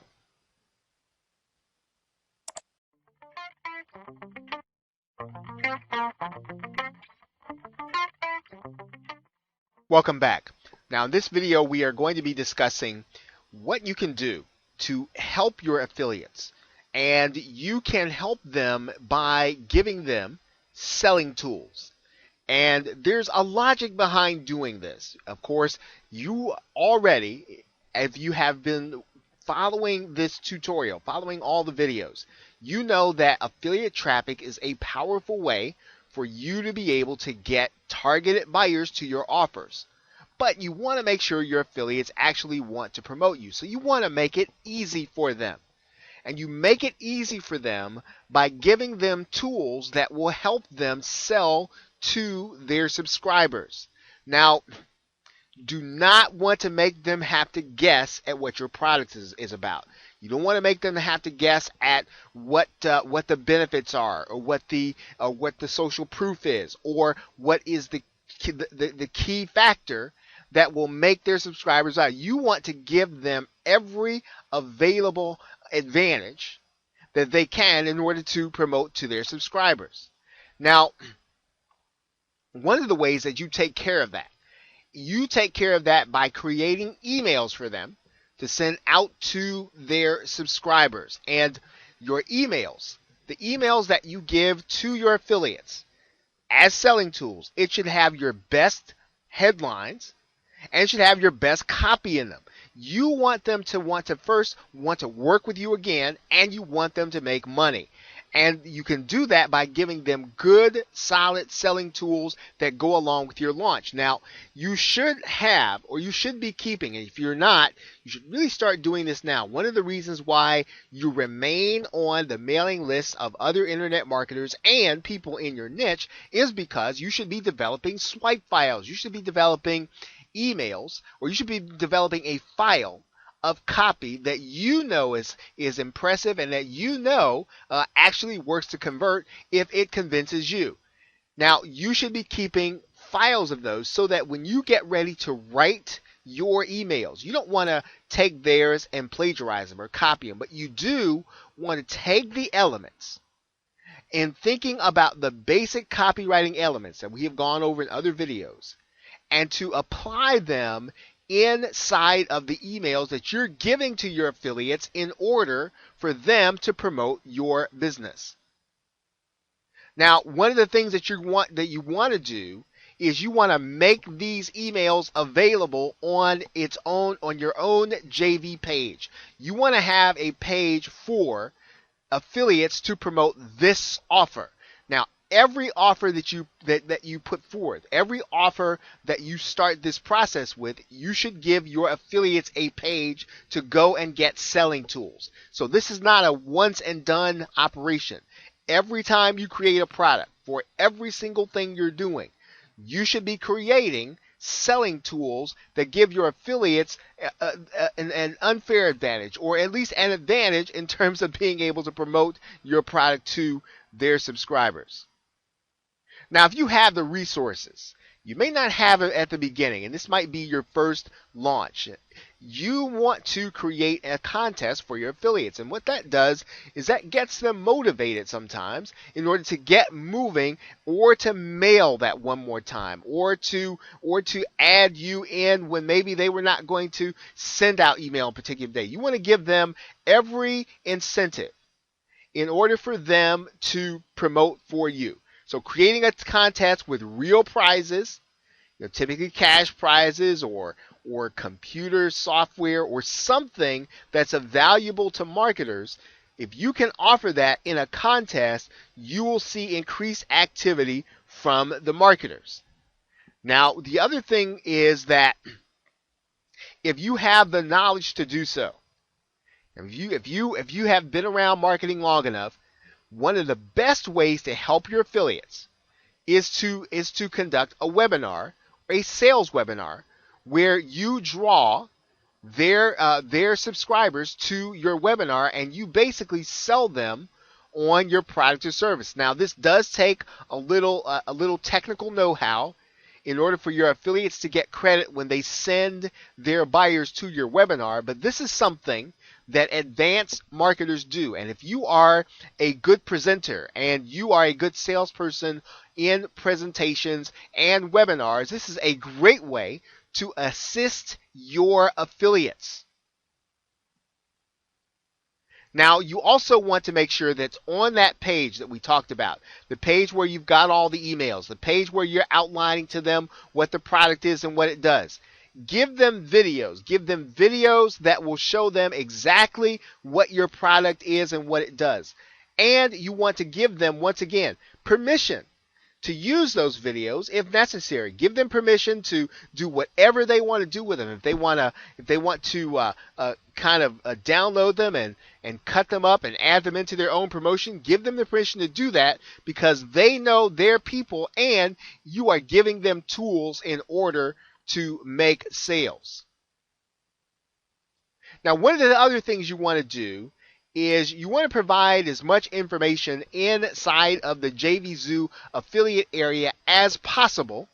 Welcome back. Now in this video we are going to be discussing what you can do to help your affiliates. And you can help them by giving them selling tools. And there's a logic behind doing this. Of course, you already, if you have been following this tutorial, following all the videos, you know that affiliate traffic is a powerful way for you to be able to get targeted buyers to your offers. But you want to make sure your affiliates actually want to promote you. So you want to make it easy for them. And you make it easy for them by giving them tools that will help them sell to their subscribers. Now, do not want to make them have to guess at what your product is about. You don't want to make them have to guess at what the benefits are, or what the social proof is, or what is the key factor that will make their subscribers out. You want to give them every available advantage that they can in order to promote to their subscribers. Now, one of the ways that you take care of that, by creating emails for them to send out to their subscribers. And your emails, the emails that you give to your affiliates as selling tools, it should have your best headlines and it should have your best copy in them. You want them to want to work with you again, and you want them to make money. And you can do that by giving them good, solid selling tools that go along with your launch. Now, you should have, or you should be keeping, and if you're not, you should really start doing this now. One of the reasons why you remain on the mailing lists of other internet marketers and people in your niche is because you should be developing swipe files. You should be developing emails, or you should be developing a file of copy that you know is impressive and that you know actually works to convert if it convinces you. Now, you should be keeping files of those so that when you get ready to write your emails, you don't want to take theirs and plagiarize them or copy them, but you do want to take the elements in thinking about the basic copywriting elements that we have gone over in other videos and to apply them inside of the emails that you're giving to your affiliates in order for them to promote your business. Now, one of the things that you want to do is you want to make these emails available on your own JV page. You want to have a page for affiliates to promote this offer. Now, every offer that you put forth, every offer that you start this process with, you should give your affiliates a page to go and get selling tools. So this is not a once and done operation. Every time you create a product, for every single thing you're doing, you should be creating selling tools that give your affiliates an unfair advantage, or at least an advantage in terms of being able to promote your product to their subscribers. Now, if you have the resources, you may not have it at the beginning, and this might be your first launch. You want to create a contest for your affiliates, and what that does is that gets them motivated sometimes in order to get moving, or to mail that one more time, or to add you in when maybe they were not going to send out email on a particular day. You want to give them every incentive in order for them to promote for you. So creating a contest with real prizes, typically cash prizes or computer software or something that's valuable to marketers. If you can offer that in a contest, you will see increased activity from the marketers. Now, the other thing is that if you have the knowledge to do so, if you have been around marketing long enough, one of the best ways to help your affiliates is to conduct a webinar, or a sales webinar, where you draw their subscribers to your webinar and you basically sell them on your product or service. Now, this does take a little technical know-how. in order for your affiliates to get credit when they send their buyers to your webinar. But this is something that advanced marketers do. And if you are a good presenter and you are a good salesperson in presentations and webinars, this is a great way to assist your affiliates. Now, you also want to make sure that on that page that we talked about, the page where you've got all the emails, the page where you're outlining to them what the product is and what it does, give them videos. Give them videos that will show them exactly what your product is and what it does. And you want to give them, once again, permission to use those videos if necessary. Give them permission to do whatever they want to do with them. If they want to download them and cut them up and add them into their own promotion, give them the permission to do that, because they know their people and you are giving them tools in order to make sales. Now, one of the other things you want to do is you want to provide as much information inside of the JVZoo affiliate area as possible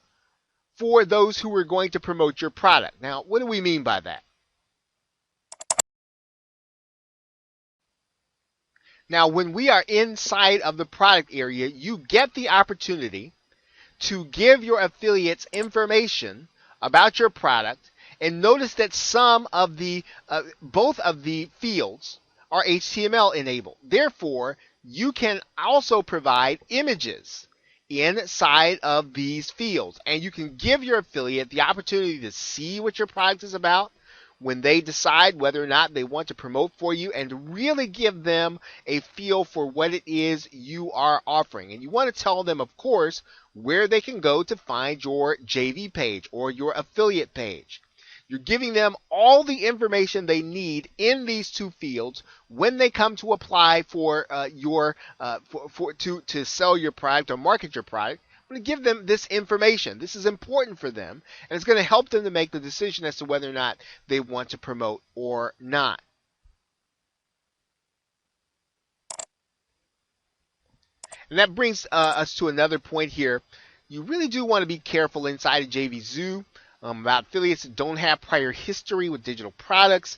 for those who are going to promote your product. Now, what do we mean by that? Now, when we are inside of the product area, you get the opportunity to give your affiliates information about your product, and notice that both of the fields are HTML enabled. Therefore, you can also provide images inside of these fields, and you can give your affiliate the opportunity to see what your product is about when they decide whether or not they want to promote for you, and to really give them a feel for what it is you are offering. And you want to tell them, of course, where they can go to find your JV page or your affiliate page. You're giving them all the information they need in these two fields when they come to apply for to sell your product or market your product. I'm going to give them this information. This is important for them, and it's going to help them to make the decision as to whether or not they want to promote or not. And that brings us to another point here. You really do want to be careful inside of JVZoo about affiliates that don't have prior history with digital products.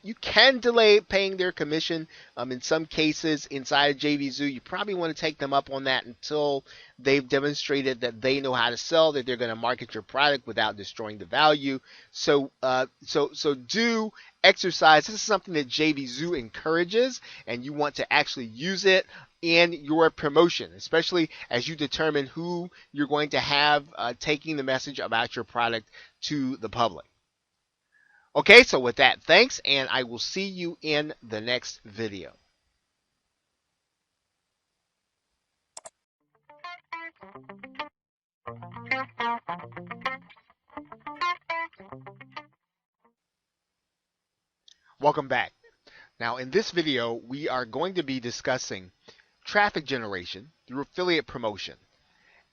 You can delay paying their commission in some cases inside of JVZoo. You probably want to take them up on that until they've demonstrated that they know how to sell, that they're going to market your product without destroying the value. So do exercise. This is something that JVZoo encourages, and you want to actually use it in your promotion, especially as you determine who you're going to have taking the message about your product to the public. Okay, so with that, thanks, and I will see you in the next video. Welcome back. Now, in this video, we are going to be discussing traffic generation through affiliate promotion.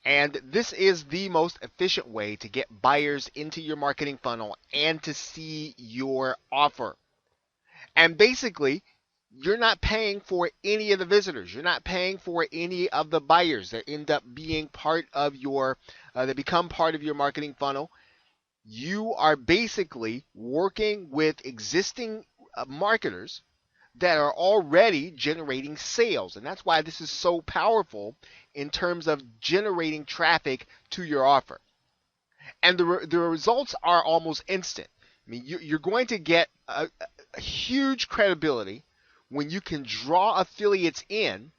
And this is the most efficient way to get buyers into your marketing funnel and to see your offer. And basically, you're not paying for any of the visitors. You're not paying for any of the buyers that end up being part of that become part of your marketing funnel. You are basically working with existing marketers that are already generating sales. And that's why this is so powerful in terms of generating traffic to your offer. And the results are almost instant. I mean, you're going to get a huge credibility when you can draw affiliates in.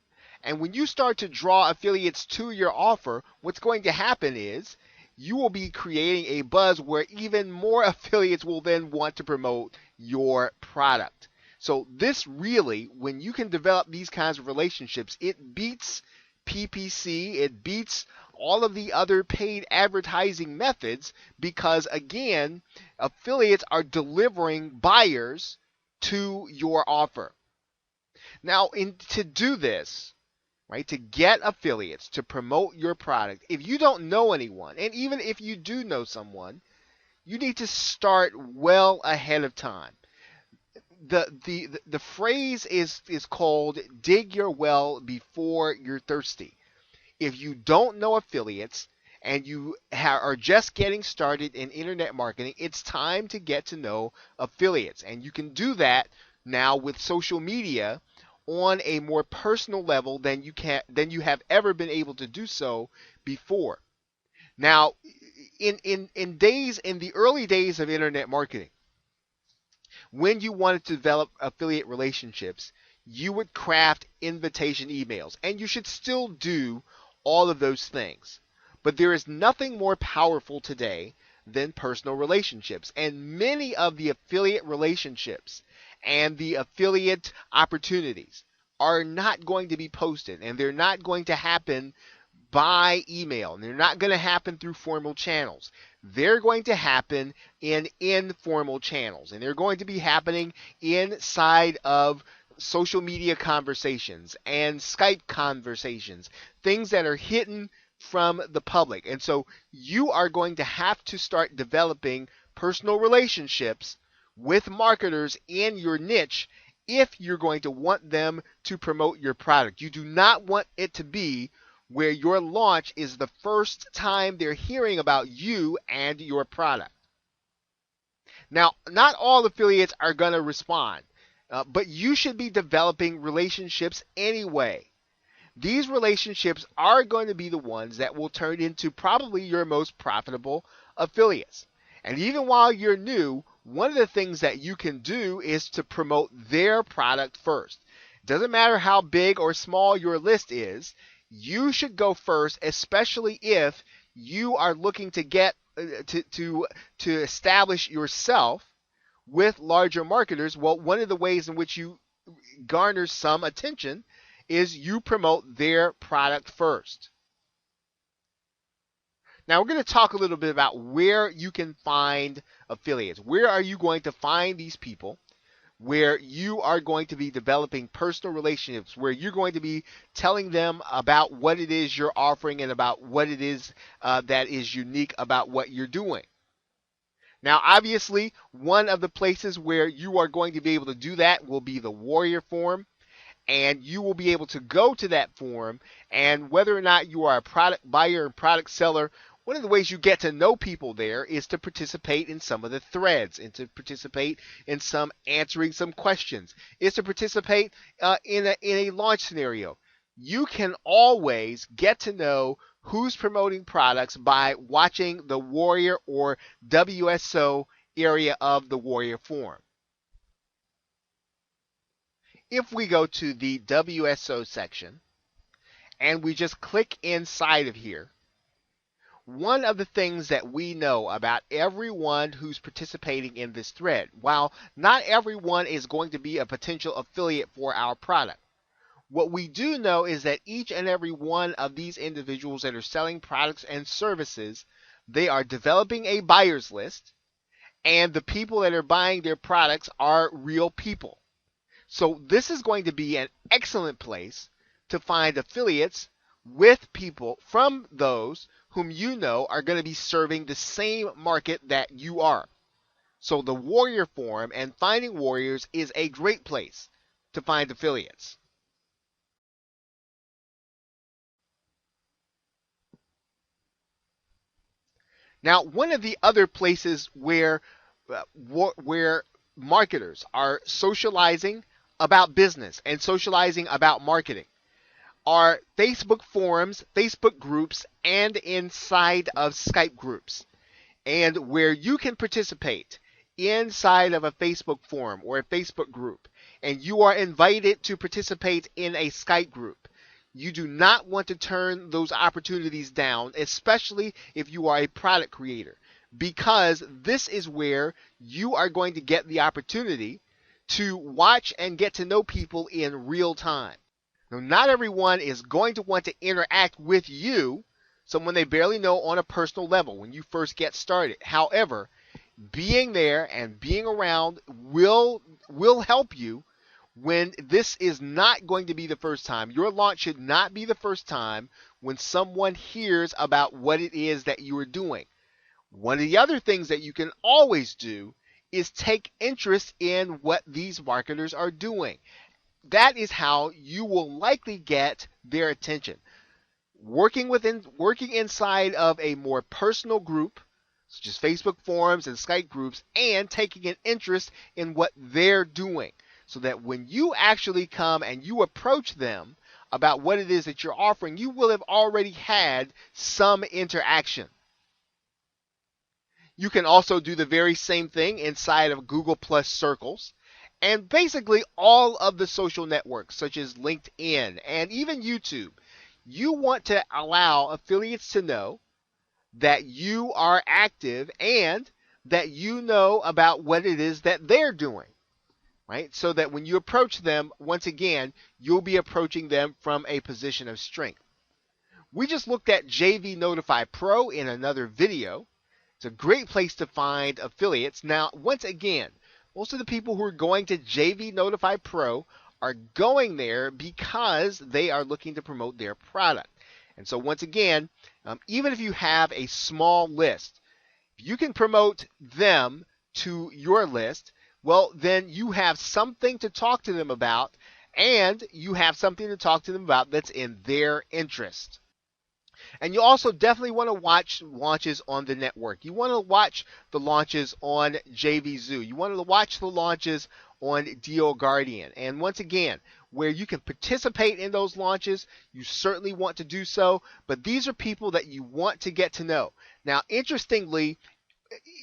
And when you start to draw affiliates to your offer, what's going to happen is you will be creating a buzz where even more affiliates will then want to promote your product. So this really, when you can develop these kinds of relationships, it beats PPC, it beats all of the other paid advertising methods, because again, affiliates are delivering buyers to your offer. Now, to do this, right, to get affiliates to promote your product, if you don't know anyone, and even if you do know someone, you need to start well ahead of time. The phrase is called dig your well before you're thirsty. If you don't know affiliates and you are just getting started in internet marketing, it's time to get to know affiliates. And you can do that now with social media on a more personal level than you have ever been able to do so before. Now, in the early days of internet marketing, when you wanted to develop affiliate relationships, you would craft invitation emails, and you should still do all of those things. But there is nothing more powerful today than personal relationships. And many of the affiliate relationships and the affiliate opportunities are not going to be posted, and they're not going to happen by email. And they're not going to happen through formal channels. They're going to happen in informal channels, and they're going to be happening inside of social media conversations and Skype conversations, things that are hidden from the public. And so you are going to have to start developing personal relationships with marketers in your niche if you're going to want them to promote your product. You do not want it to be where your launch is the first time they're hearing about you and your product. Now, not all affiliates are going to respond, but you should be developing relationships anyway. These relationships are going to be the ones that will turn into probably your most profitable affiliates. And even while you're new, one of the things that you can do is to promote their product first. It doesn't matter how big or small your list is, you should go first, especially if you are looking to get to establish yourself with larger marketers. Well, one of the ways in which you garner some attention is you promote their product first. Now we're going to talk a little bit about where you can find affiliates. Where are you going to find these people where you are going to be developing personal relationships, where you're going to be telling them about what it is you're offering and about what it is that is unique about what you're doing. Now, obviously, one of the places where you are going to be able to do that will be the Warrior Forum. And you will be able to go to that forum, and whether or not you are a product buyer and product seller, one of the ways you get to know people there is to participate in some of the threads, and to participate in some answering some questions, is to participate in a launch scenario. You can always get to know who's promoting products by watching the Warrior or WSO area of the Warrior Forum. If we go to the WSO section and we just click inside of here, one of the things that we know about everyone who's participating in this thread, while not everyone is going to be a potential affiliate for our product, what we do know is that each and every one of these individuals that are selling products and services, they are developing a buyer's list, and the people that are buying their products are real people. So this is going to be an excellent place to find affiliates with people from those whom you know are going to be serving the same market that you are. So the Warrior Forum and Finding Warriors is a great place to find affiliates. Now, one of the other places where marketers are socializing about business and socializing about marketing are Facebook forums, Facebook groups, and inside of Skype groups. And where you can participate inside of a Facebook forum or a Facebook group, and you are invited to participate in a Skype group, you do not want to turn those opportunities down, especially if you are a product creator, because this is where you are going to get the opportunity to watch and get to know people in real time. Now, not everyone is going to want to interact with you, someone they barely know, on a personal level when you first get started. However, being there and being around will help you when this is not going to be the first time. Your launch should not be the first time when someone hears about what it is that you are doing. One of the other things that you can always do is take interest in what these marketers are doing. That is how you will likely get their attention. working inside of a more personal group, such as Facebook forums and Skype groups, and taking an interest in what they're doing, so that when you actually come and you approach them about what it is that you're offering, you will have already had some interaction. You can also do the very same thing inside of Google Plus Circles and basically all of the social networks such as LinkedIn and even YouTube. You want to allow affiliates to know that you are active and that you know about what it is that they're doing, right? So that when you approach them, once again, you'll be approaching them from a position of strength. We just looked at JV Notify Pro in another video. It's a great place to find affiliates. Now, once again, most of the people who are going to JV Notify Pro are going there because they are looking to promote their product. And so once again, even if you have a small list, if you can promote them to your list, well, then you have something to talk to them about, and you have something to talk to them about that's in their interest. And you also definitely want to watch launches on the network. You want to watch the launches on JVZoo. You want to watch the launches on Deal Guardian. And once again, where you can participate in those launches, you certainly want to do so. But these are people that you want to get to know. Now, interestingly,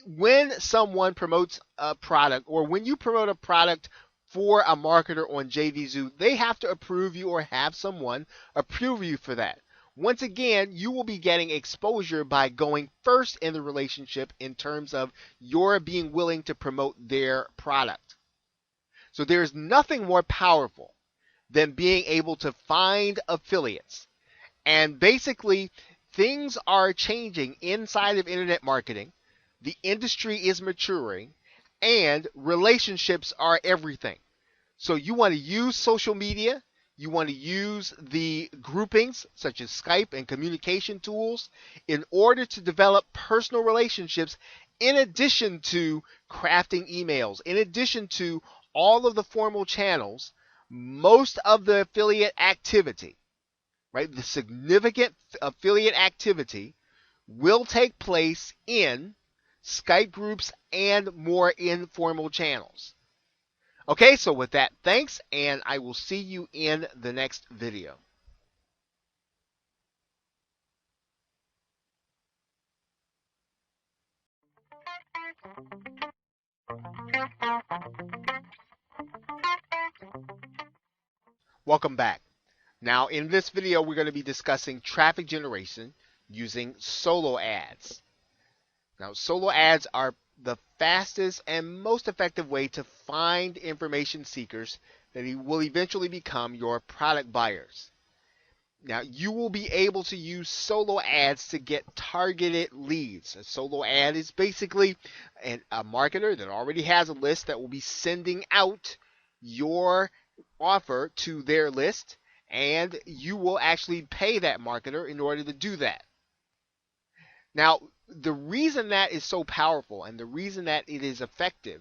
when someone promotes a product, or when you promote a product for a marketer on JVZoo, they have to approve you or have someone approve you for that. Once again, you will be getting exposure by going first in the relationship in terms of your being willing to promote their product. So there's nothing more powerful than being able to find affiliates. And basically, things are changing inside of internet marketing. The industry is maturing, and relationships are everything. So you want to use social media. You want to use the groupings such as Skype and communication tools in order to develop personal relationships, in addition to crafting emails, in addition to all of the formal channels. Most of the affiliate activity, right, the significant affiliate activity will take place in Skype groups and more informal channels. Okay, so with that, thanks, and I will see you in the next video. Welcome back. Now, in this video, we're going to be discussing traffic generation using solo ads. Now, solo ads are the fastest and most effective way to find information seekers that will eventually become your product buyers. Now, you will be able to use solo ads to get targeted leads. A solo ad is basically a marketer that already has a list that will be sending out your offer to their list, and you will actually pay that marketer in order to do that. Now, the reason that is so powerful and the reason that it is effective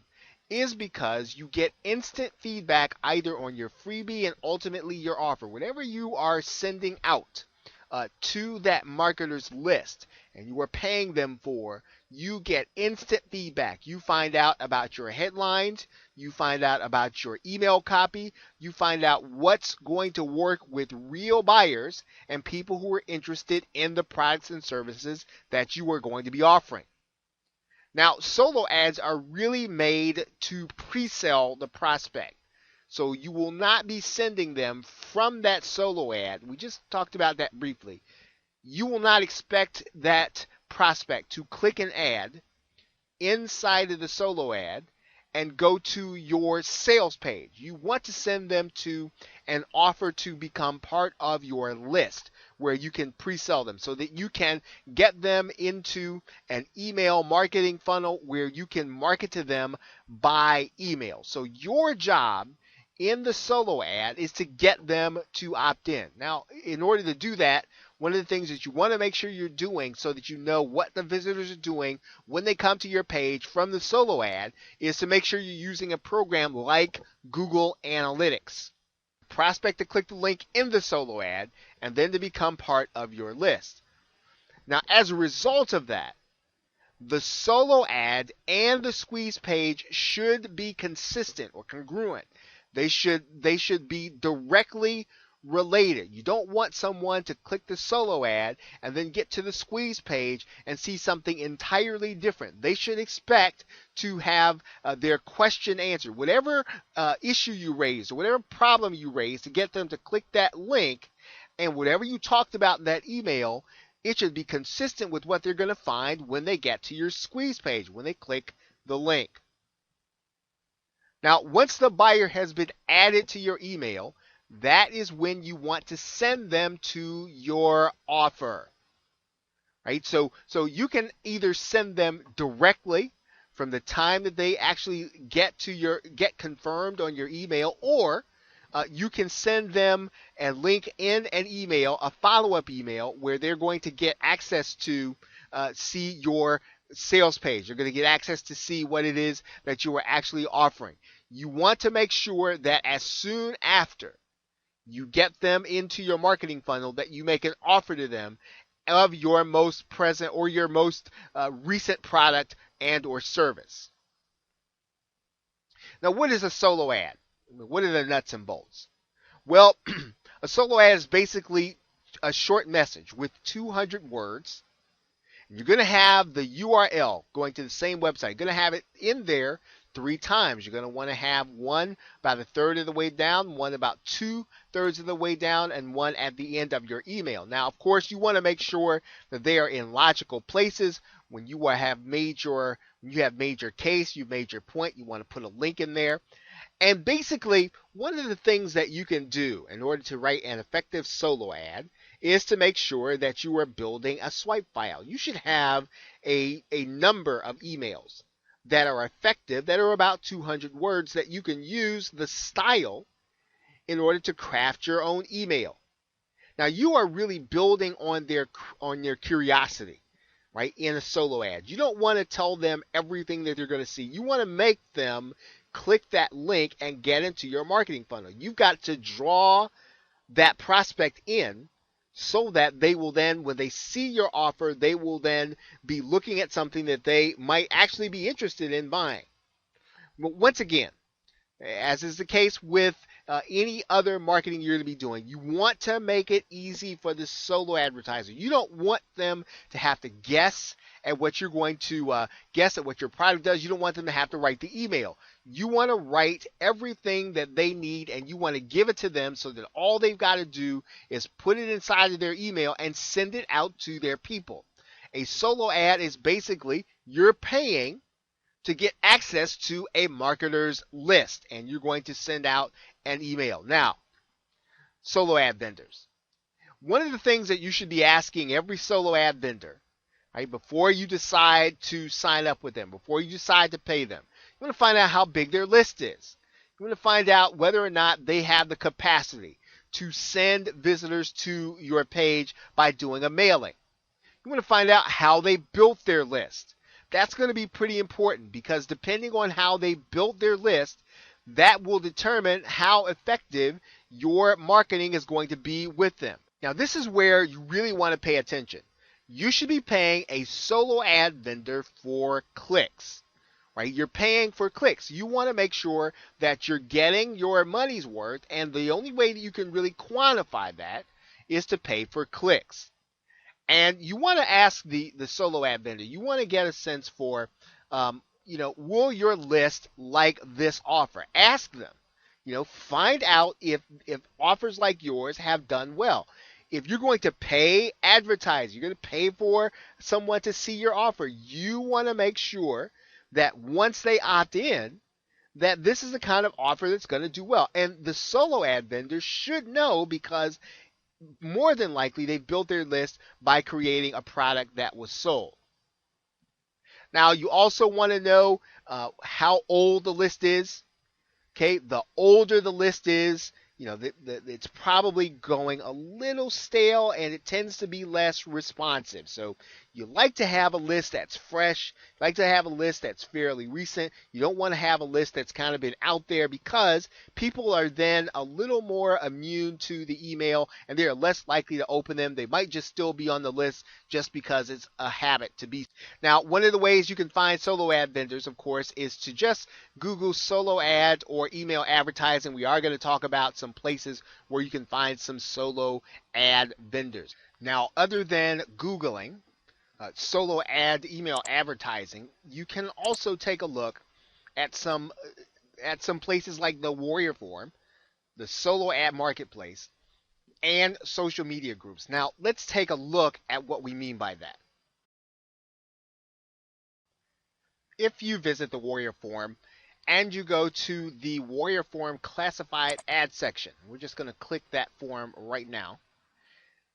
is because you get instant feedback either on your freebie and ultimately your offer. Whatever you are sending out to that marketer's list and you are paying them for, you get instant feedback. You find out about your headlines, you find out about your email copy, you find out what's going to work with real buyers and people who are interested in the products and services that you are going to be offering. Now, solo ads are really made to pre-sell the prospect. So you will not be sending them from that solo ad. We just talked about that briefly. You will not expect that prospect to click an ad inside of the solo ad and go to your sales page. You want to send them to an offer to become part of your list where you can pre-sell them so that you can get them into an email marketing funnel where you can market to them by email. So your job in the solo ad is to get them to opt in. Now, in order to do that, one of the things that you want to make sure you're doing so that you know what the visitors are doing when they come to your page from the solo ad is to make sure you're using a program like Google Analytics. prospect to click the link in the solo ad and then to become part of your list. Now, as a result of that, the solo ad and the squeeze page should be consistent or congruent. They should be directly related. You don't want someone to click the solo ad and then get to the squeeze page and see something entirely different. They should expect to have their question answered. Whatever issue you raised or whatever problem you raised, to get them to click that link, and whatever you talked about in that email, it should be consistent with what they're going to find when they get to your squeeze page, when they click the link. Now, once the buyer has been added to your email, that is when you want to send them to your offer. Right? So you can either send them directly from the time that they actually get confirmed on your email, or you can send them a link in an email, a follow-up email, where they're going to get access to see your sales page. You're going to get access to see what it is that you are actually offering. You want to make sure that as soon after you get them into your marketing funnel, that you make an offer to them of your most present or your most recent product and or service. Now, what is a solo ad? What are the nuts and bolts? Well, a solo ad is basically a short message with 200 words. You're going to have the URL going to the same website. You're going to have it in there 3 times. You're going to want to have one about a third of the way down, one about 2/3 of the way down, and one at the end of your email. Now, of course, you want to make sure that they are in logical places. When you have made your case, you've made your point, you want to put a link in there. And basically, one of the things that you can do in order to write an effective solo ad is to make sure that you are building a swipe file. You should have a number of emails that are effective, that are about 200 words, that you can use the style in order to craft your own email. Now, you are really building on their curiosity, right, in a solo ad. You don't want to tell them everything that they're going to see. You want to make them click that link and get into your marketing funnel. You've got to draw that prospect in so that they will then, when they see your offer, they will then be looking at something that they might actually be interested in buying. But once again, as is the case with any other marketing you're going to be doing, you want to make it easy for the solo advertiser. You don't want them to have to guess at what you're going to guess at what your product does. You don't want them to have to write the email. You want to write everything that they need, and you want to give it to them so that all they've got to do is put it inside of their email and send it out to their people. A solo ad is basically you're paying to get access to a marketer's list, and you're going to send out an email. Now, solo ad vendors. One of the things that you should be asking every solo ad vendor, right, before you decide to sign up with them, before you decide to pay them, you want to find out how big their list is. You want to find out whether or not they have the capacity to send visitors to your page by doing a mailing. You want to find out how they built their list. That's going to be pretty important, because depending on how they built their list, that will determine how effective your marketing is going to be with them. Now, this is where you really want to pay attention. You should be paying a solo ad vendor for clicks, right? You're paying for clicks. You want to make sure that you're getting your money's worth, and the only way that you can really quantify that is to pay for clicks. And you want to ask the solo ad vendor, you want to get a sense for, will your list like this offer? Ask them. Find out if offers like yours have done well. If you're going to pay advertising, you're going to pay for someone to see your offer, you want to make sure that once they opt in, that this is the kind of offer that's going to do well. And the solo ad vendor should know, because more than likely they built their list by creating a product that was sold. Now, you also want to know how old the list is. Okay, the older the list is, it's probably going a little stale and it tends to be less responsive. So you like to have a list that's fresh, you like to have a list that's fairly recent. You don't want to have a list that's kind of been out there because people are then a little more immune to the email and they're less likely to open them. They might just still be on the list just because it's a habit to be. Now, one of the ways you can find solo ad vendors, of course, is to just Google solo ad or email advertising. We are going to talk about some places where you can find some solo ad vendors. Now, other than Googling solo ad email advertising, you can also take a look at some places like the Warrior Forum, the solo ad marketplace, and social media groups. Now, let's take a look at what we mean by that. If you visit the Warrior Forum and you go to the Warrior Forum classified ad section, we're just going to click that forum right now.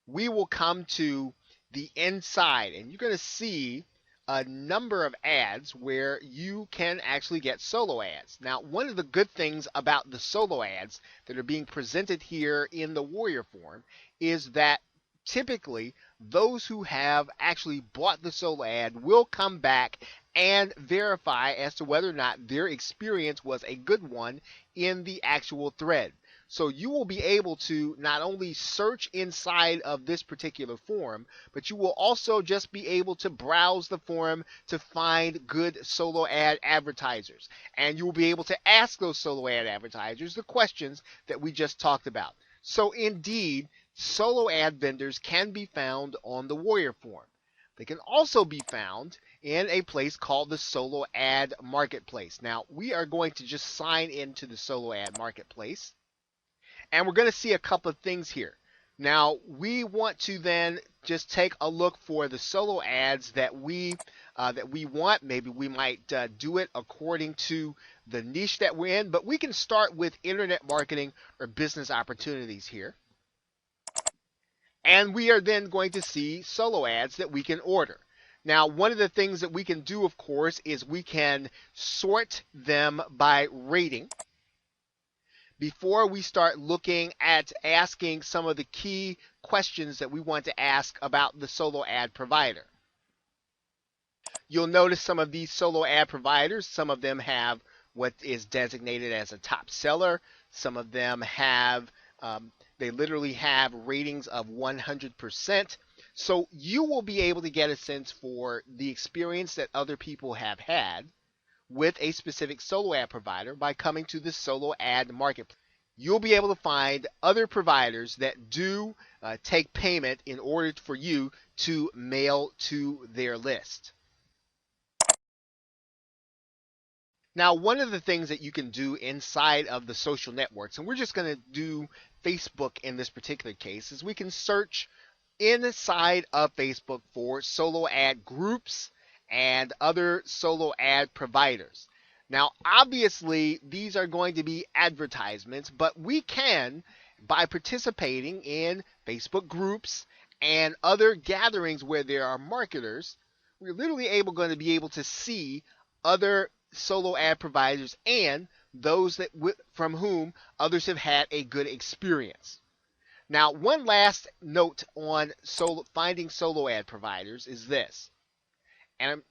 We will come to the inside and you're going to see a number of ads where you can actually get solo ads. Now, one of the good things about the solo ads that are being presented here in the Warrior Forum is that typically those who have actually bought the solo ad will come back and verify as to whether or not their experience was a good one in the actual thread. So you will be able to not only search inside of this particular forum, but you will also just be able to browse the forum to find good solo ad advertisers. And you will be able to ask those solo ad advertisers the questions that we just talked about. So indeed, solo ad vendors can be found on the Warrior Forum. They can also be found in a place called the Solo Ad Marketplace. Now, we are going to just sign into the Solo Ad Marketplace. And we're going to see a couple of things here. Now, we want to then just take a look for the solo ads that we want. Maybe we might do it according to the niche that we're in, but we can start with internet marketing or business opportunities here. And we are then going to see solo ads that we can order. Now, one of the things that we can do, of course, is we can sort them by rating before we start looking at asking some of the key questions that we want to ask about the solo ad provider. You'll notice some of these solo ad providers, some of them have what is designated as a top seller. Some of them have, they literally have ratings of 100%. So you will be able to get a sense for the experience that other people have had with a specific solo ad provider by coming to the solo ad marketplace. You'll be able to find other providers that do take payment in order for you to mail to their list. Now, one of the things that you can do inside of the social networks, and we're just going to do Facebook in this particular case, is we can search inside of Facebook for solo ad groups and other solo ad providers. Now, obviously, these are going to be advertisements, but we can, by participating in Facebook groups and other gatherings where there are marketers, we're literally going to be able to see other solo ad providers and those that from whom others have had a good experience. Now, one last note on finding solo ad providers is this, and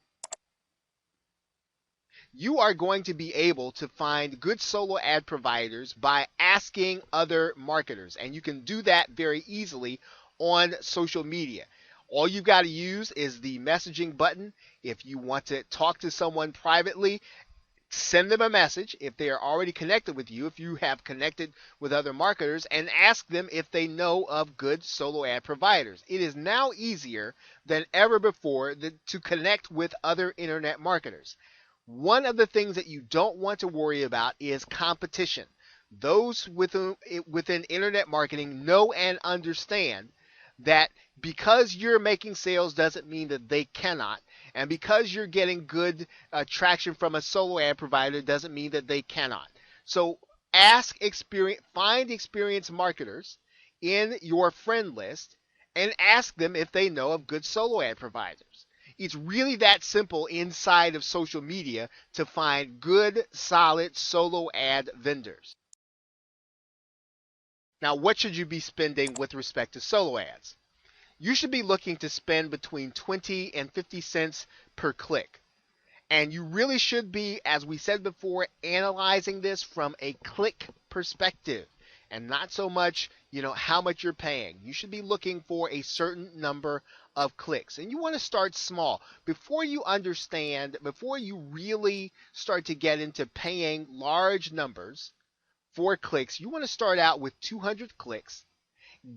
you are going to be able to find good solo ad providers by asking other marketers, and you can do that very easily on social media. All you've got to use is the messaging button. If you want to talk to someone privately, send them a message if they are already connected with you, if you have connected with other marketers, and ask them if they know of good solo ad providers. It is now easier than ever before to connect with other internet marketers. One of the things that you don't want to worry about is competition. Those within internet marketing know and understand that because you're making sales doesn't mean that they cannot. And because you're getting good traction from a solo ad provider doesn't mean that they cannot. So find experienced marketers in your friend list and ask them if they know of good solo ad providers. It's really that simple inside of social media to find good, solid solo ad vendors. Now, what should you be spending with respect to solo ads? You should be looking to spend between 20 and 50 cents per click. And you really should be, as we said before, analyzing this from a click perspective and not so much, how much you're paying. You should be looking for a certain number of clicks. And you want to start small. Before you really start to get into paying large numbers for clicks, you want to start out with 200 clicks,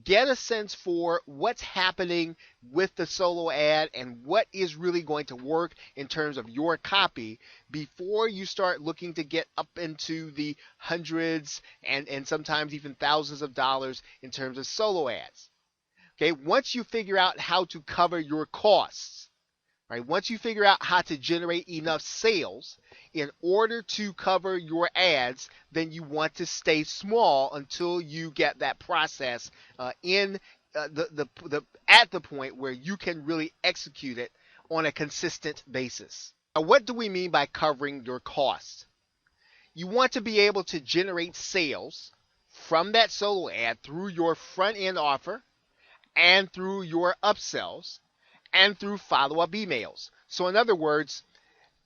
get a sense for what's happening with the solo ad and what is really going to work in terms of your copy before you start looking to get up into the hundreds and sometimes even thousands of dollars in terms of solo ads. Okay, once you figure out how to cover your costs, right? Once you figure out how to generate enough sales in order to cover your ads, then you want to stay small until you get that process in at the point where you can really execute it on a consistent basis. Now, what do we mean by covering your costs? You want to be able to generate sales from that solo ad through your front end offer and through your upsells and through follow-up emails. So in other words,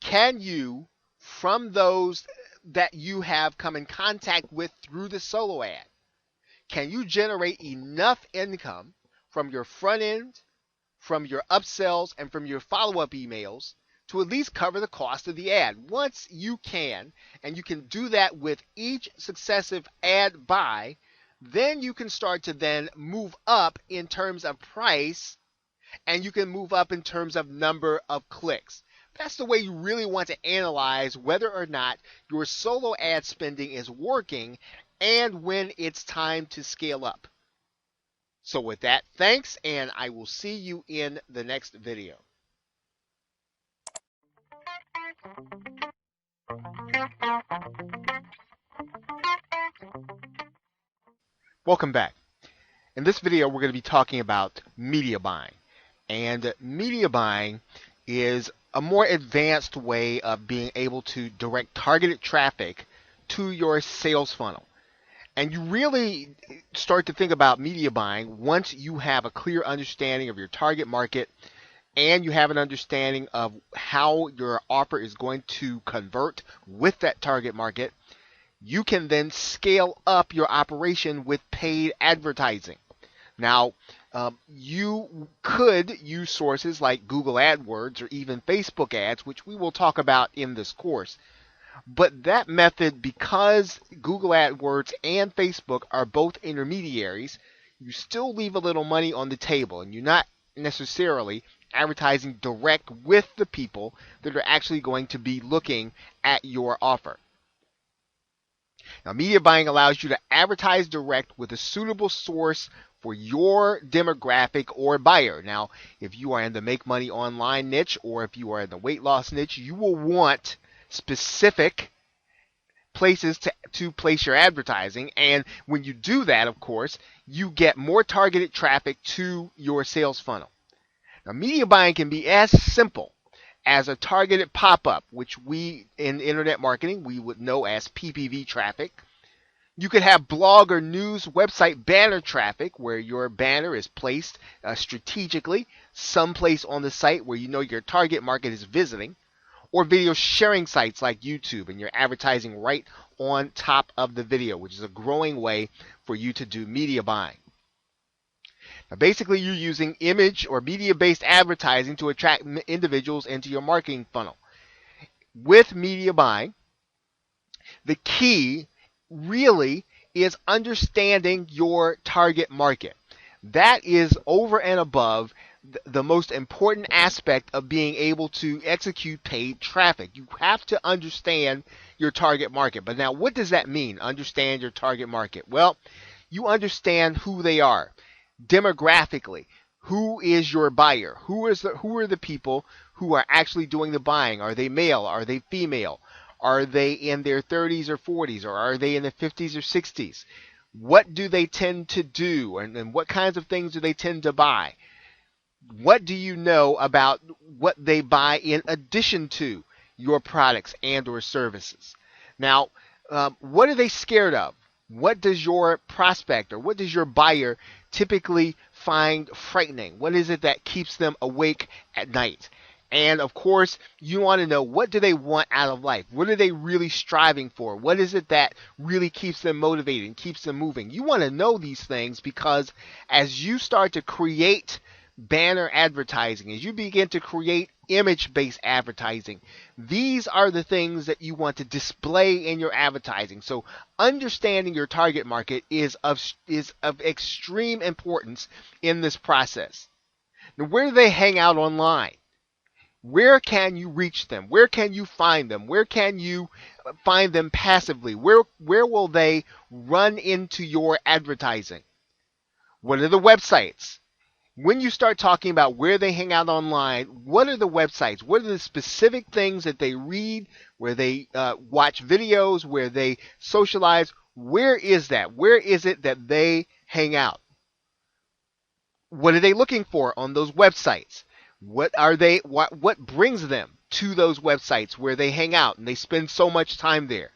can you, from those that you have come in contact with through the solo ad, can you generate enough income from your front end, from your upsells, and from your follow-up emails to at least cover the cost of the ad? Once you can, and you can do that with each successive ad buy, then you can start to then move up in terms of price, and you can move up in terms of number of clicks. That's the way you really want to analyze whether or not your solo ad spending is working and when it's time to scale up. So with that, thanks, and I will see you in the next video. Welcome back. In this video, we're going to be talking about media buying. And media buying is a more advanced way of being able to direct targeted traffic to your sales funnel. And you really start to think about media buying once you have a clear understanding of your target market and you have an understanding of how your offer is going to convert with that target market. You can then scale up your operation with paid advertising. Now, you could use sources like Google AdWords or even Facebook ads, which we will talk about in this course. But that method, because Google AdWords and Facebook are both intermediaries, you still leave a little money on the table, and you're not necessarily advertising direct with the people that are actually going to be looking at your offer. Now, media buying allows you to advertise direct with a suitable source for your demographic or buyer. Now, if you are in the make money online niche or if you are in the weight loss niche, you will want specific places to place your advertising. And when you do that, of course, you get more targeted traffic to your sales funnel. Now, media buying can be as simple as a targeted pop-up, which we in internet marketing we would know as PPV traffic. You could have blog or news website banner traffic where your banner is placed strategically someplace on the site where you know your target market is visiting, or video sharing sites like YouTube and you're advertising right on top of the video, which is a growing way for you to do media buying. Now, basically, you're using image or media-based advertising to attract individuals into your marketing funnel. With media buying, the key really is understanding your target market. That is over and above the most important aspect of being able to execute paid traffic. You have to understand your target market. But now, what does that mean, understand your target market? Well, you understand who they are demographically. Who is your buyer? Who are the people who are actually doing the buying? Are they male? Are they female? Are they in their 30s or 40s, or are they in their 50s or 60s? What do they tend to do, and what kinds of things do they tend to buy? What do you know about what they buy in addition to your products and or services? Now, what are they scared of? What does your prospect or what does your buyer typically find frightening? What is it that keeps them awake at night? And of course, you want to know, what do they want out of life? What are they really striving for? What is it that really keeps them motivated and keeps them moving? You want to know these things because as you start to create banner advertising, as you begin to create image-based advertising, these are the things that you want to display in your advertising. So understanding your target market is of extreme importance in this process. Now, where do they hang out online? Where can you reach them? Where can you find them? Where can you find them passively? Where will they run into your advertising? What are the websites? When you start talking about where they hang out online, what are the websites? What are the specific things that they read, where they watch videos, where they socialize? Where is that? Where is it that they hang out? What are they looking for on those websites? What brings them to those websites where they hang out and they spend so much time there?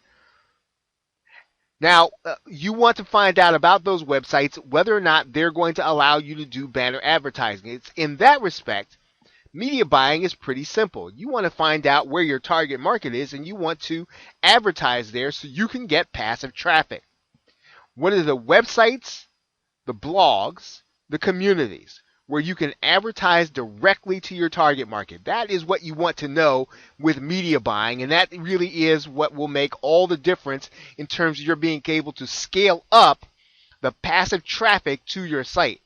Now, you want to find out about those websites, whether or not they're going to allow you to do banner advertising. It's in that respect, media buying is pretty simple. You want to find out where your target market is and you want to advertise there so you can get passive traffic. What are the websites, the blogs, the communities where you can advertise directly to your target market? That is what you want to know with media buying, and that really is what will make all the difference in terms of your being able to scale up the passive traffic to your site.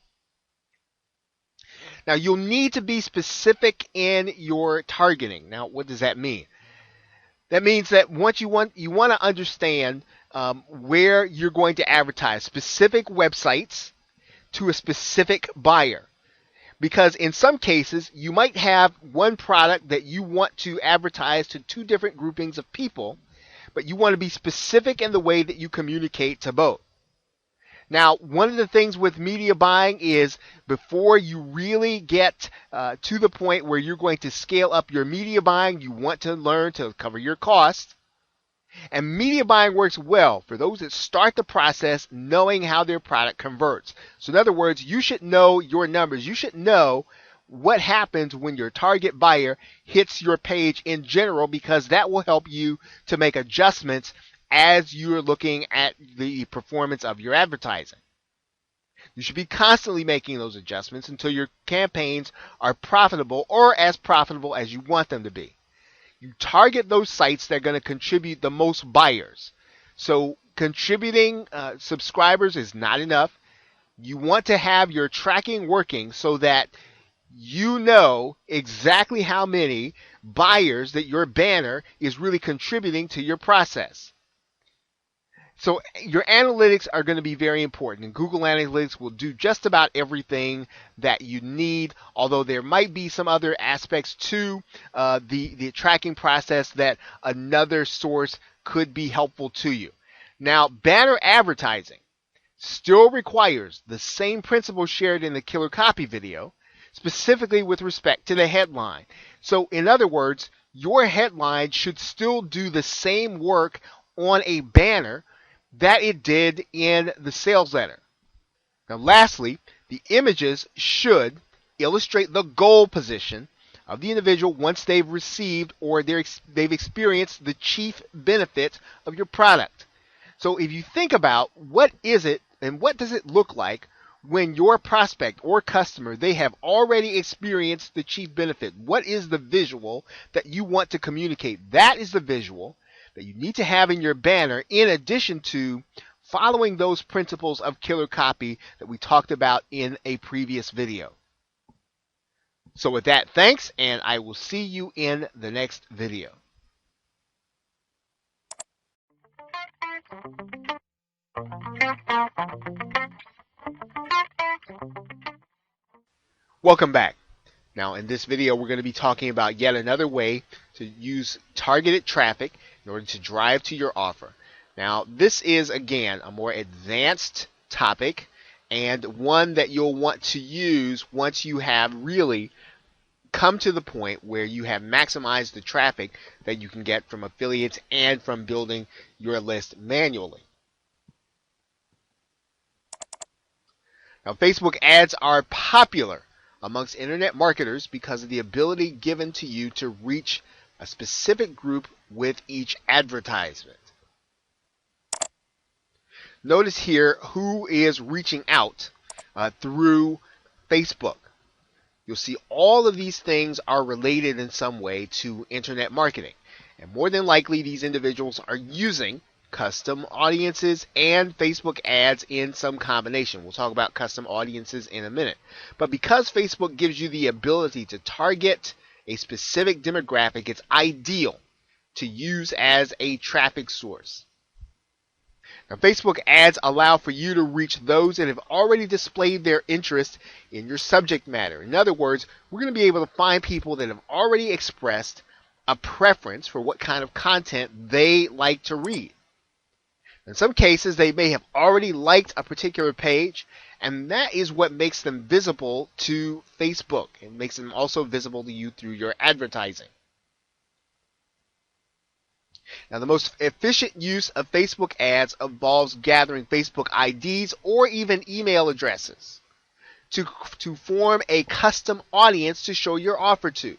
Now, you'll need to be specific in your targeting. Now, what does that mean? That means that once you want to understand where you're going to advertise specific websites to a specific buyer. Because in some cases, you might have one product that you want to advertise to two different groupings of people, but you want to be specific in the way that you communicate to both. Now, one of the things with media buying is before you really get to the point where you're going to scale up your media buying, you want to learn to cover your costs. And media buying works well for those that start the process knowing how their product converts. So in other words, you should know your numbers. You should know what happens when your target buyer hits your page in general, because that will help you to make adjustments as you're looking at the performance of your advertising. You should be constantly making those adjustments until your campaigns are profitable or as profitable as you want them to be. You target those sites that are going to contribute the most buyers. So contributing subscribers is not enough. You want to have your tracking working so that you know exactly how many buyers that your banner is really contributing to your process. So your analytics are going to be very important, and Google Analytics will do just about everything that you need, although there might be some other aspects to the tracking process that another source could be helpful to you. Now, banner advertising still requires the same principle shared in the killer copy video, specifically with respect to the headline. So in other words, your headline should still do the same work on a banner that it did in the sales letter. Now lastly, the images should illustrate the goal position of the individual once they've received or they've experienced the chief benefit of your product. So if you think about what is it and what does it look like when your prospect or customer, they have already experienced the chief benefit, what is the visual that you want to communicate? That is the visual that you need to have in your banner, in addition to following those principles of killer copy that we talked about in a previous video. So with that, thanks, and I will see you in the next video. Welcome back. Now in this video, we're going to be talking about yet another way to use targeted traffic in order to drive to your offer. Now this is, again, a more advanced topic and one that you'll want to use once you have really come to the point where you have maximized the traffic that you can get from affiliates and from building your list manually. Now, Facebook ads are popular amongst internet marketers because of the ability given to you to reach a specific group with each advertisement. Notice here who is reaching out through Facebook. You'll see all of these things are related in some way to internet marketing. And more than likely, these individuals are using custom audiences and Facebook ads in some combination. We'll talk about custom audiences in a minute. But because Facebook gives you the ability to target a specific demographic, it's ideal to use as a traffic source. Now, Facebook ads allow for you to reach those that have already displayed their interest in your subject matter. In other words, we're going to be able to find people that have already expressed a preference for what kind of content they like to read. In some cases, they may have already liked a particular page, and that is what makes them visible to Facebook. It makes them also visible to you through your advertising. Now, the most efficient use of Facebook ads involves gathering Facebook IDs or even email addresses to form a custom audience to show your offer to.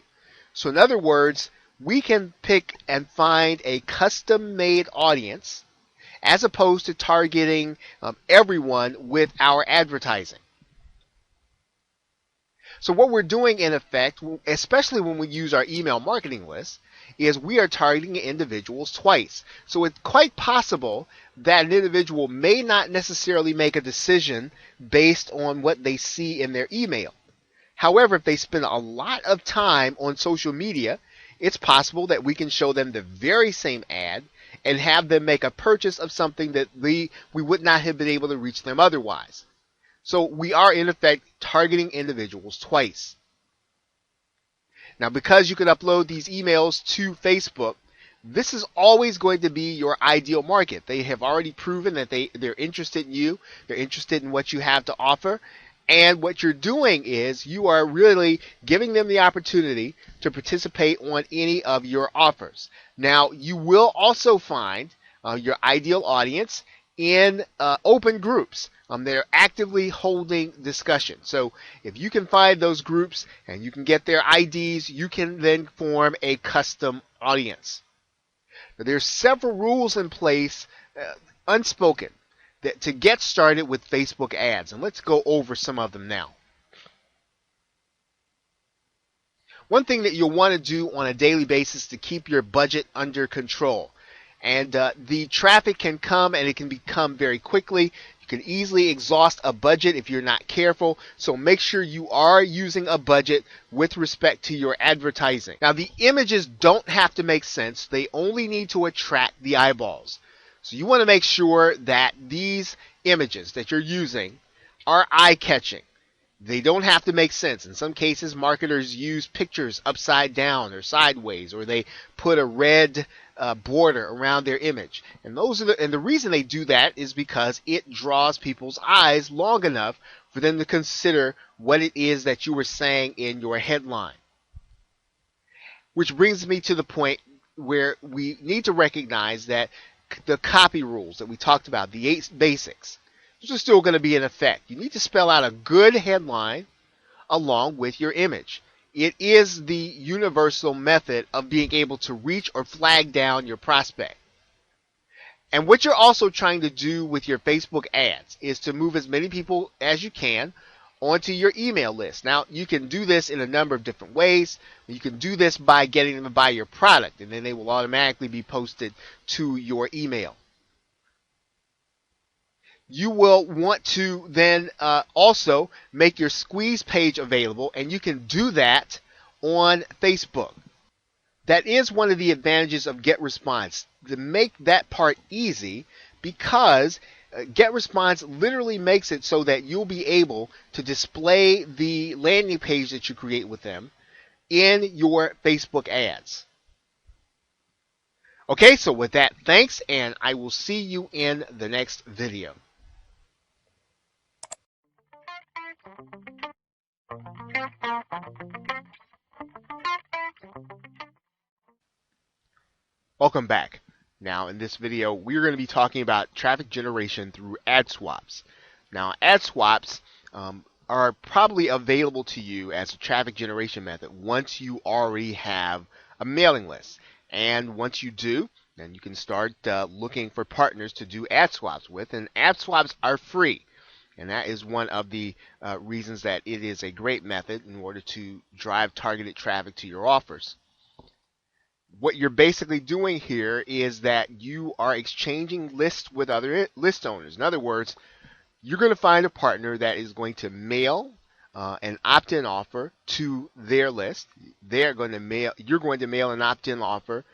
So in other words, we can pick and find a custom-made audience as opposed to targeting everyone with our advertising. So what we're doing in effect, especially when we use our email marketing list, is we are targeting individuals twice. So it's quite possible that an individual may not necessarily make a decision based on what they see in their email. However, if they spend a lot of time on social media, it's possible that we can show them the very same ad and have them make a purchase of something that we would not have been able to reach them otherwise. So we are in effect targeting individuals twice. Now, because you can upload these emails to Facebook, this is always going to be your ideal market. They have already proven that they're interested in you. They're interested in what you have to offer. And what you're doing is you are really giving them the opportunity to participate on any of your offers. Now, you will also find your ideal audience in open groups. They're actively holding discussion. So if you can find those groups and you can get their IDs, you can then form a custom audience. Now, there's several rules in place, unspoken, to get started with Facebook ads. And let's go over some of them now. One thing that you'll want to do on a daily basis to keep your budget under control. And the traffic can come and it can become very quickly. You can easily exhaust a budget if you're not careful. So make sure you are using a budget with respect to your advertising. Now, the images don't have to make sense. They only need to attract the eyeballs. So you want to make sure that these images that you're using are eye-catching. They don't have to make sense. In some cases, marketers use pictures upside down or sideways, or they put a red border around their image. And the reason they do that is because it draws people's eyes long enough for them to consider what it is that you were saying in your headline. Which brings me to the point where we need to recognize that the copy rules that we talked about, the 8 basics, those are still going to be in effect. You need to spell out a good headline along with your image. It is the universal method of being able to reach or flag down your prospect. And what you're also trying to do with your Facebook ads is to move as many people as you can onto your email list. Now, you can do this in a number of different ways. You can do this by getting them to buy your product, and then they will automatically be posted to your email. You will want to then also make your squeeze page available, and you can do that on Facebook. That is one of the advantages of GetResponse, to make that part easy, because GetResponse literally makes it so that you'll be able to display the landing page that you create with them in your Facebook ads. Okay, so with that, thanks, and I will see you in the next video. Welcome back. Now, in this video, we're going to be talking about traffic generation through ad swaps. Now, ad swaps are probably available to you as a traffic generation method once you already have a mailing list. And once you do, then you can start looking for partners to do ad swaps with. And ad swaps are free. And that is one of the reasons that it is a great method in order to drive targeted traffic to your offers. What you're basically doing here is that you are exchanging lists with other list owners. In other words, you're going to find a partner that is going to mail an opt-in offer to their list. They're going to mail. You're going to mail an opt-in offer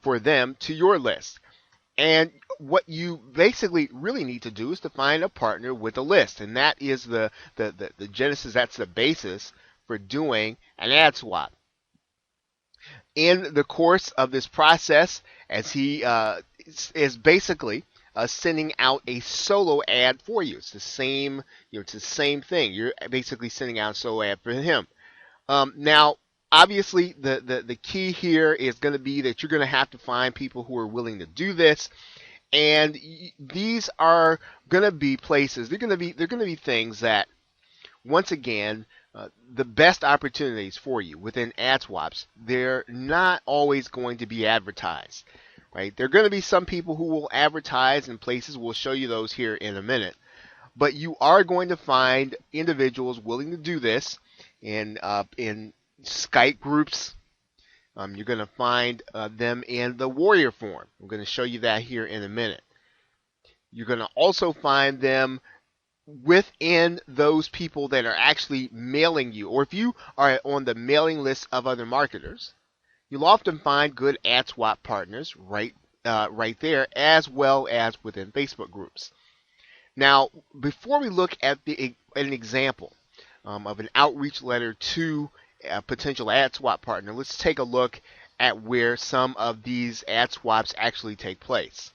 for them to your list. And what you basically really need to do is to find a partner with a list, and that is the genesis. That's the basis for doing an ad swap. In the course of this process, as he is basically sending out a solo ad for you. It's the same, it's the same thing. You're basically sending out a solo ad for him. Now, obviously, the key here is going to be that you're going to have to find people who are willing to do this. And these are going to be places. They're going to be things that, once again, the best opportunities for you within ad swaps. They're not always going to be advertised, right? There are going to be some people who will advertise in places. We'll show you those here in a minute. But you are going to find individuals willing to do this in Skype groups. You're going to find them in the Warrior Forum. I'm going to show you that here in a minute. You're going to also find them within those people that are actually mailing you, or if you are on the mailing list of other marketers, you'll often find good ad swap partners right there, as well as within Facebook groups. Now, before we look at an example of an outreach letter to a potential ad swap partner, let's take a look at where some of these ad swaps actually take place.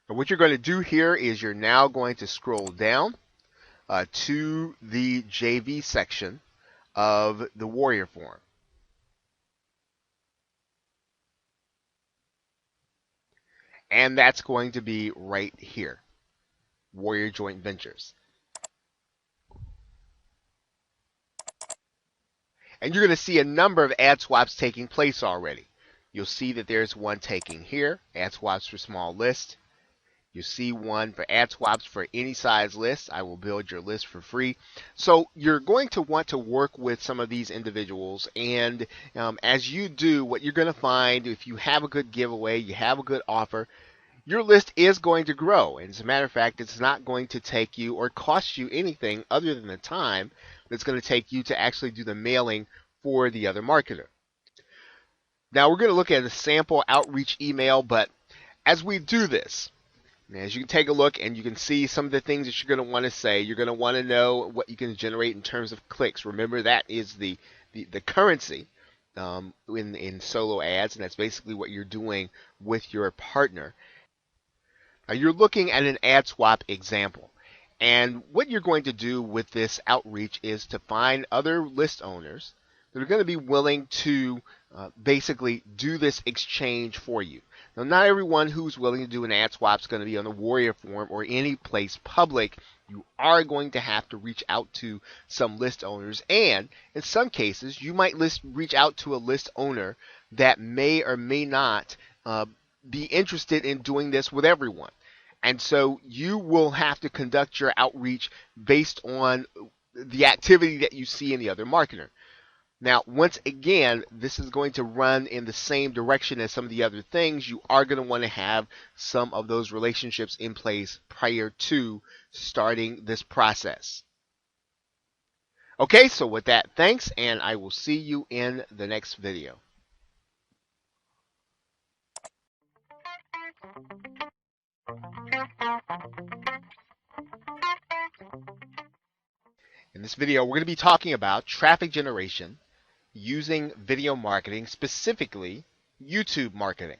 And what you're going to do here is you're now going to scroll down to the JV section of the Warrior Forum. And that's going to be right here, Warrior Joint Ventures. And you're going to see a number of ad swaps taking place already. You'll see that there's one taking here, ad swaps for small list. You see one for ad swaps for any size list. I will build your list for free. So you're going to want to work with some of these individuals. And as you do, what you're going to find, if you have a good giveaway, you have a good offer, your list is going to grow. And as a matter of fact, it's not going to take you or cost you anything other than the time that's going to take you to actually do the mailing for the other marketer. Now we're going to look at a sample outreach email, but as we do this, as you can take a look and you can see some of the things that you're going to want to say, you're going to want to know what you can generate in terms of clicks. Remember, that is the currency in solo ads, and that's basically what you're doing with your partner. Now you're looking at an ad swap example. And what you're going to do with this outreach is to find other list owners that are going to be willing to basically do this exchange for you. Now, not everyone who's willing to do an ad swap is going to be on the Warrior Forum or any place public. You are going to have to reach out to some list owners, and in some cases, you might reach out to a list owner that may or may not be interested in doing this with everyone. And so you will have to conduct your outreach based on the activity that you see in the other marketer. Now, once again, this is going to run in the same direction as some of the other things. You are going to want to have some of those relationships in place prior to starting this process. Okay, so with that, thanks, and I will see you in the next video. In this video, we're going to be talking about traffic generation using video marketing, specifically YouTube marketing.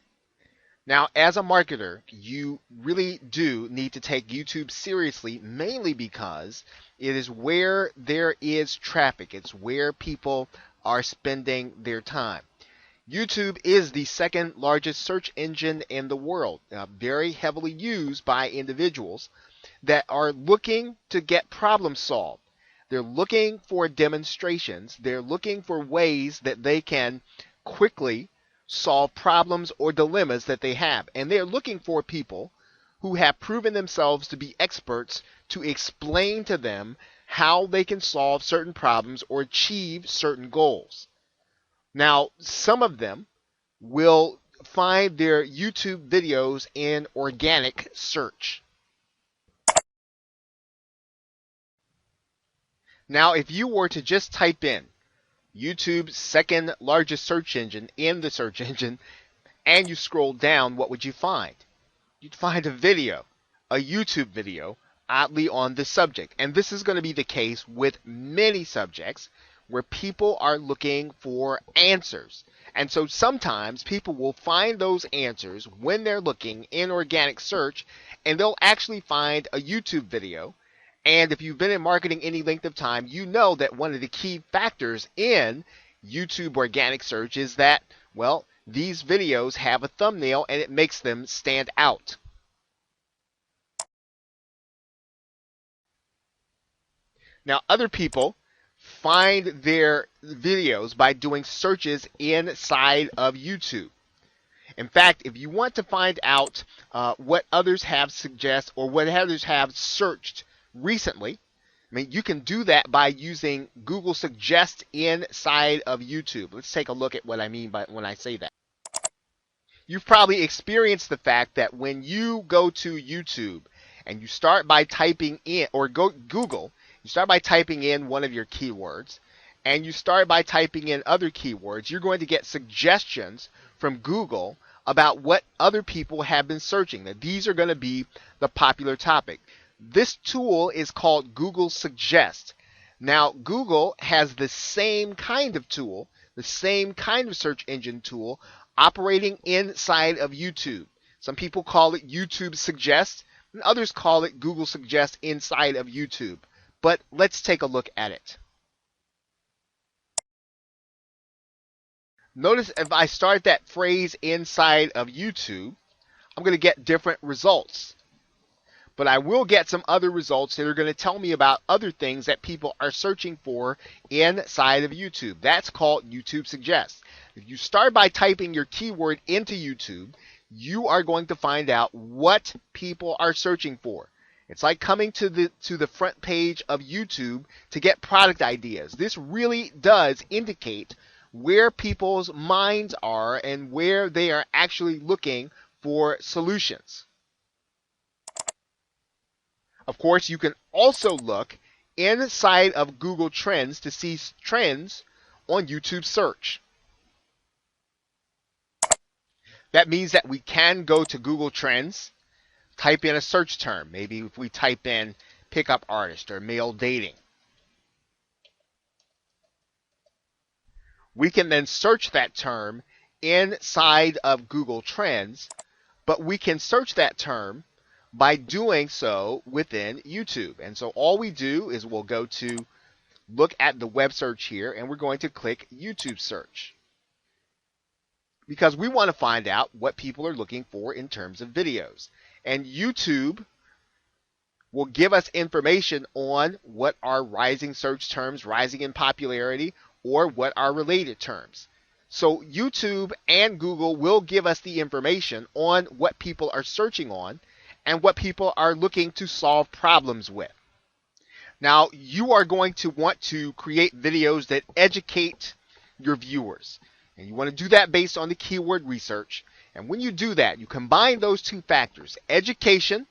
Now, as a marketer, you really do need to take YouTube seriously, mainly because it is where there is traffic. It's where people are spending their time. YouTube is the second largest search engine in the world, very heavily used by individuals that are looking to get problems solved. They're looking for demonstrations. They're looking for ways that they can quickly solve problems or dilemmas that they have. And they're looking for people who have proven themselves to be experts to explain to them how they can solve certain problems or achieve certain goals. Now, some of them will find their YouTube videos in organic search. Now, if you were to just type in YouTube's second largest search engine in the search engine and you scroll down, what would you find? You'd find a video, a YouTube video, oddly on this subject. And this is going to be the case with many subjects where people are looking for answers. And so sometimes people will find those answers when they're looking in organic search, and they'll actually find a YouTube video. And if you've been in marketing any length of time, you know that one of the key factors in YouTube organic search is that, well, these videos have a thumbnail and it makes them stand out. Now, other people find their videos by doing searches inside of YouTube. In fact, if you want to find out what others have suggest or what others have searched recently, I mean, you can do that by using Google Suggest inside of YouTube. Let's take a look at what I mean by when I say that. You've probably experienced the fact that when you go to YouTube and you start by typing in, or go Google, you start by typing in one of your keywords, and you start by typing in other keywords, you're going to get suggestions from Google about what other people have been searching, that these are going to be the popular topic. This tool is called Google Suggest. Now, Google has the same kind of tool, the same kind of search engine tool operating inside of YouTube. Some people call it YouTube Suggest, and others call it Google Suggest inside of YouTube. But let's take a look at it. Notice if I start that phrase inside of YouTube, I'm going to get different results. But I will get some other results that are going to tell me about other things that people are searching for inside of YouTube. That's called YouTube Suggest. If you start by typing your keyword into YouTube, you are going to find out what people are searching for. It's like coming to the front page of YouTube to get product ideas. This really does indicate where people's minds are and where they are actually looking for solutions. Of course, you can also look inside of Google Trends to see trends on YouTube search. That means that we can go to Google Trends, type in a search term. Maybe if we type in pickup artist or male dating. We can then search that term inside of Google Trends, but we can search that term by doing so within YouTube. And so all we do is we'll go to look at the web search here, and we're going to click YouTube search, because we want to find out what people are looking for in terms of videos. And YouTube will give us information on what are rising search terms, rising in popularity, or what are related terms. So YouTube and Google will give us the information on what people are searching on and what people are looking to solve problems with. Now, you are going to want to create videos that educate your viewers. And you want to do that based on the keyword research. And when you do that, you combine those two factors, education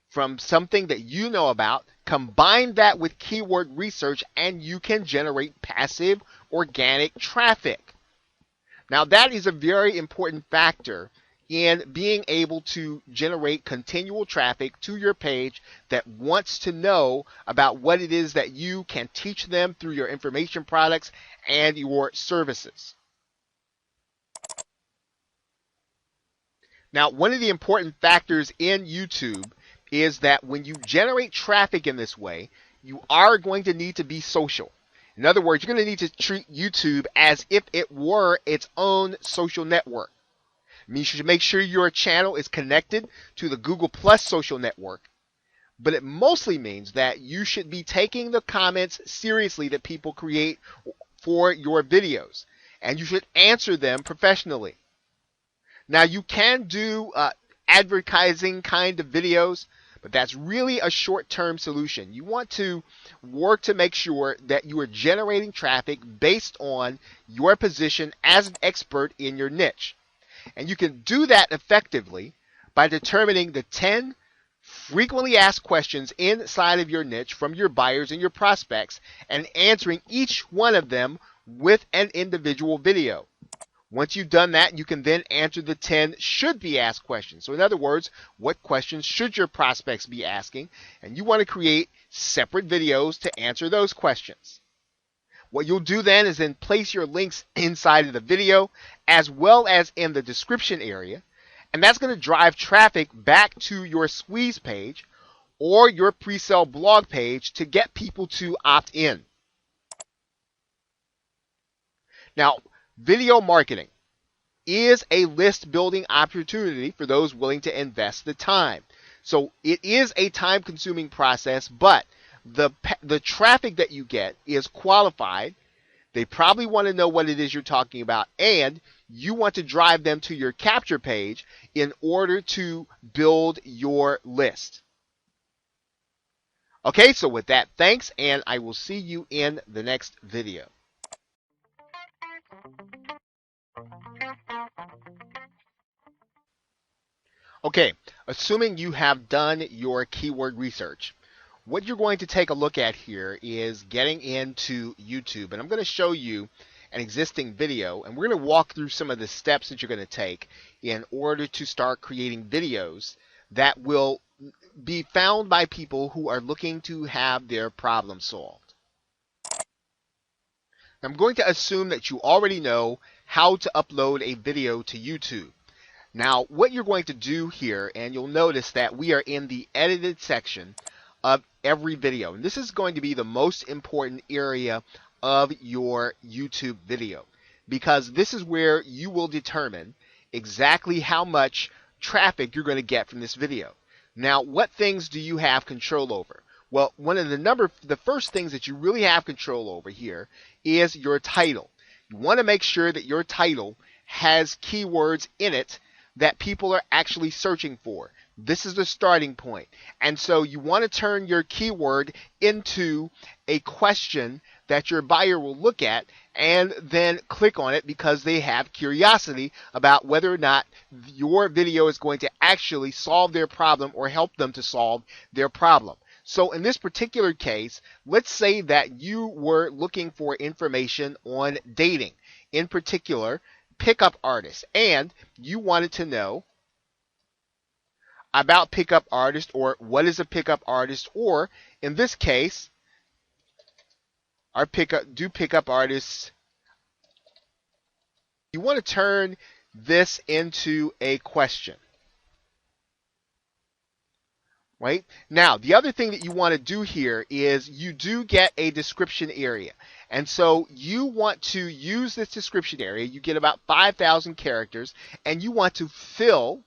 from something that you know about, combine that with keyword research, and you can generate passive organic traffic. Now, that is a very important factor in being able to generate continual traffic to your page that wants to know about what it is that you can teach them through your information products and your services. Now, one of the important factors in YouTube is that when you generate traffic in this way, you are going to need to be social. In other words, you're going to need to treat YouTube as if it were its own social network. It means you should make sure your channel is connected to the Google Plus social network. but it mostly means that you should be taking the comments seriously that people create for your videos, and you should answer them professionally. Now, you can do advertising kind of videos, but that's really a short-term solution. You want to work to make sure that you are generating traffic based on your position as an expert in your niche. And you can do that effectively by determining the 10 frequently asked questions inside of your niche from your buyers and your prospects and answering each one of them with an individual video. Once you've done that, you can then answer the 10 should be asked questions. So in other words, what questions should your prospects be asking? And you want to create separate videos to answer those questions. What you'll do then is then place your links inside of the video as well as in the description area. And that's going to drive traffic back to your squeeze page or your pre-sale blog page to get people to opt in. Now, video marketing is a list building opportunity for those willing to invest the time. So it is a time consuming process, but the traffic that you get is qualified. They probably want to know what it is you're talking about, and you want to drive them to your capture page in order to build your list. Okay, so with that, thanks, and I will see you in the next video. Okay, assuming you have done your keyword research, what you're going to take a look at here is getting into YouTube, and I'm going to show you an existing video, and we're going to walk through some of the steps that you're going to take in order to start creating videos that will be found by people who are looking to have their problem solved. I'm going to assume that you already know how to upload a video to YouTube. Now, what you're going to do here, and you'll notice that we are in the edited section of every video. And this is going to be the most important area of your YouTube video, because this is where you will determine exactly how much traffic you're going to get from this video. Now, what things do you have control over? Well, the first things that you really have control over here is your title. You want to make sure that your title has keywords in it that people are actually searching for. This is the starting point. And so you want to turn your keyword into a question that your buyer will look at and then click on it because they have curiosity about whether or not your video is going to actually solve their problem or help them to solve their problem. So in this particular case, let's say that you were looking for information on dating, in particular, pickup artists, and you wanted to know about pickup artists, or what is a pickup artist, or in this case, do pickup artists. You want to turn this into a question. Right? Now, the other thing that you want to do here is you do get a description area. And so you want to use this description area. You get about 5,000 characters, and you want to fill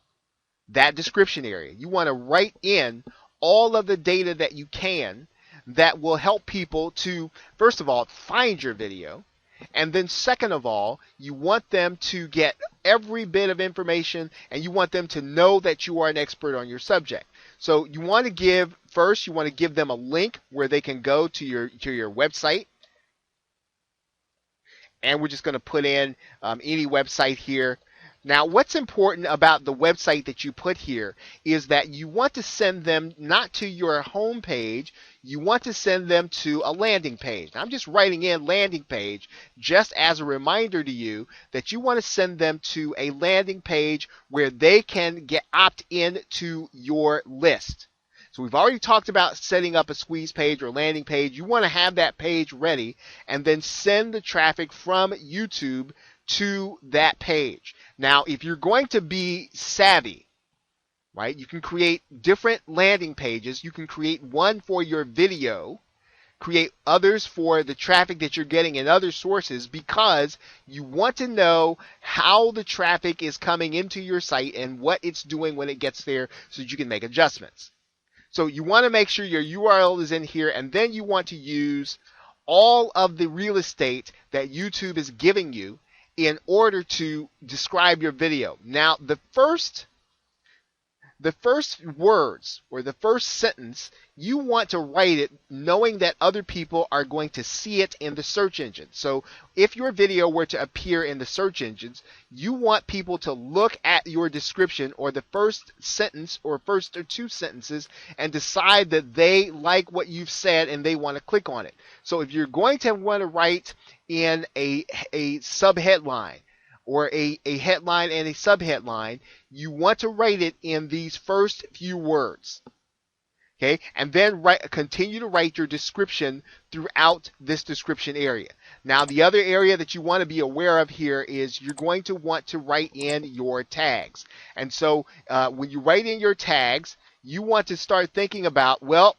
that description area. You want to write in all of the data that you can that will help people to, first of all, find your video. And then second of all, you want them to get every bit of information, and you want them to know that you are an expert on your subject. So you want to give them a link where they can go to your website. And we're just going to put in any website here. Now, what's important about the website that you put here is that you want to send them not to your home page, you want to send them to a landing page. Now, I'm just writing in landing page just as a reminder to you that you want to send them to a landing page where they can opt in to your list. So we've already talked about setting up a squeeze page or landing page. You want to have that page ready and then send the traffic from YouTube to that page. Now, if you're going to be savvy, right, you can create different landing pages. You can create one for your video, create others for the traffic that you're getting in other sources, because you want to know how the traffic is coming into your site and what it's doing when it gets there so that you can make adjustments. So you want to make sure your URL is in here, and then you want to use all of the real estate that YouTube is giving you in order to describe your video. Now, the first words or the first sentence, you want to write it knowing that other people are going to see it in the search engine. So if your video were to appear in the search engines, you want people to look at your description or the first sentence or first or two sentences and decide that they like what you've said and they want to click on it. So if you're going to want to write in a subheadline or a headline and a subheadline, you want to write it in these first few words. Okay, and then continue to write your description throughout this description area. Now, the other area that you want to be aware of here is you're going to want to write in your tags. And so when you write in your tags, you want to start thinking about, well,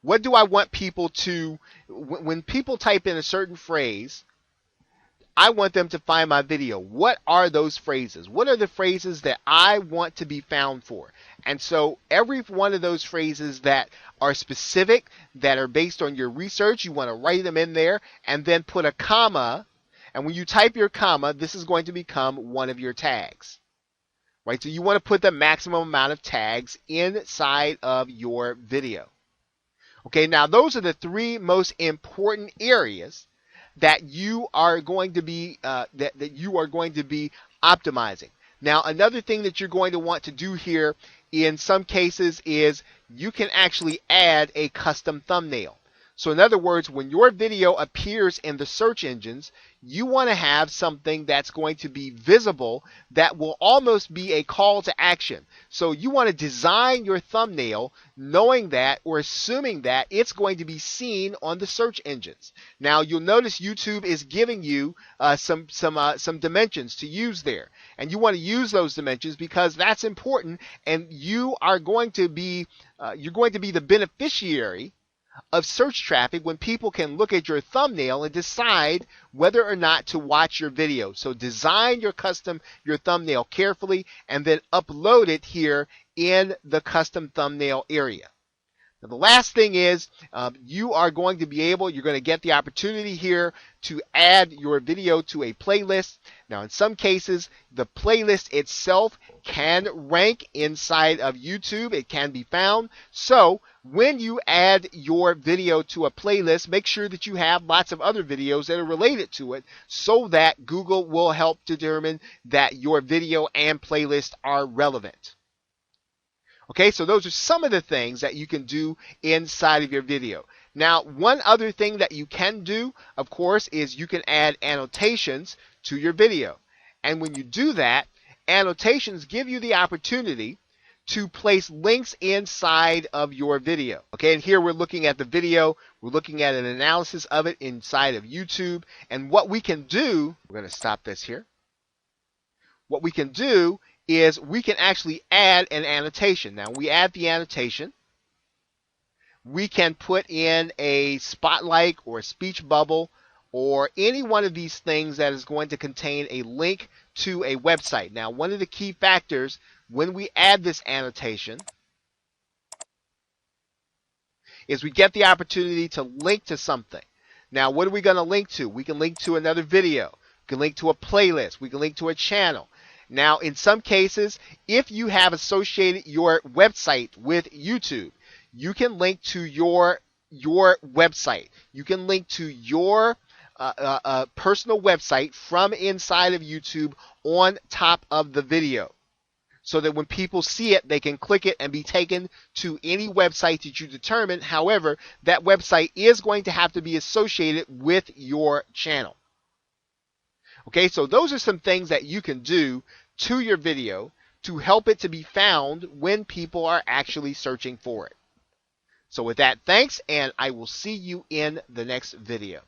what do I want people to, when people type in a certain phrase, I want them to find my video. What are those phrases? What are the phrases that I want to be found for? And so every one of those phrases that are specific, that are based on your research, you want to write them in there and then put a comma. And when you type your comma, this is going to become one of your tags. Right? So you want to put the maximum amount of tags inside of your video. Okay, now those are the three most important areas that you are going to be that you are going to be optimizing. Now, another thing that you're going to want to do here in some cases is you can actually add a custom thumbnail. So in other words, when your video appears in the search engines, you want to have something that's going to be visible that will almost be a call to action. So you want to design your thumbnail knowing that or assuming that it's going to be seen on the search engines. Now, you'll notice YouTube is giving you some dimensions to use there. And you want to use those dimensions because that's important, and you are going to be the beneficiary of search traffic when people can look at your thumbnail and decide whether or not to watch your video. So design your thumbnail carefully and then upload it here in the custom thumbnail area. Now, the last thing is you're going to get the opportunity here to add your video to a playlist. Now, in some cases, the playlist itself can rank inside of YouTube. It can be found. So when you add your video to a playlist, make sure that you have lots of other videos that are related to it so that Google will help determine that your video and playlist are relevant. Okay, so those are some of the things that you can do inside of your video. Now, one other thing that you can do, of course, is you can add annotations to your video. And when you do that, annotations give you the opportunity to place links inside of your video. Okay, and here we're looking at the video. We're looking at an analysis of it inside of YouTube. And what we can do, we're going to stop this here. What we can do is we can actually add an annotation. Now, we add the annotation. We can put in a spotlight or a speech bubble or any one of these things that is going to contain a link to a website. Now, one of the key factors when we add this annotation is we get the opportunity to link to something. Now, what are we going to link to? We can link to another video. We can link to a playlist. We can link to a channel. Now, in some cases, if you have associated your website with YouTube, you can link to your website. You can link to your personal website from inside of YouTube on top of the video, so that when people see it, they can click it and be taken to any website that you determine. However, that website is going to have to be associated with your channel. Okay, so those are some things that you can do to your video to help it to be found when people are actually searching for it. So with that, thanks, and I will see you in the next video.